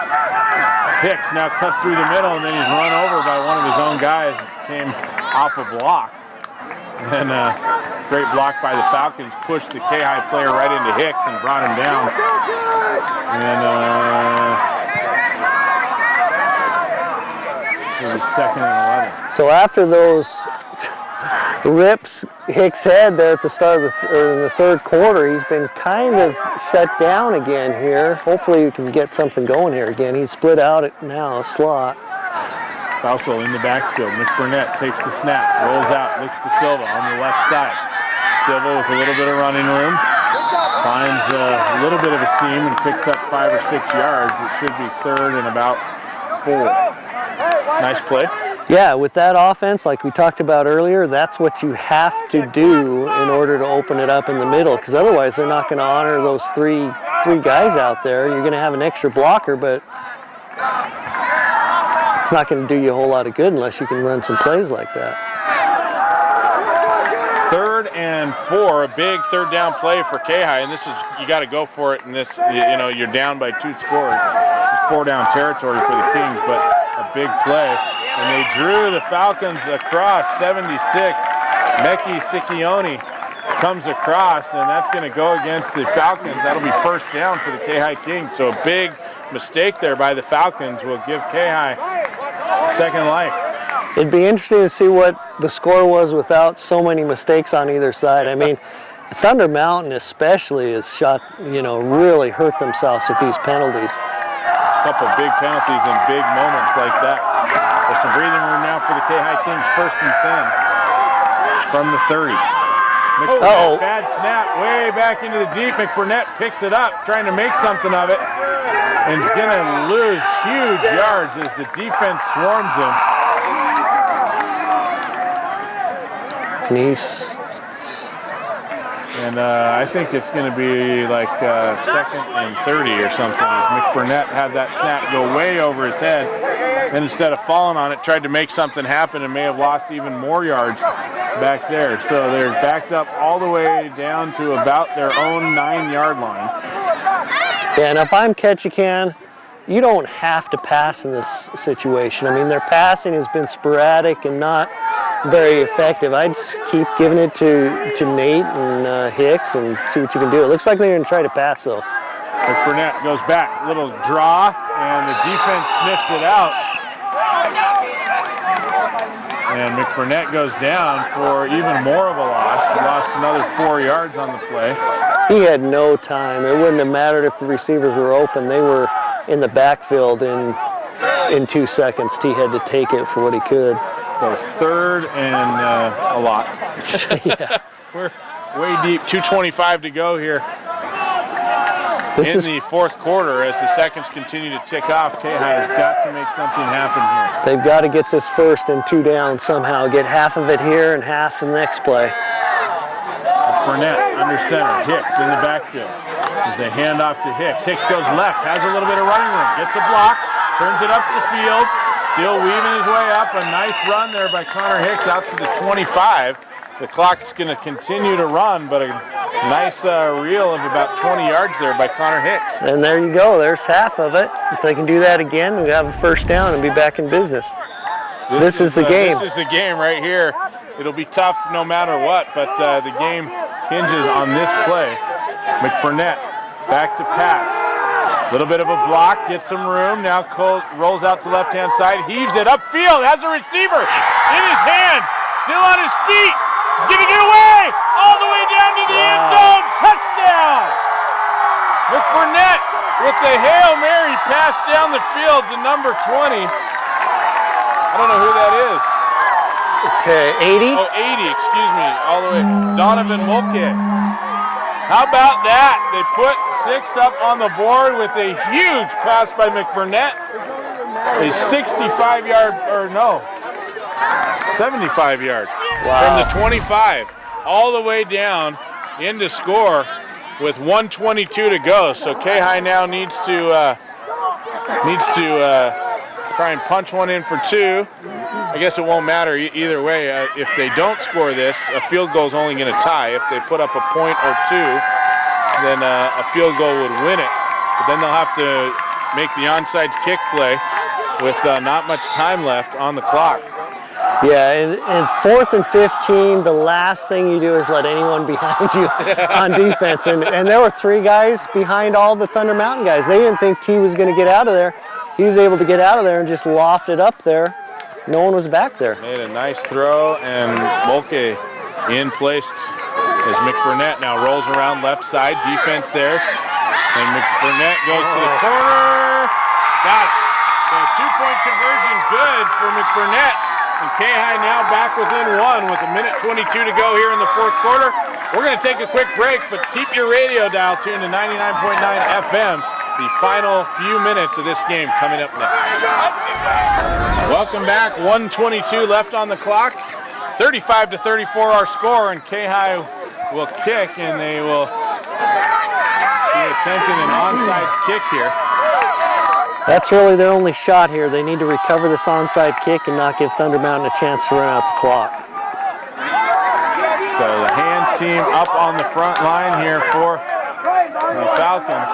Hicks now cuts through the middle, and then he's run over by one of his own guys. Came off a block. And great block by the Falcons. Pushed the Kayhi player right into Hicks and brought him down. And it was 2nd and 11. So after those rips Hicks had there at the start of the third quarter, he's been kind of shut down again here. Hopefully we can get something going here again. He's split out at now, a slot. Also in the backfield, McBurnett takes the snap, rolls out, looks to Silva on the left side. Silva with a little bit of running room, finds a little bit of a seam and picks up 5 or 6 yards. It should be 3rd and about 4. Nice play. Yeah, with that offense, like we talked about earlier, that's what you have to do in order to open it up in the middle, because otherwise they're not going to honor those three guys out there. You're going to have an extra blocker, but it's not going to do you a whole lot of good unless you can run some plays like that. 3rd and 4, a big 3rd down play for Kayhi, and this is, you got to go for it in this, you know, you're down by 2 scores. It's 4 down territory for the Kings, but a big play. And they drew the Falcons across 76. Meki Sicchioni comes across, and that's going to go against the Falcons. That'll be 1st down for the Kayhi Kings. So a big mistake there by the Falcons will give Kayhi second life. It'd be interesting to see what the score was without so many mistakes on either side. I mean, Thunder Mountain especially has shot, you know, really hurt themselves with these penalties. A couple big penalties in big moments like that. There's some breathing room now for the Kayhi Kings. 1st and 10 from the 30. Uh-oh. Bad snap way back into the deep. McBurnett picks it up, trying to make something of it, and is going to lose huge yards as the defense swarms him. And I think it's going to be like 2nd and 30 or something. McBurnett had that snap go way over his head, and instead of falling on it, tried to make something happen and may have lost even more yards back there. So they're backed up all the way down to about their own 9-yard line. Yeah, and if I'm Ketchikan, you don't have to pass in this situation. I mean, their passing has been sporadic and not very effective. I'd just keep giving it to Nate and Hicks and see what you can do. It looks like they're going to try to pass, though. McBurnett goes back, little draw, and the defense sniffs it out. And McBurnett goes down for even more of a loss. He lost another 4 yards on the play. He had no time. It wouldn't have mattered if the receivers were open. They were in the backfield in 2 seconds. He had to take it for what he could. So it's 3rd and a lot. Yeah. We're way deep. 2:25 to go here This in is the 4th quarter as the seconds continue to tick off. Kayhi has got to make something happen here. They've got to get this 1st and 2 down somehow. Get half of it here and half in the next play. Burnett under center. Hicks in the backfield. As they hand off to Hicks. Hicks goes left, has a little bit of running room, gets a block, turns it up the field, still weaving his way up. A nice run there by Connor Hicks out to the 25. The clock's going to continue to run, but a nice reel of about 20 yards there by Connor Hicks. And there you go. There's half of it. If they can do that again, we have a 1st down and be back in business. This is the game. This is the game right here. It'll be tough no matter what, but the game hinges on this play. McBurnett back to pass. A little bit of a block, gets some room. Now Cole rolls out to left-hand side, heaves it upfield, has a receiver in his hands, still on his feet. He's going to get away all the way down to the end zone. Touchdown! McBurnett with the Hail Mary pass down the field to number 20. I don't know who that is. To 80? Oh, 80, excuse me, all the way. Donovan Mulcahy. How about that? They put 6 up on the board with a huge pass by McBurnett. A 65-yard, or no, 75-yard. From the 25 all the way down into score with 1:22 to go. So Kayhi now needs to try and punch one in for 2. I guess it won't matter either way. If they don't score this, a field goal is only going to tie. If they put up a point or 2, then a field goal would win it. But then they'll have to make the onside kick play with not much time left on the clock. Yeah, and 4th and 15, the last thing you do is let anyone behind you on defense. And there were 3 guys behind all the Thunder Mountain guys. They didn't think T was going to get out of there. He was able to get out of there and just loft it up there. No one was back there. Made a nice throw, and Mulcahy in placed as McBurnett now rolls around left side. Defense there. And McBurnett goes to the corner. Got it. So a 2-point conversion good for McBurnett. And Kayhi now back within 1 with 1:22 to go here in the 4th quarter. We're going to take a quick break, but keep your radio dial tuned to 99.9 FM. The final few minutes of this game coming up next. Welcome back. 1:22 left on the clock. 35-34 our score, and Kayhi will kick, and they will be attempting an onside kick here. That's really their only shot here. They need to recover this onside kick and not give Thunder Mountain a chance to run out the clock. So the hands team up on the front line here for the Falcons.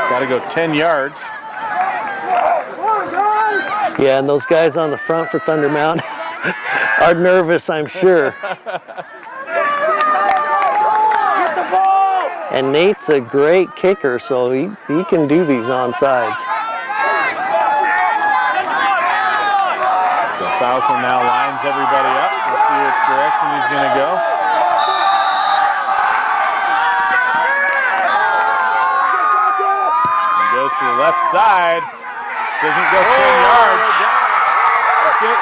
Got to go 10 yards. Yeah, and those guys on the front for Thunder Mountain are nervous, I'm sure. And Nate's a great kicker, so he can do these onside. So Falcon now lines everybody up. We'll see which direction he's going to go. He goes to the left side. Doesn't go 10 yards.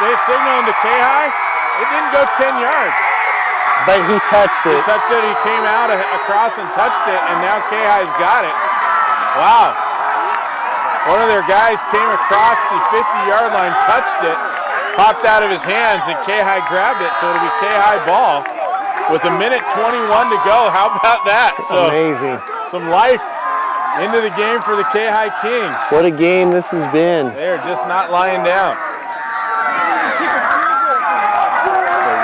They signaled to Kayhi. It didn't go 10 yards. But he touched it. He touched it. He came out across and touched it, and now Kayhi's got it. Wow. One of their guys came across the 50-yard line, touched it, popped out of his hands, and Kayhi grabbed it, so it'll be Kayhi ball with 1:21 to go. How about that? So amazing. Some life into the game for the Kayhi Kings. What a game this has been. They're just not lying down.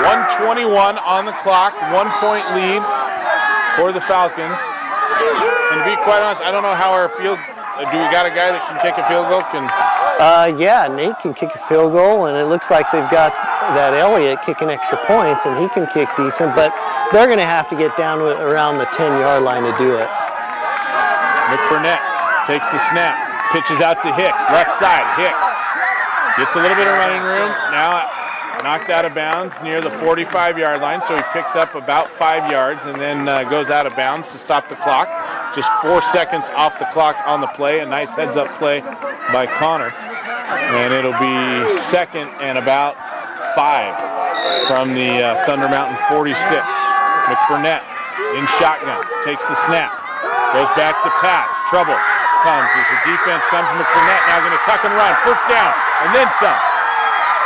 1:21 on the clock, 1-point lead for the Falcons. And to be quite honest, I don't know how our field. Do we got a guy that can kick a field goal? Yeah, Nate can kick a field goal, and it looks like they've got that Elliott kicking extra points, and he can kick decent, but they're going to have to get down to around the 10-yard line to do it. McBurnett takes the snap, pitches out to Hicks, left side. Hicks gets a little bit of running room. Now knocked out of bounds near the 45-yard line, so he picks up about 5 yards and then goes out of bounds to stop the clock. Just 4 seconds off the clock on the play. A nice heads-up play by Connor. And it'll be second and about 5 from the Thunder Mountain 46. McBurnett in shotgun, takes the snap, goes back to pass. Trouble comes as the defense comes. McBurnett now going to tuck and run. First down, and then some.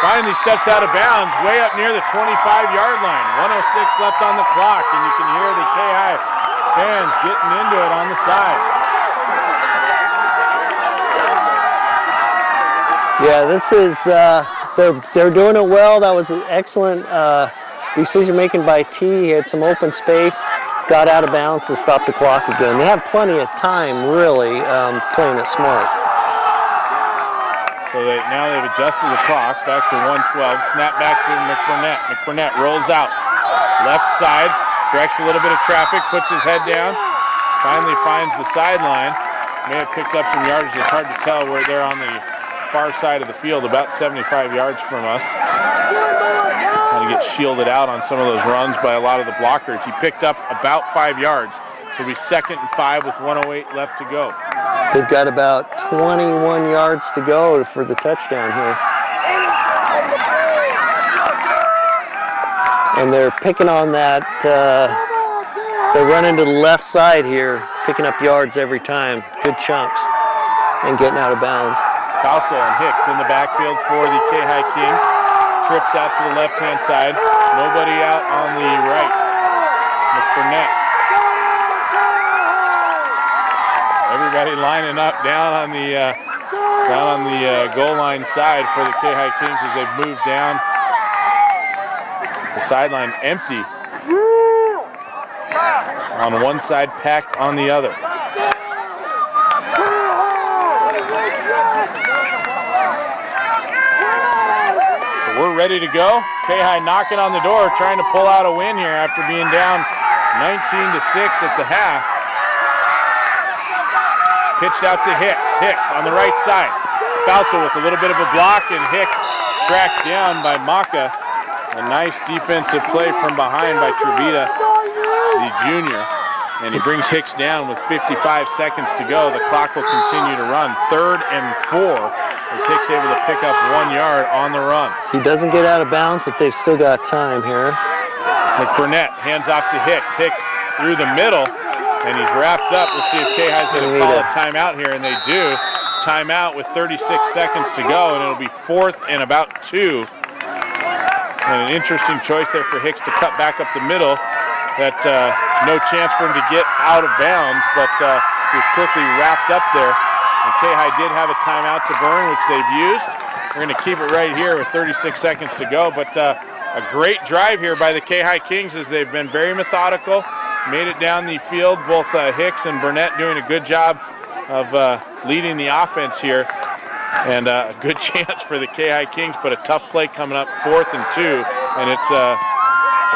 Finally steps out of bounds way up near the 25-yard line. 1:06 left on the clock, and you can hear the Kayhi fans getting into it on the side. Yeah, this is, they're doing it well. That was an excellent decision making by T. He had some open space, got out of bounds to stop the clock again. They have plenty of time, really, playing it smart. So now they've adjusted the clock back to 1:12. Snap back to McBurnett. McBurnett rolls out. Left side, directs a little bit of traffic, puts his head down, finally finds the sideline. May have picked up some yardage. It's hard to tell where they're on the far side of the field, about 75 yards from us. Kind of get shielded out on some of those runs by a lot of the blockers. He picked up about 5 yards. So it'll be 2nd and 5 with 1:08 left to go. They've got about 21 yards to go for the touchdown here. And they're picking on that, they're running to the left side here, picking up yards every time, good chunks, and getting out of bounds. Fausto and Hicks in the backfield for the Kayhi Kings. Trips out to the left-hand side. Nobody out on the right. McBurnett. Everybody lining up down on the goal line side for the Kayhi Kings as they've moved down. The sideline empty on one side, packed on the other. So we're ready to go. Kayhi knocking on the door, trying to pull out a win here after being down 19-6 at the half. Pitched out to Hicks. Hicks on the right side. Fausto with a little bit of a block, and Hicks tracked down by Maka. A nice defensive play from behind by Trevita, the junior. And he brings Hicks down with 55 seconds to go. The clock will continue to run. 3rd and 4 as Hicks able to pick up 1 yard on the run. He doesn't get out of bounds, but they've still got time here. McBurnett hands off to Hicks. Hicks through the middle, and he's wrapped up. We'll see if Kayhi's going to call a timeout here, and they do. Timeout with 36 seconds to go, and it'll be 4th and about 2. And an interesting choice there for Hicks to cut back up the middle. That no chance for him to get out of bounds, but he was quickly wrapped up there. And Kayhi did have a timeout to burn, which they've used. We're going to keep it right here with 36 seconds to go. But a great drive here by the Kayhi Kings as they've been very methodical, made it down the field. Both Hicks and Burnett doing a good job of leading the offense here. And a good chance for the Kayhi Kings, but a tough play coming up, 4th and 2, and it's a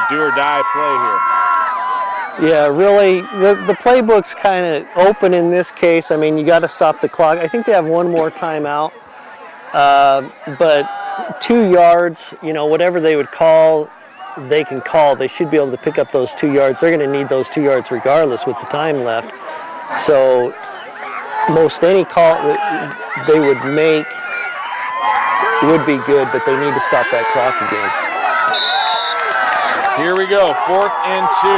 do-or-die play here. Yeah, really, the playbook's kind of open in this case. I mean, you got to stop the clock. I think they have one more timeout, but 2 yards, you know, whatever they would call, they can call. They should be able to pick up those 2 yards. They're going to need those 2 yards regardless with the time left. So most any call they would make would be good, but they need to stop that clock again. Here we go, 4th and 2.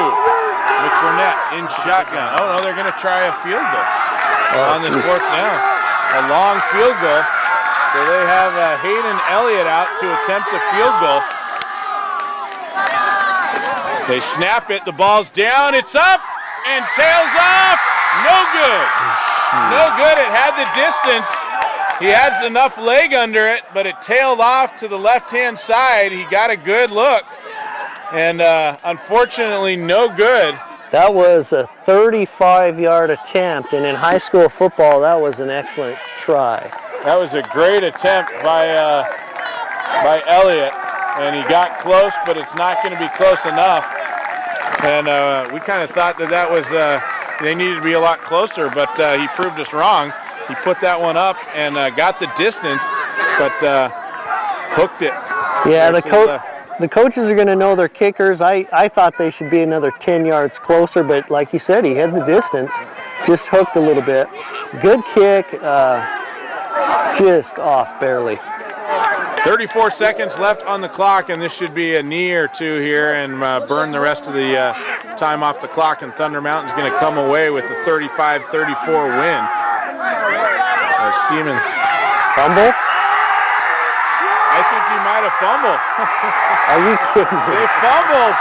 McBurnett in shotgun. Oh no, they're going to try a field goal on this 4th down. A long field goal. So they have Hayden Elliott out to attempt a field goal. They snap it, the ball's down, it's up, and tails off. No good. No good, it had the distance. He had enough leg under it, but it tailed off to the left-hand side. He got a good look, and unfortunately, no good. That was a 35-yard attempt, and in high school football, that was an excellent try. That was a great attempt by Elliott, and he got close, but it's not going to be close enough. And we kind of thought that was they needed to be a lot closer, but he proved us wrong. He put that one up and got the distance, but hooked it. Yeah, the coaches are going to know their kickers. I thought they should be another 10 yards closer, but like you said, he had the distance, just hooked a little bit. Good kick, just off barely. 34 seconds left on the clock, and this should be a knee or two here and burn the rest of the time off the clock, and Thunder Mountain's going to come away with a 35-34 win. Seaman. Fumble? I think he might have fumbled. Are you kidding me? They fumbled.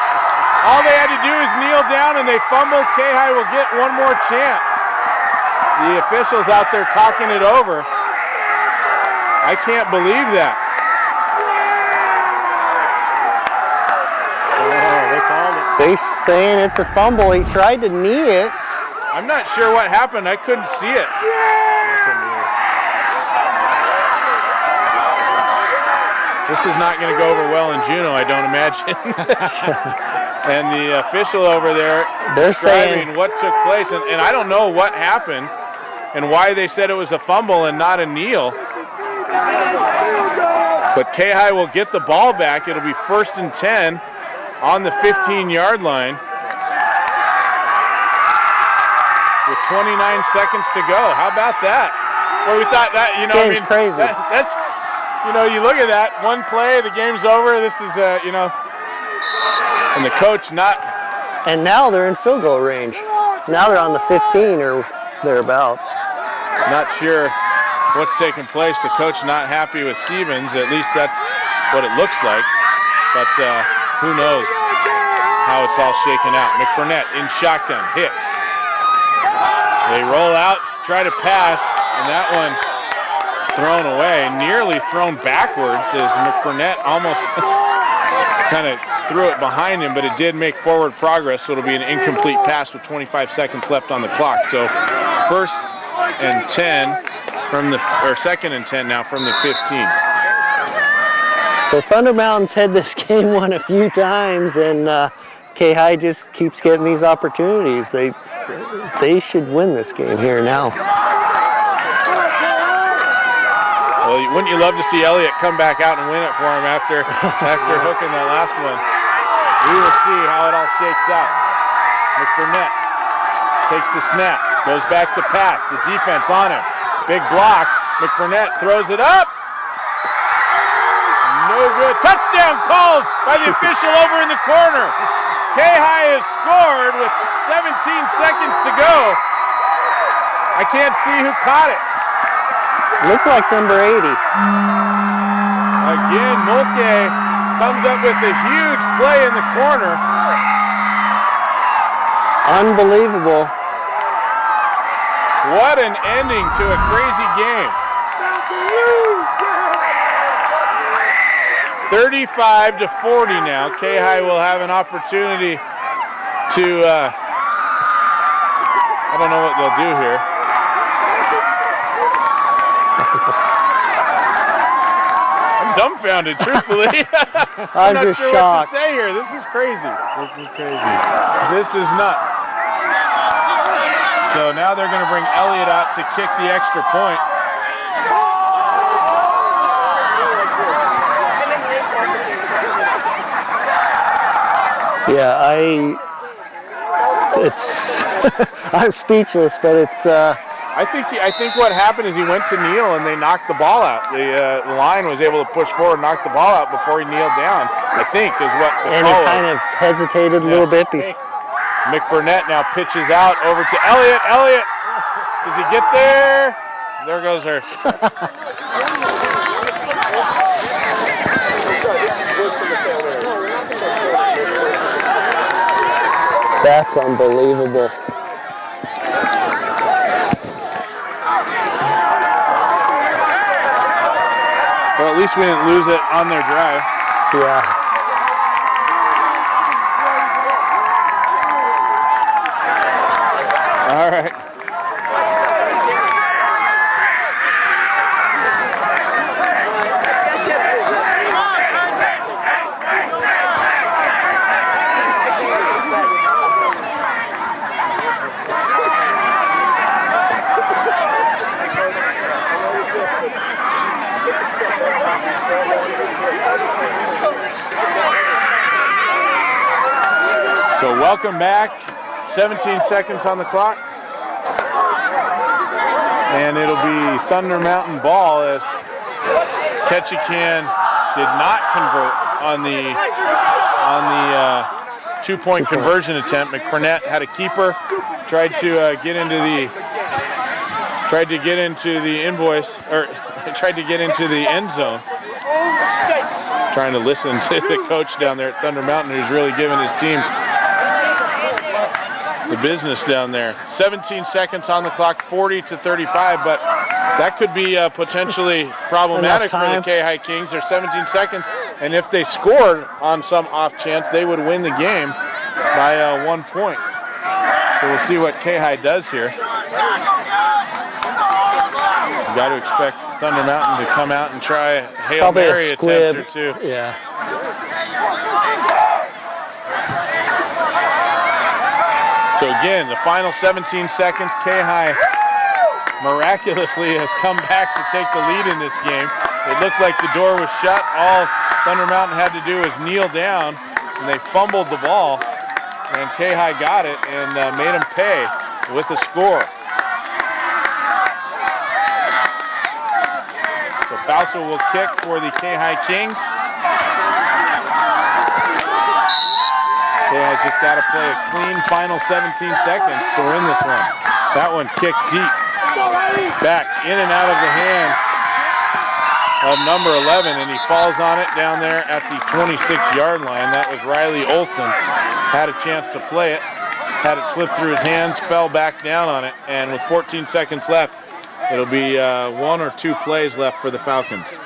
All they had to do is kneel down, and they fumbled. Kayhi will get one more chance. The officials out there talking it over. I can't believe that. They saying it's a fumble. He tried to knee it. I'm not sure what happened. I couldn't see it. This is not going to go over well in Juneau, I don't imagine. And the official over there they're describing saying what took place, and I don't know what happened and why they said it was a fumble and not a kneel. But Kayhi will get the ball back. It'll be 1st and 10 on the 15-yard line with 29 seconds to go. How about that? Well, we thought that, you know, I mean, crazy. That's, you know, you look at that, one play, the game's over. This is, you know, and the coach not. And now they're in field goal range. Now they're on the 15 or thereabouts. Not sure what's taking place. The coach not happy with Stevens. At least that's what it looks like. But who knows how it's all shaken out. McBurnett in shotgun, Hicks. They roll out, try to pass, and that one thrown away, nearly thrown backwards as McBurnett almost kind of threw it behind him, but it did make forward progress, so it'll be an incomplete pass with 25 seconds left on the clock. So 1st and 10 from the, or 2nd and 10 now from the 15. So Thunder Mountain's had this game won a few times, and Kayhi just keeps getting these opportunities. They should win this game here now. Well, wouldn't you love to see Elliott come back out and win it for him after hooking that last one? We will see how it all shakes out. McBurnett takes the snap, goes back to pass. The defense on him. Big block. McBurnett throws it up. No good. Touchdown called by the official over in the corner. Kayhi has scored with 17 seconds to go. I can't see who caught it. Looked like number 80. Again, Mulcahy comes up with a huge play in the corner. What an ending to a crazy game. 35-40 now. Kayhi will have an opportunity to, I don't know what they'll do here. I'm dumbfounded, truthfully. I'm not just sure shocked. what to say here. This is crazy. This is crazy. This is nuts. So now they're going to bring Elliott out to kick the extra point. Yeah, I'm speechless, but it's. I think what happened is he went to kneel and they knocked the ball out. The line was able to push forward and knock the ball out before he kneeled down, I think is what the And he call was. kind of hesitated a little bit. McBurnett now pitches out over to Elliott. Elliott, does he get there? There goes her. That's unbelievable. Well, at least we didn't lose it on their drive. Yeah. All right. So welcome back. 17 seconds on the clock. And it'll be Thunder Mountain ball as Ketchikan did not convert on the two-point conversion attempt. McBurnett had a keeper, tried to get into the end zone. Trying to listen to the coach down there at Thunder Mountain, who's really giving his team the business down there. 17 seconds on the clock, 40-35, but that could be potentially problematic for the Kayhi Kings. There's 17 seconds, and if they scored on some off chance, they would win the game by 1 point. So we'll see what Kayhi does here. You got to expect Thunder Mountain to come out and try a Hail Mary attempt or two. Yeah. So again, the final 17 seconds, Kayhi miraculously has come back to take the lead in this game. It looked like the door was shut. All Thunder Mountain had to do was kneel down, and they fumbled the ball, and Kayhi got it and made him pay with a score. So Fausto will kick for the Kayhi Kings. Kayhi just got to play a clean final 17 seconds to win this one. That one kicked deep. Back in and out of the hands of number 11, and he falls on it down there at the 26-yard line. That was Riley Olson. Had a chance to play it, had it slip through his hands, fell back down on it, and with 14 seconds left, it'll be 1 or 2 plays left for the Falcons.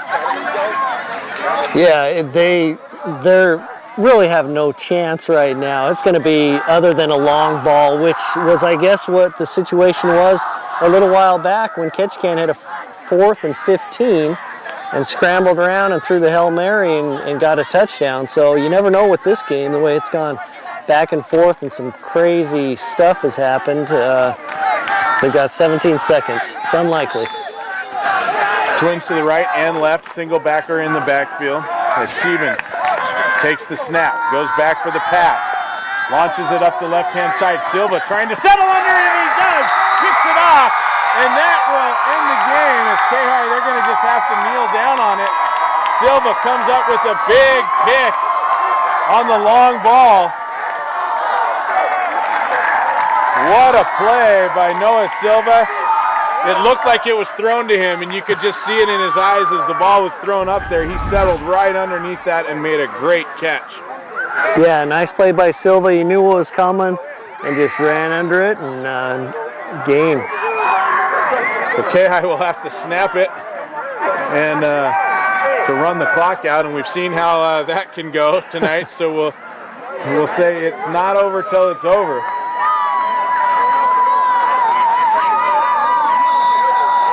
Yeah, they're really have no chance right now. It's going to be other than a long ball, which was, I guess, what the situation was a little while back when Ketchikan had a 4th and 15 and scrambled around and threw the Hail Mary and got a touchdown. So you never know with this game, the way it's gone back and forth and some crazy stuff has happened. They've got 17 seconds. It's unlikely. Twins to the right and left, single backer in the backfield as Siebens takes the snap, goes back for the pass, launches it up the left-hand side. Silva trying to settle under it, and he does, kicks it off, and that will end the game as Kayhi, they're going to just have to kneel down on it. Silva comes up with a big pick on the long ball. What a play by Noah Silva. It looked like it was thrown to him, and you could just see it in his eyes as the ball was thrown up there. He settled right underneath that and made a great catch. Yeah, nice play by Silva. He knew what was coming and just ran under it and game. The Kayhi will have to snap it and to run the clock out, and we've seen how that can go tonight. So we'll say it's not over till it's over.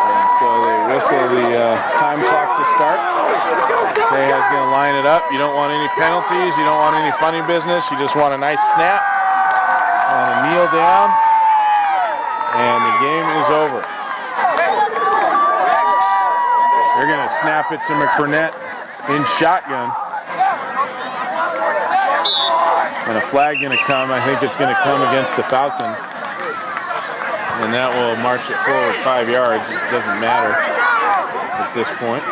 And so they whistle the time clock to start. Kayhi's going to line it up. You don't want any penalties. You don't want any funny business. You just want a nice snap and a kneel down, and the game is over. They're going to snap it to McBurnett in shotgun. And a flag going to come. I think it's going to come against the Falcons. And that will march it forward 5 yards. It doesn't matter at this point.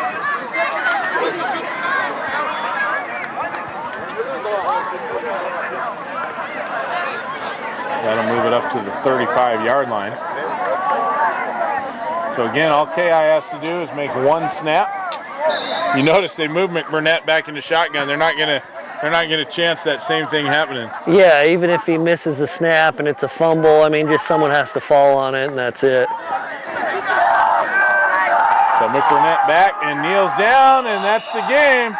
That'll move it up to the 35-yard line. So again, all KI has to do is make one snap. You notice they moved McBurnett back into shotgun. They're not gonna chance that same thing happening. Yeah, even if he misses a snap and it's a fumble, I mean, just someone has to fall on it, and that's it. So McBurnett back and kneels down, and that's the game.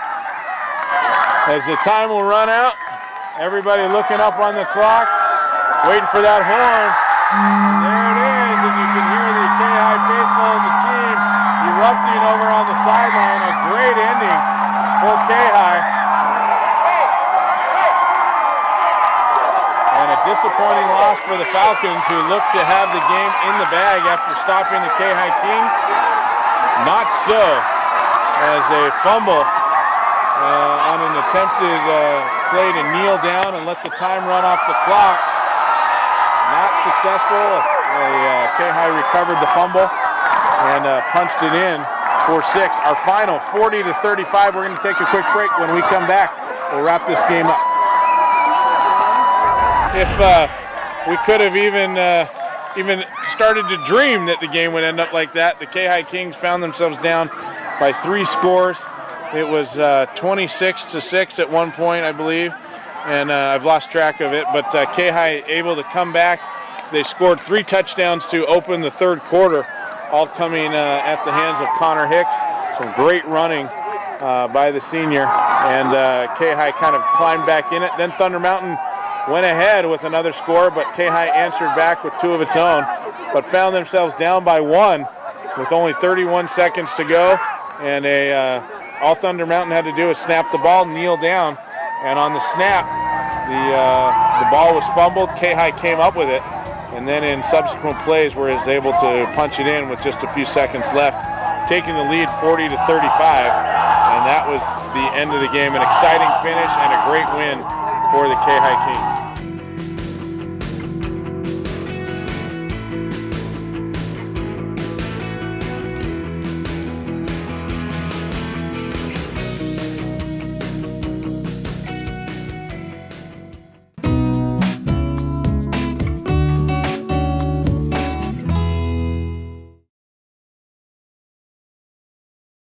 As the time will run out, everybody looking up on the clock, waiting for that horn. There it is, and you can hear the KI faithful and the team erupting over on the sideline. A great ending for KI. And a disappointing loss for the Falcons, who look to have the game in the bag after stopping the Kayhi Kings. Not so, as they fumble on an attempted play to kneel down and let the time run off the clock. Not successful. Kayhi recovered the fumble and punched it in for 6. Our final 40-35. We're going to take a quick break. When we come back, we'll wrap this game up. If we could have even started to dream that the game would end up like that, the Kayhi Kings found themselves down by 3 scores. It was 26-6 at one point, I believe, and I've lost track of it, but Kayhi able to come back. They scored 3 touchdowns to open the third quarter, all coming at the hands of Connor Hicks. Some great running by the senior, and Kayhi kind of climbed back in it. Then Thunder Mountain went ahead with another score, but Kayhi answered back with 2 of its own, but found themselves down by 1 with only 31 seconds to go, and all Thunder Mountain had to do was snap the ball, kneel down, and on the snap, the ball was fumbled. Kayhi came up with it, and then in subsequent plays was able to punch it in with just a few seconds left, taking the lead 40-35, and that was the end of the game. An exciting finish and a great win for the Kayhi Kings.